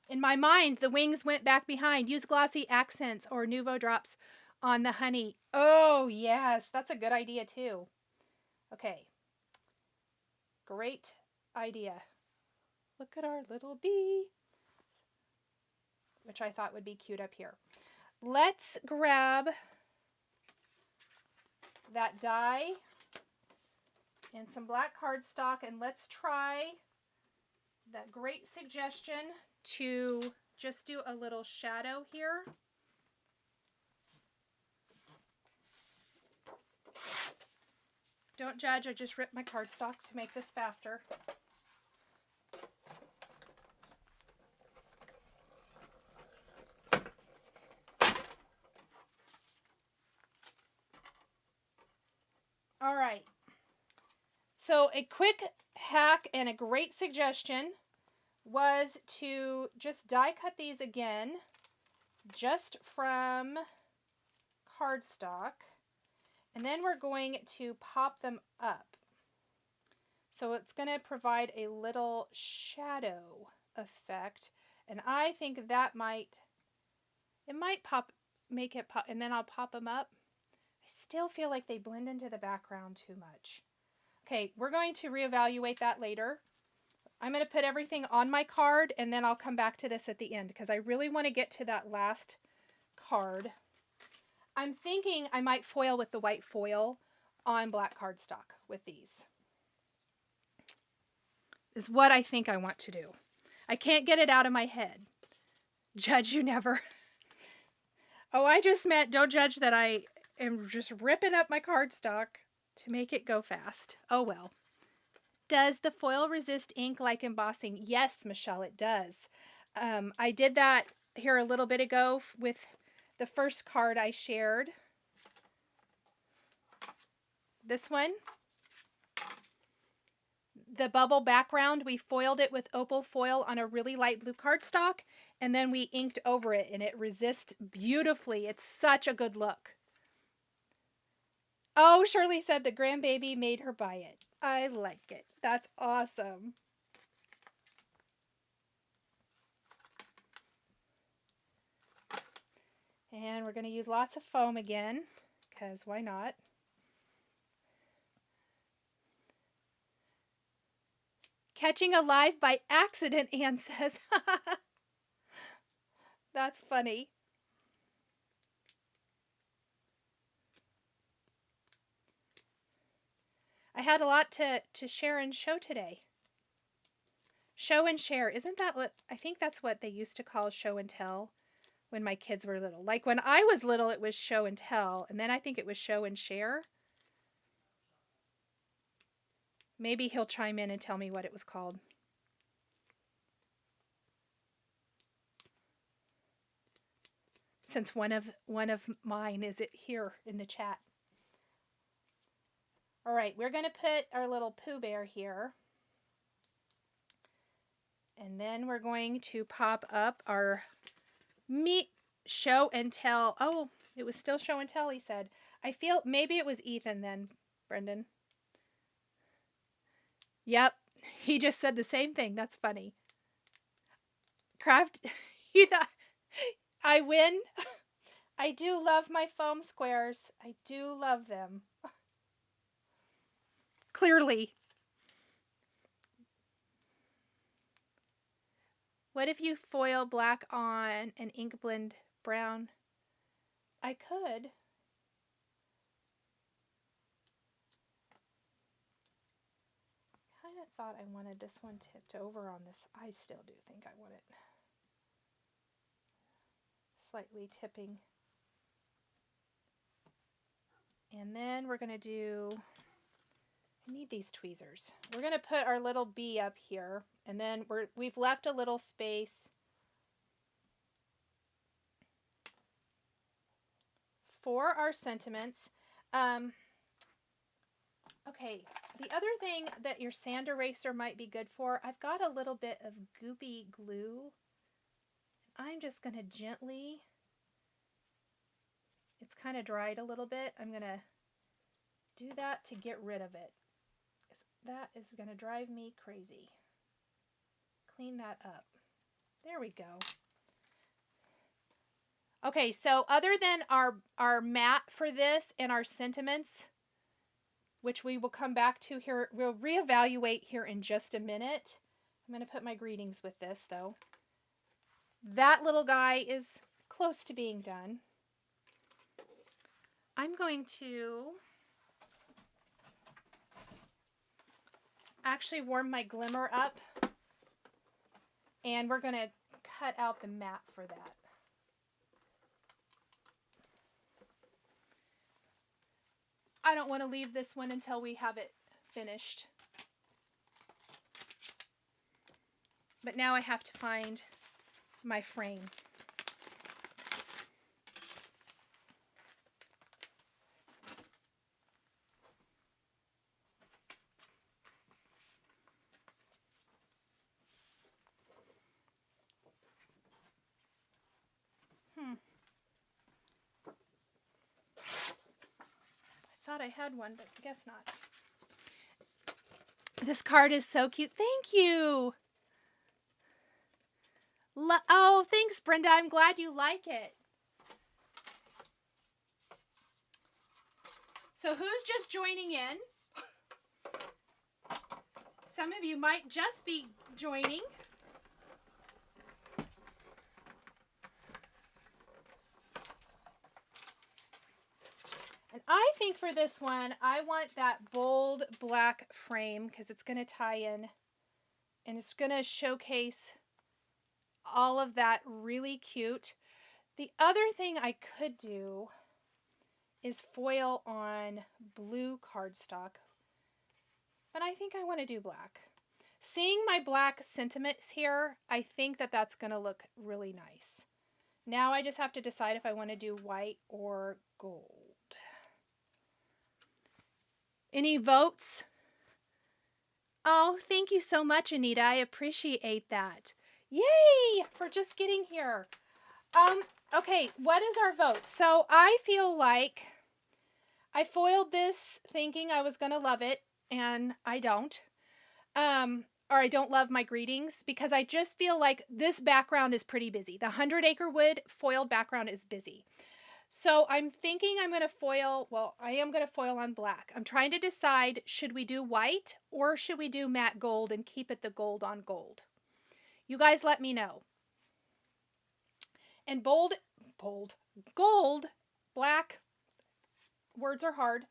In my mind, the wings went back behind. Use glossy accents or Nouveau drops on the honey. Oh, yes. That's a good idea, too. Okay. Great idea. Look at our little bee, which I thought would be cute up here. Let's grab that die and some black cardstock, and let's try that great suggestion to just do a little shadow here. Don't judge, I just ripped my cardstock to make this faster. All right. So a quick hack and a great suggestion was to just die cut these again, just from cardstock. And then we're going to pop them up. So it's going to provide a little shadow effect. And I think that might make it pop, and then I'll pop them up. I still feel like they blend into the background too much. Okay, we're going to reevaluate that later. I'm going to put everything on my card, and then I'll come back to this at the end because I really want to get to that last card. I'm thinking I might foil with the white foil on black cardstock with these. is what I think I want to do. I can't get it out of my head. Judge you never. Oh, I just meant don't judge that I am just ripping up my cardstock to make it go fast. Oh well. Does the foil resist ink like embossing? Yes, Michelle, it does. I did that here a little bit ago with the first card I shared. This one. The bubble background, we foiled it with opal foil on a really light blue cardstock, and then we inked over it, and it resists beautifully. It's such a good look. Oh, Shirley said the grandbaby made her buy it. I like it. That's awesome. And we're going to use lots of foam again, because why not? Catching alive by accident, Anne says. That's funny. I had a lot to share and show today. Show and share. Isn't that what, I think that's what they used to call show and tell when my kids were little. Like when I was little, it was show and tell. And then I think it was show and share. Maybe he'll chime in and tell me what it was called. Since one of mine is it here in the chat. All right, we're going to put our little Pooh Bear here. And then we're going to pop up our show and tell. Oh, it was still show and tell, he said. I feel maybe it was Ethan then, Brendan. Yep, he just said the same thing. That's funny. Craft, you thought I win? I do love my foam squares. I do love them. Clearly. What if you foil black on an ink blend brown? I could. I thought I wanted this one tipped over on this. I still do think I want it slightly tipping. And then we're going to do, I need these tweezers. We're going to put our little bee up here, and then we've left a little space for our sentiments. Okay, the other thing that your sand eraser might be good for, I've got a little bit of goopy glue. I'm just going to gently, it's kind of dried a little bit. I'm going to do that to get rid of it. That is going to drive me crazy. Clean that up. There we go. Okay, so other than our mat for this and our sentiments, which we will come back to here, we'll reevaluate here in just a minute. I'm going to put my greetings with this, though. That little guy is close to being done. I'm going to actually warm my glimmer up, and we're going to cut out the mat for that. I don't want to leave this one until we have it finished. But now I have to find my frame. Thought I had one, but guess not. This card is so cute. Thank you. Oh, thanks, Brenda. I'm glad you like it. So who's just joining in? Some of you might just be joining. And I think for this one, I want that bold black frame because it's going to tie in And it's going to showcase all of that really cute. The other thing I could do is foil on blue cardstock, but I think I want to do black. Seeing my black sentiments here, I think that that's going to look really nice. Now I just have to decide if I want to do white or gold. Any votes? Oh, thank you so much, Anita. I appreciate that. Yay for just getting here. Okay, what is our vote? So I feel like I foiled this thinking I was going to love it, and I don't. Or I don't love my greetings because I just feel like this background is pretty busy. The 100 Acre Wood foiled background is busy. So I'm thinking I'm going to foil, well, I am going to foil on black. I'm trying to decide, should we do white or should we do matte gold and keep it the gold on gold? You guys let me know. And gold, black, words are hard.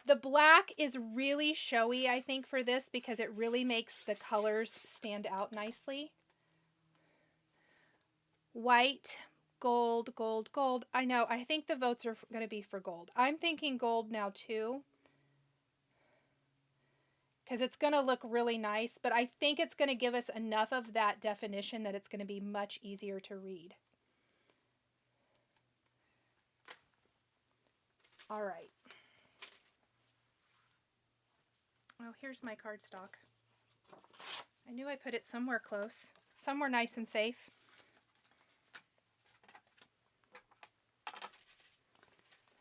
The black is really showy, I think, for this because it really makes the colors stand out nicely. White, gold, gold, gold. I know, I think the votes are going to be for gold. I'm thinking gold now too, because it's going to look really nice, but I think it's going to give us enough of that definition that it's going to be much easier to read. All right. Oh, here's my cardstock. I knew I put it somewhere close, somewhere nice and safe.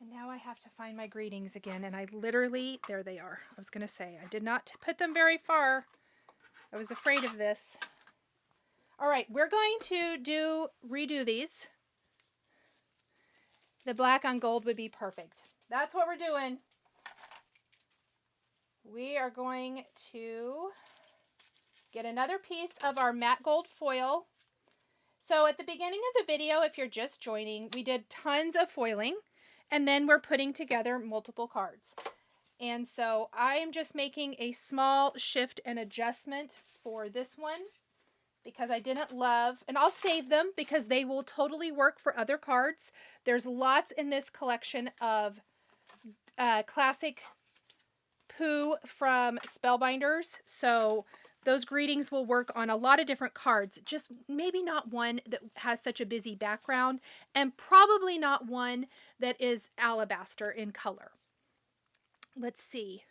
And now I have to find my greetings again, and I literally, there they are. I was going to say, I did not put them very far. I was afraid of this. All right, we're going to redo these. The black on gold would be perfect. That's what we're doing. We are going to get another piece of our matte gold foil. So at the beginning of the video, if you're just joining, we did tons of foiling, and then we're putting together multiple cards. And so I'm just making a small shift and adjustment for this one because I didn't love, and I'll save them because they will totally work for other cards. There's lots in this collection of classic Pooh from Spellbinders. So those greetings will work on a lot of different cards, just maybe not one that has such a busy background, and probably not one that is alabaster in color. Let's see.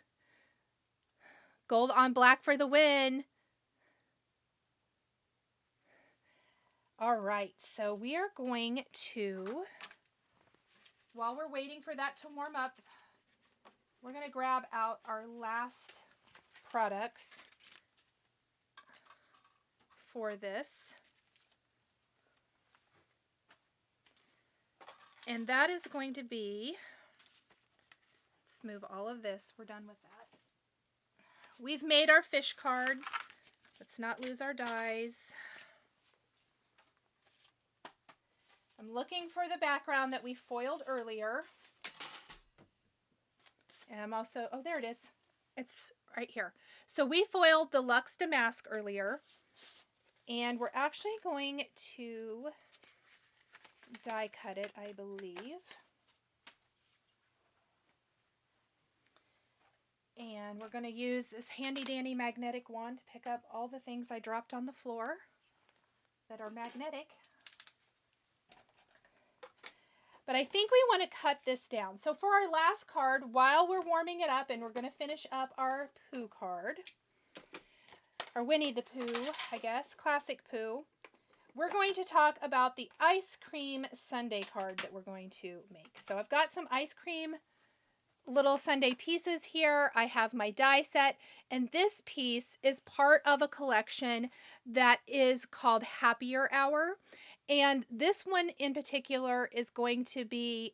Gold on black for the win. All right, so we are going to, while we're waiting for that to warm up, we're going to grab out our last products for this. And that is going to be, let's move all of this. We're done with that. We've made our fish card. Let's not lose our dies. I'm looking for the background that we foiled earlier. And I'm also, oh, there it is. It's right here. So we foiled the Luxe Damask earlier. And we're actually going to die cut it, I believe. And we're going to use this handy dandy magnetic wand to pick up all the things I dropped on the floor that are magnetic. But I think we want to cut this down. So for our last card, while we're warming it up, and we're going to finish up our Pooh card, or Winnie the Pooh, I guess, classic Pooh, we're going to talk about the ice cream sundae card that we're going to make. So I've got some ice cream little sundae pieces here. I have my die set, and this piece is part of a collection that is called Happier Hour. And this one in particular is going to be,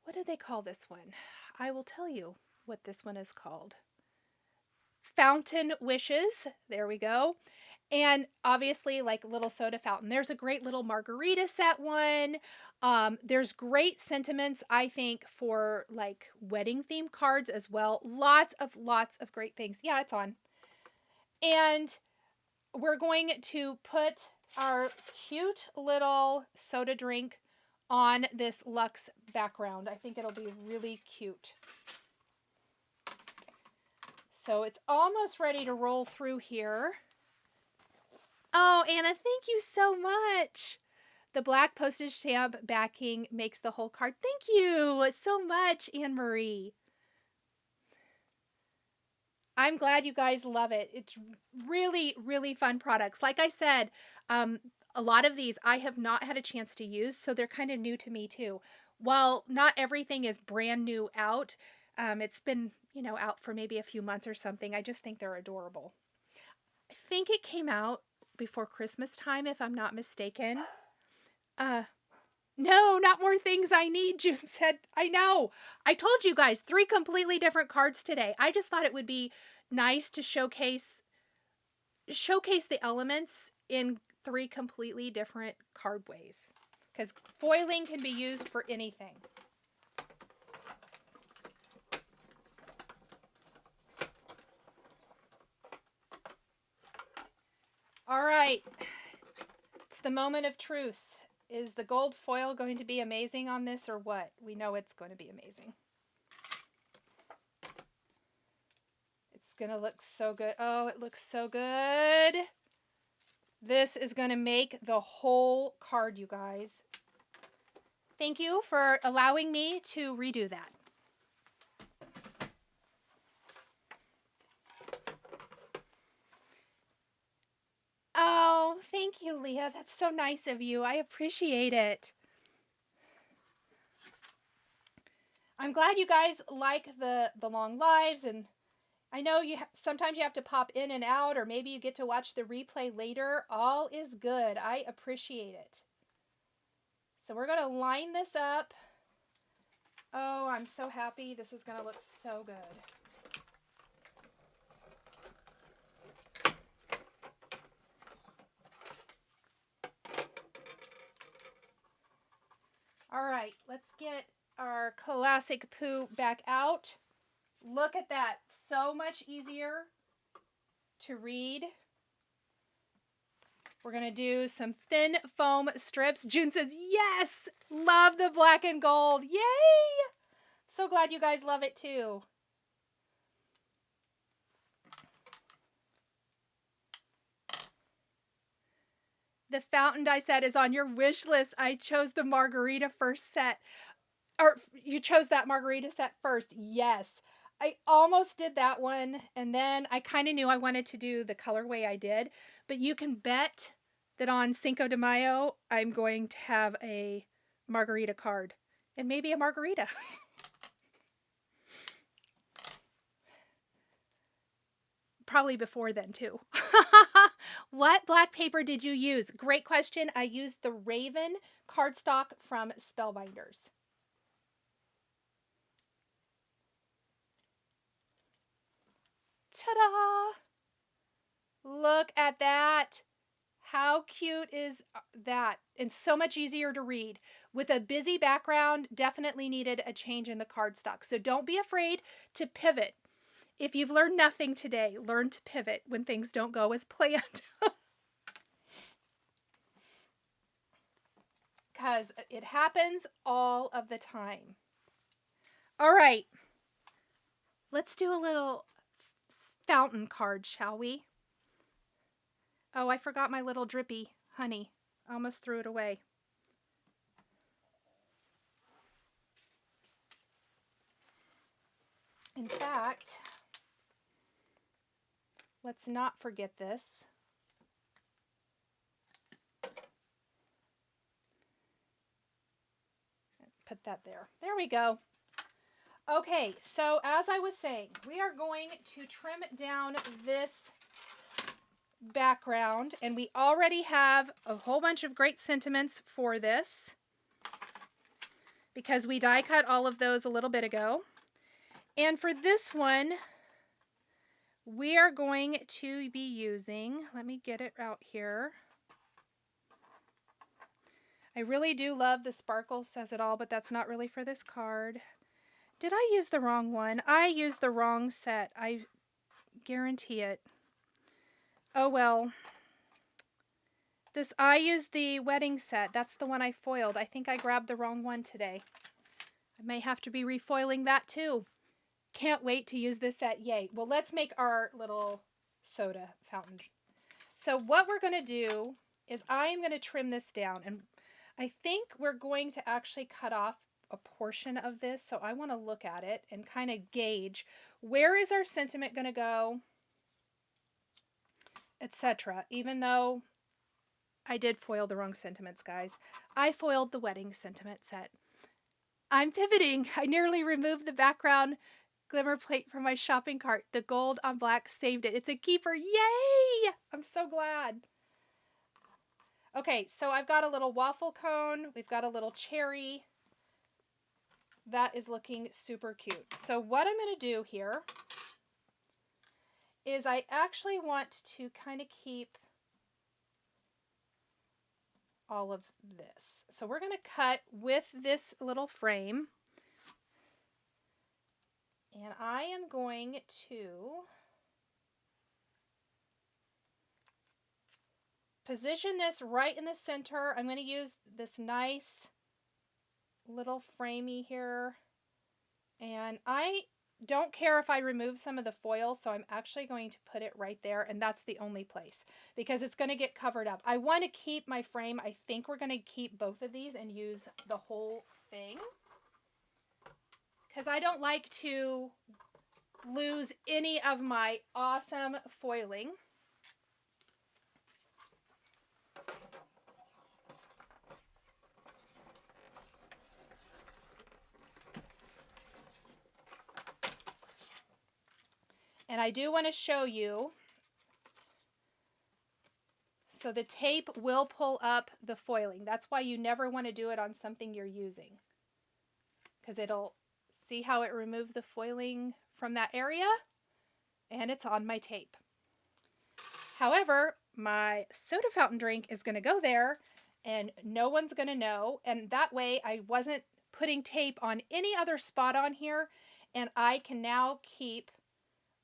what do they call this one? I will tell you what this one is called. Fountain Wishes. There we go. And obviously, like little soda fountain. There's a great little margarita set one. There's great sentiments, I think, for like wedding themed cards as well. Lots of great things. Yeah, it's on. And we're going to put our cute little soda drink on this Luxe background. I think it'll be really cute. So it's almost ready to roll through here. Oh, Anna, thank you so much. The black postage stamp backing makes the whole card. Thank you so much, Anne Marie. I'm glad you guys love it. It's really, really fun products. Like I said, a lot of these I have not had a chance to use, so they're kind of new to me too. While not everything is brand new out, it's been, out for maybe a few months or something. I just think they're adorable. I think it came out before Christmas time, if I'm not mistaken. No, not more things I need, June said. I know. I told you guys 3 completely different cards today. I just thought it would be nice to showcase the elements in 3 completely different card ways. Because foiling can be used for anything. All right. It's the moment of truth. Is the gold foil going to be amazing on this or what? We know it's going to be amazing. It's going to look so good. Oh, it looks so good. This is going to make the whole card, you guys. Thank you for allowing me to redo that. Oh, thank you, Leah. That's so nice of you. I appreciate it. I'm glad you guys like the long lives, and I know sometimes you have to pop in and out, or maybe you get to watch the replay later. All is good. I appreciate it. So we're going to line this up. Oh, I'm so happy. This is going to look so good. All right, let's get our classic Pooh back out. Look at that. So much easier to read. We're going to do some thin foam strips. June says, yes, love the black and gold. Yay! So glad you guys love it too. The fountain die set is on your wish list. I chose the margarita first set. Or you chose that margarita set first. Yes. I almost did that one. And then I kind of knew I wanted to do the colorway I did. But you can bet that on Cinco de Mayo, I'm going to have a margarita card. And maybe a margarita. Probably before then too. What black paper did you use? Great question. I used the Raven cardstock from Spellbinders. Ta-da! Look at that. How cute is that? And so much easier to read. With a busy background, definitely needed a change in the cardstock. So don't be afraid to pivot. If you've learned nothing today, learn to pivot when things don't go as planned. Because it happens all of the time. All right. Let's do a little fountain card, shall we? Oh, I forgot my little drippy honey. I almost threw it away. In fact, let's not forget this. Put that there. There we go. Okay, so as I was saying, we are going to trim down this background, and we already have a whole bunch of great sentiments for this because we die cut all of those a little bit ago. And for this one, we are going to be using, let me get it out here. I really do love the Sparkle Says It All, but that's not really for this card. Did I use the wrong one? I used the wrong set. I guarantee it. Oh well. I used the wedding set. That's the one I foiled. I think I grabbed the wrong one today. I may have to be refoiling that too. Can't wait to use this set. Yay. Well, let's make our little soda fountain. So what we're going to do is I'm going to trim this down. And I think we're going to actually cut off a portion of this. So I want to look at it and kind of gauge where is our sentiment going to go, etc. Even though I did foil the wrong sentiments, guys. I foiled the wedding sentiment set. I'm pivoting. I nearly removed the background glimmer plate from my shopping cart. The gold on black saved it. It's a keeper. Yay! I'm so glad. Okay, so I've got a little waffle cone. We've got a little cherry. That is looking super cute. So what I'm going to do here is I actually want to kind of keep all of this. So we're going to cut with this little frame. And I am going to position this right in the center. I'm going to use this nice little framey here. And I don't care if I remove some of the foil, so I'm actually going to put it right there, and that's the only place because it's going to get covered up. I want to keep my frame. I think we're going to keep both of these and use the whole thing because I don't like to lose any of my awesome foiling. And I do want to show you, so the tape will pull up the foiling. That's why you never want to do it on something you're using, because it'll, see how it removed the foiling from that area, and it's on my tape. However, my soda fountain drink is going to go there, and no one's going to know, and that way I wasn't putting tape on any other spot on here, and I can now keep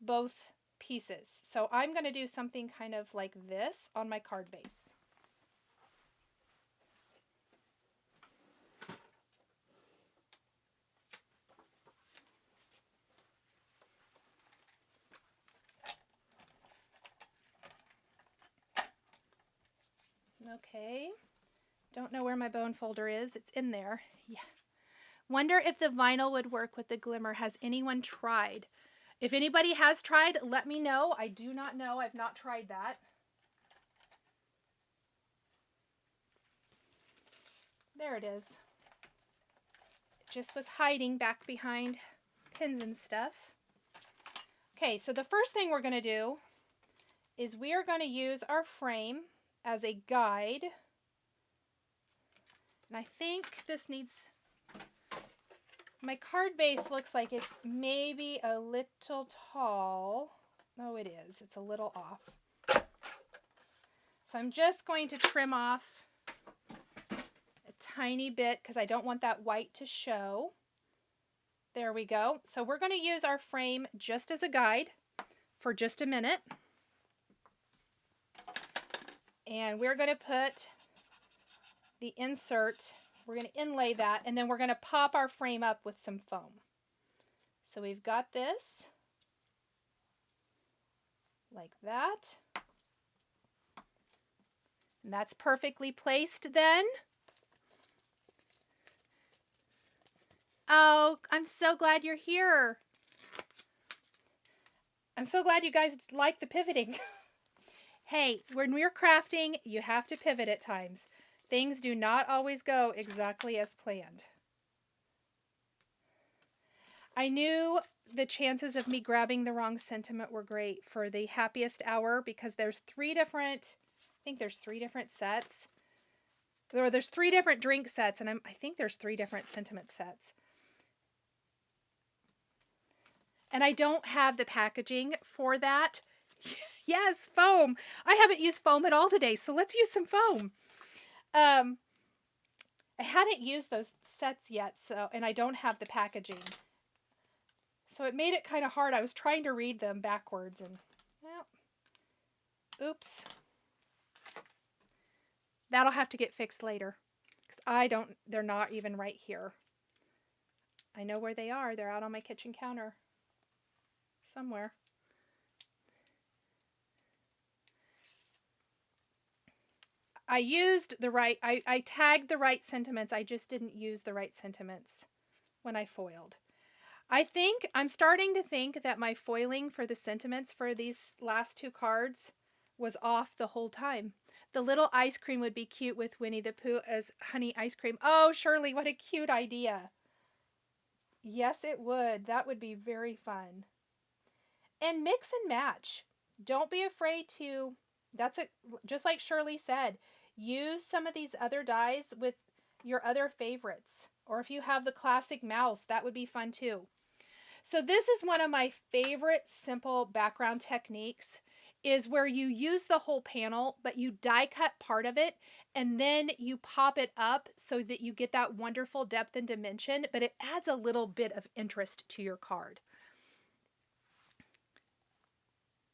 both pieces. So I'm going to do something kind of like this on my card base. Okay, don't know where my bone folder is. It's in there. Yeah. Wonder if the vinyl would work with the glimmer. Has anyone tried? If anybody has tried, let me know. I do not know. I've not tried that. There it is. It just was hiding back behind pins and stuff. Okay, so the first thing we're going to do is we are going to use our frame as a guide. And I think this needs... My card base looks like it's maybe a little tall. No, it is. It's a little off. So I'm just going to trim off a tiny bit because I don't want that white to show. There we go. So we're going to use our frame just as a guide for just a minute. And we're going to put the insert, we're going to inlay that, and then we're going to pop our frame up with some foam. So we've got this like that. And that's perfectly placed then. Oh, I'm so glad you're here. I'm so glad you guys like the pivoting. Hey, when we're crafting, you have to pivot at times. Things do not always go exactly as planned. I knew the chances of me grabbing the wrong sentiment were great for the happiest hour because there's three different, I think there's three different sets. Or there's three different drink sets, and I think there's three different sentiment sets. And I don't have the packaging for that. Yes, foam. I haven't used foam at all today, so let's use some foam. I hadn't used those sets yet, and I don't have the packaging. So it made it kind of hard. I was trying to read them backwards, and well, Oops. That'll have to get fixed later. Because they're not even right here. I know where they are. They're out on my kitchen counter. Somewhere. I tagged the right sentiments. I just didn't use the right sentiments when I foiled. I'm starting to think that my foiling for the sentiments for these last two cards was off the whole time. The little ice cream would be cute with Winnie the Pooh as honey ice cream. Oh, Shirley, what a cute idea. Yes, it would. That would be very fun. And mix and match. Don't be afraid to, just like Shirley said, use some of these other dies with your other favorites. Or if you have the classic mouse, that would be fun too. So this is one of my favorite simple background techniques, is where you use the whole panel, but you die cut part of it, and then you pop it up so that you get that wonderful depth and dimension, but it adds a little bit of interest to your card.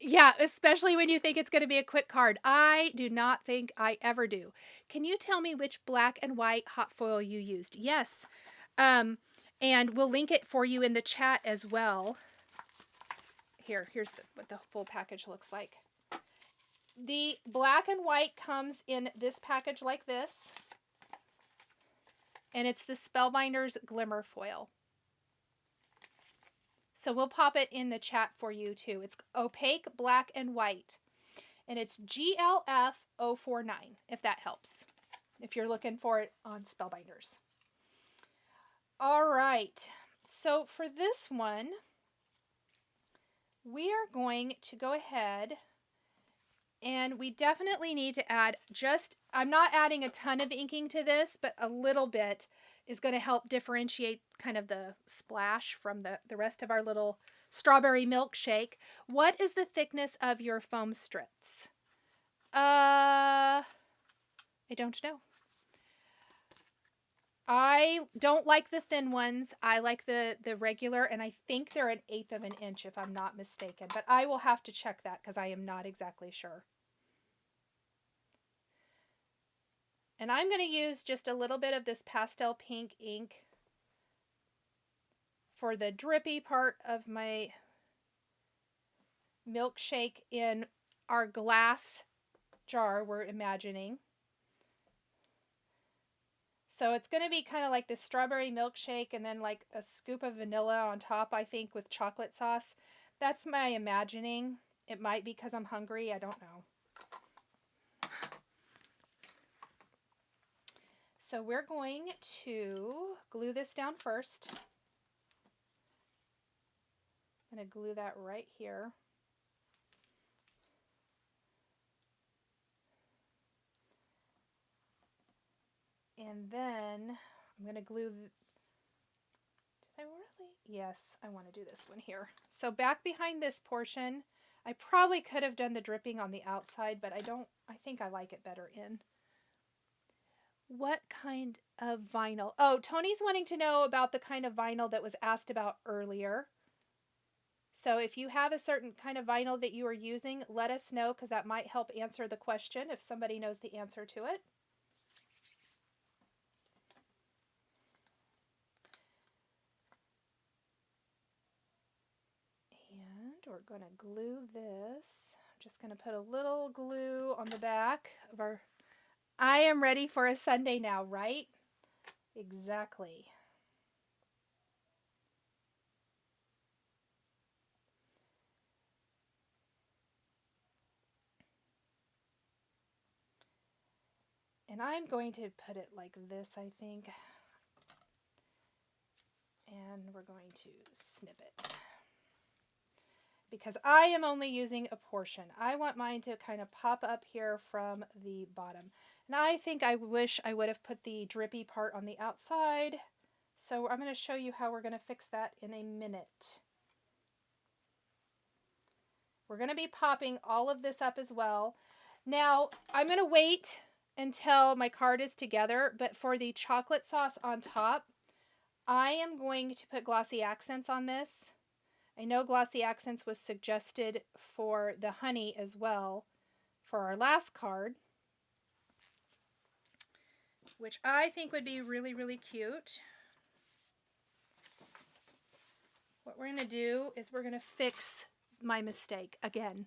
Yeah, especially when you think it's going to be a quick card. I do not think I ever do. Can you tell me which black and white hot foil you used? Yes. And we'll link it for you in the chat as well. Here's what the full package looks like. The black and white comes in this package like this. And it's the Spellbinders Glimmer Foil. So we'll pop it in the chat for you too. It's opaque, black, and white. And it's GLF049, if that helps. If you're looking for it on Spellbinders. All right. So for this one, we are going to go ahead and we definitely need to add I'm not adding a ton of inking to this, but a little bit is going to help differentiate kind of the splash from the rest of our little strawberry milkshake. What is the thickness of your foam strips? I don't know. I don't like the thin ones. I like the regular, and I think they're 1/8 of an inch if I'm not mistaken. But I will have to check that because I am not exactly sure. And I'm going to use just a little bit of this pastel pink ink for the drippy part of my milkshake in our glass jar we're imagining. So it's going to be kind of like this strawberry milkshake and then like a scoop of vanilla on top, I think, with chocolate sauce. That's my imagining. It might be because I'm hungry. I don't know. So we're going to glue this down first. I'm going to glue that right here. And then I'm going to glue, did I really? Yes, I want to do this one here. So back behind this portion, I probably could have done the dripping on the outside, but I think I like it better in. What kind of vinyl? Oh, Tony's wanting to know about the kind of vinyl that was asked about earlier. So if you have a certain kind of vinyl that you are using, let us know because that might help answer the question if somebody knows the answer to it. And we're going to glue this. I'm just going to put a little glue on the back of our... I am ready for a Sunday now, right? Exactly. And I'm going to put it like this, I think. And we're going to snip it. Because I am only using a portion. I want mine to kind of pop up here from the bottom. And I think I wish I would have put the drippy part on the outside. So I'm going to show you how we're going to fix that in a minute. We're going to be popping all of this up as well. Now, I'm going to wait until my card is together, but for the chocolate sauce on top, I am going to put glossy accents on this. I know glossy accents was suggested for the honey as well for our last card, which I think would be really, really cute. What we're going to do is we're going to fix my mistake again.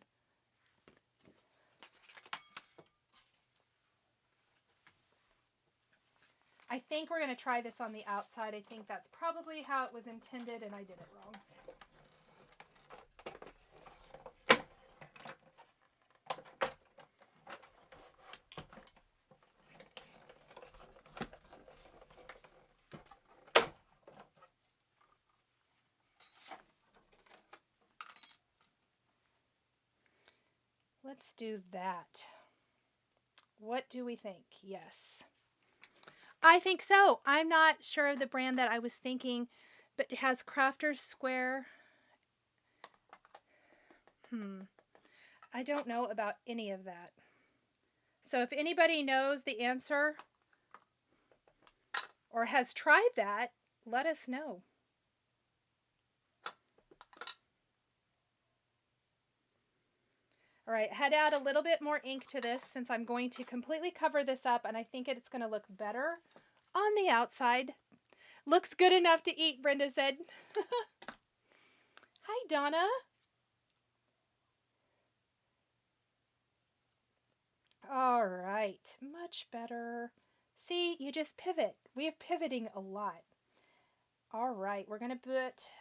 I think we're going to try this on the outside. I think that's probably how it was intended, and I did it wrong. Let's do that. What do we think? Yes. I think so. I'm not sure of the brand that I was thinking, but it has Crafter's Square. I don't know about any of that. So if anybody knows the answer or has tried that, let us know. All right, had to add a little bit more ink to this since I'm going to completely cover this up, and I think it's going to look better on the outside. Looks good enough to eat, Brenda said. Hi, Donna. All right, much better. See, you just pivot. We are pivoting a lot. All right, we're going to put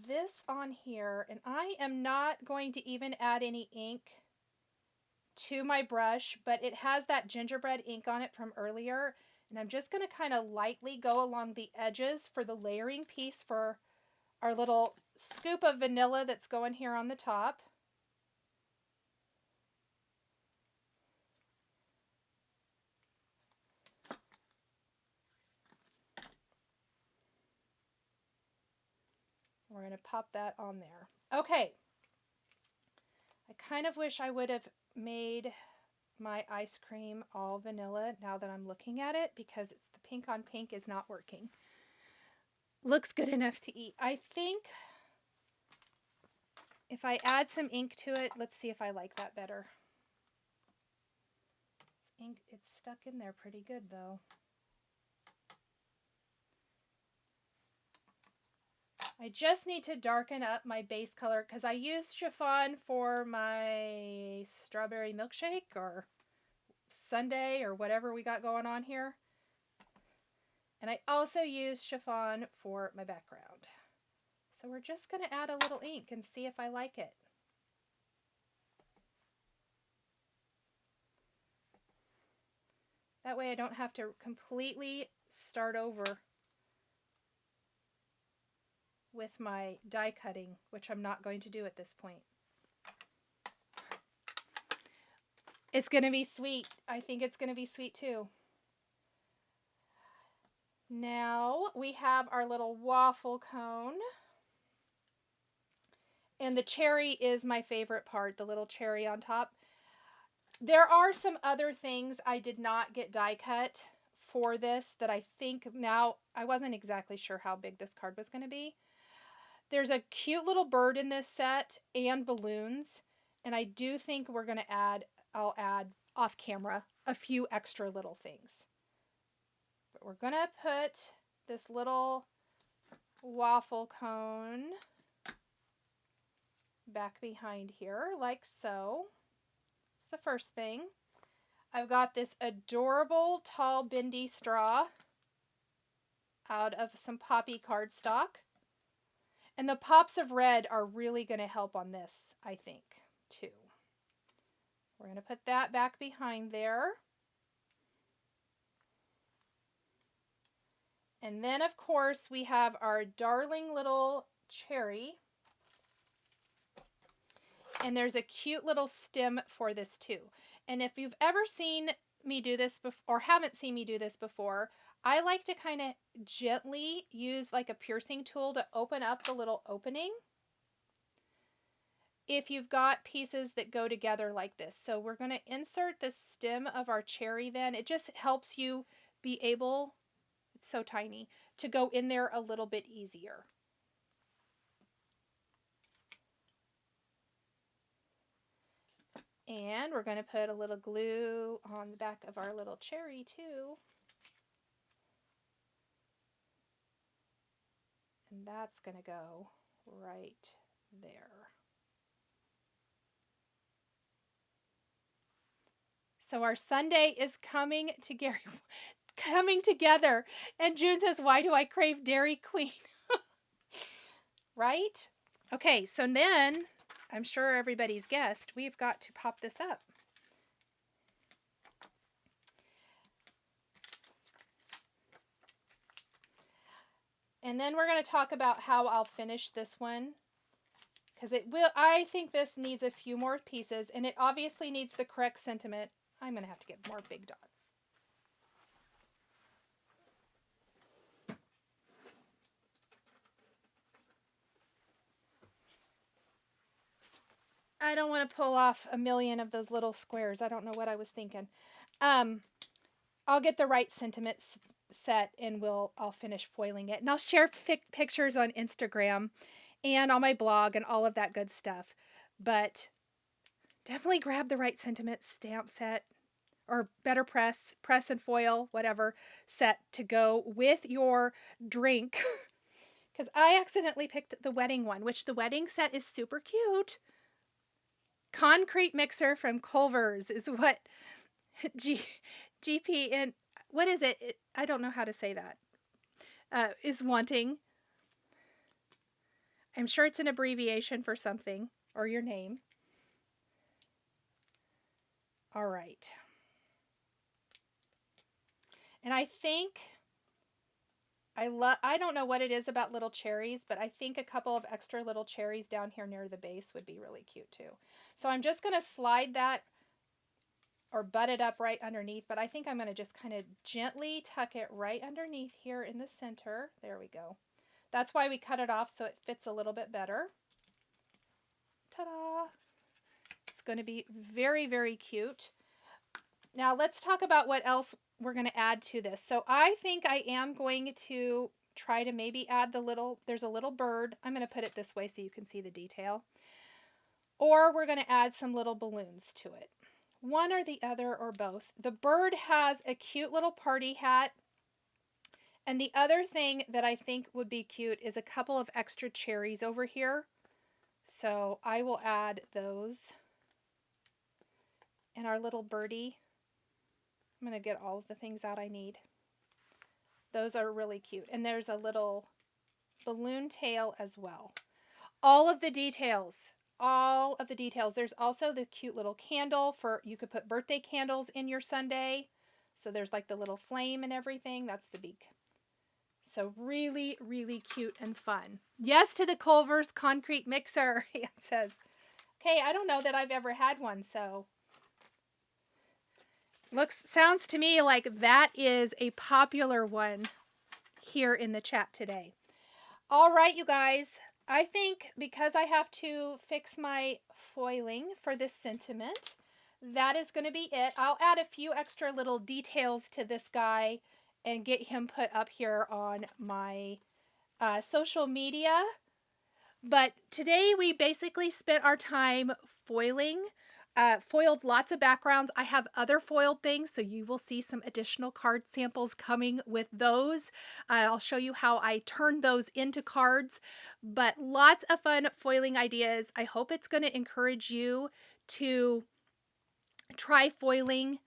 this on here, and I am not going to even add any ink to my brush, but it has that gingerbread ink on it from earlier, and I'm just going to kind of lightly go along the edges for the layering piece for our little scoop of vanilla that's going here on the top. We're going to pop that on there. Okay. I kind of wish I would have made my ice cream all vanilla now that I'm looking at it, because the pink on pink is not working. Looks good enough to eat. I think if I add some ink to it, let's see if I like that better. It's stuck in there pretty good though. I just need to darken up my base color because I used chiffon for my strawberry milkshake or sundae or whatever we got going on here. And I also used chiffon for my background. So we're just going to add a little ink and see if I like it. That way I don't have to completely start over with my die cutting, which I'm not going to do at this point. It's going to be sweet. I think it's going to be sweet too. Now we have our little waffle cone. And the cherry is my favorite part, the little cherry on top. There are some other things I did not get die cut for this that I think now, I wasn't exactly sure how big this card was going to be. There's a cute little bird in this set and balloons. And I do think we're going to add, I'll add off camera, a few extra little things. But we're going to put this little waffle cone back behind here, like so. It's the first thing. I've got this adorable tall bendy straw out of some poppy cardstock. And the pops of red are really going to help on this, I think, too. We're going to put that back behind there. And then, of course, we have our darling little cherry. And there's a cute little stem for this too. And if you've ever seen me do this before, or haven't seen me do this before, I like to kind of gently use like a piercing tool to open up the little opening. If you've got pieces that go together like this. So we're going to insert the stem of our cherry then. It just helps you be able, it's so tiny, to go in there a little bit easier. And we're going to put a little glue on the back of our little cherry too. And that's going to go right there. So our Sunday is coming together. And June says, why do I crave Dairy Queen? Right? Okay, so then, I'm sure everybody's guessed, we've got to pop this up. And then we're going to talk about how I'll finish this one. Because I think this needs a few more pieces, and it obviously needs the correct sentiment. I'm going to have to get more big dots. I don't want to pull off a million of those little squares. I don't know what I was thinking. I'll get the right sentiment set and I'll finish foiling it. And I'll share pictures on Instagram and on my blog and all of that good stuff. But definitely grab the right sentiment stamp set or BetterPress, press and foil, whatever, set to go with your drink. Because I accidentally picked the wedding one, which the wedding set is super cute. Concrete mixer from Culver's is what GP and what is it? I don't know how to say that. Is wanting. I'm sure it's an abbreviation for something or your name. All right. And I think I don't know what it is about little cherries, but I think a couple of extra little cherries down here near the base would be really cute too. So I'm just going to slide that or butt it up right underneath, but I think I'm going to just kind of gently tuck it right underneath here in the center. There we go. That's why we cut it off, so it fits a little bit better. Ta-da! It's going to be very, very cute. Now let's talk about what else we're going to add to this. So I think I am going to try to maybe add there's a little bird. I'm going to put it this way so you can see the detail. Or we're going to add some little balloons to it. One or the other or both. The bird has a cute little party hat. And the other thing that I think would be cute is a couple of extra cherries over here. So I will add those. And our little birdie. I'm going to get all of the things out I need. Those are really cute. And there's a little balloon tail as well. All of the details. All of the details. There's also the cute little candle you could put birthday candles in your sundae. So there's like the little flame and everything. That's the beak. So really, really cute and fun. Yes to the Culver's concrete mixer, it says. Okay, I don't know that I've ever had one, so. Sounds to me like that is a popular one here in the chat today. All right, you guys. I think because I have to fix my foiling for this sentiment, that is going to be it. I'll add a few extra little details to this guy and get him put up here on my social media. But today we basically spent our time foiling. Foiled lots of backgrounds. I have other foiled things, so you will see some additional card samples coming with those. I'll show you how I turned those into cards, but lots of fun foiling ideas. I hope it's going to encourage you to try foiling.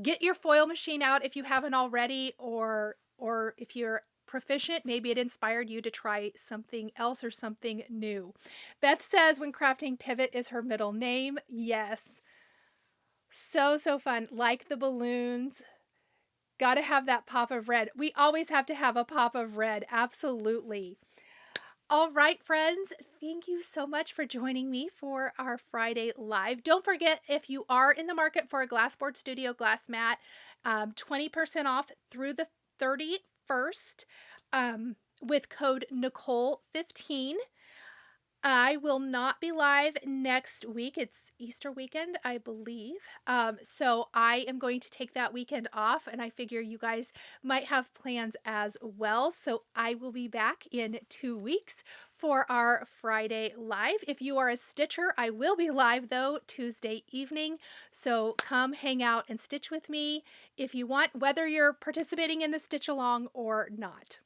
Get your foil machine out if you haven't already, or if you're proficient, maybe it inspired you to try something else or something new. Beth says when crafting, pivot is her middle name. Yes. So fun. Like the balloons. Got to have that pop of red. We always have to have a pop of red. Absolutely. All right, friends. Thank you so much for joining me for our Friday Live. Don't forget, if you are in the market for a Glassboard Studio glass mat, 20% off through the 31st with code Nichol15. I will not be live next week. It's Easter weekend, I believe. So I am going to take that weekend off, and I figure you guys might have plans as well. So I will be back in 2 weeks for our Friday live. If you are a stitcher, I will be live though Tuesday evening. So come hang out and stitch with me if you want, whether you're participating in the stitch along or not.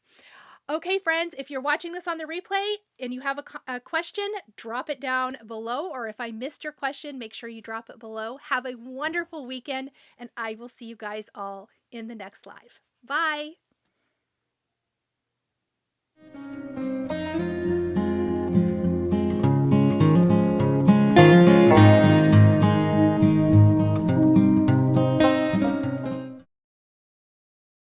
Okay, friends, if you're watching this on the replay and you have a question, drop it down below. Or if I missed your question, make sure you drop it below. Have a wonderful weekend, and I will see you guys all in the next live. Bye.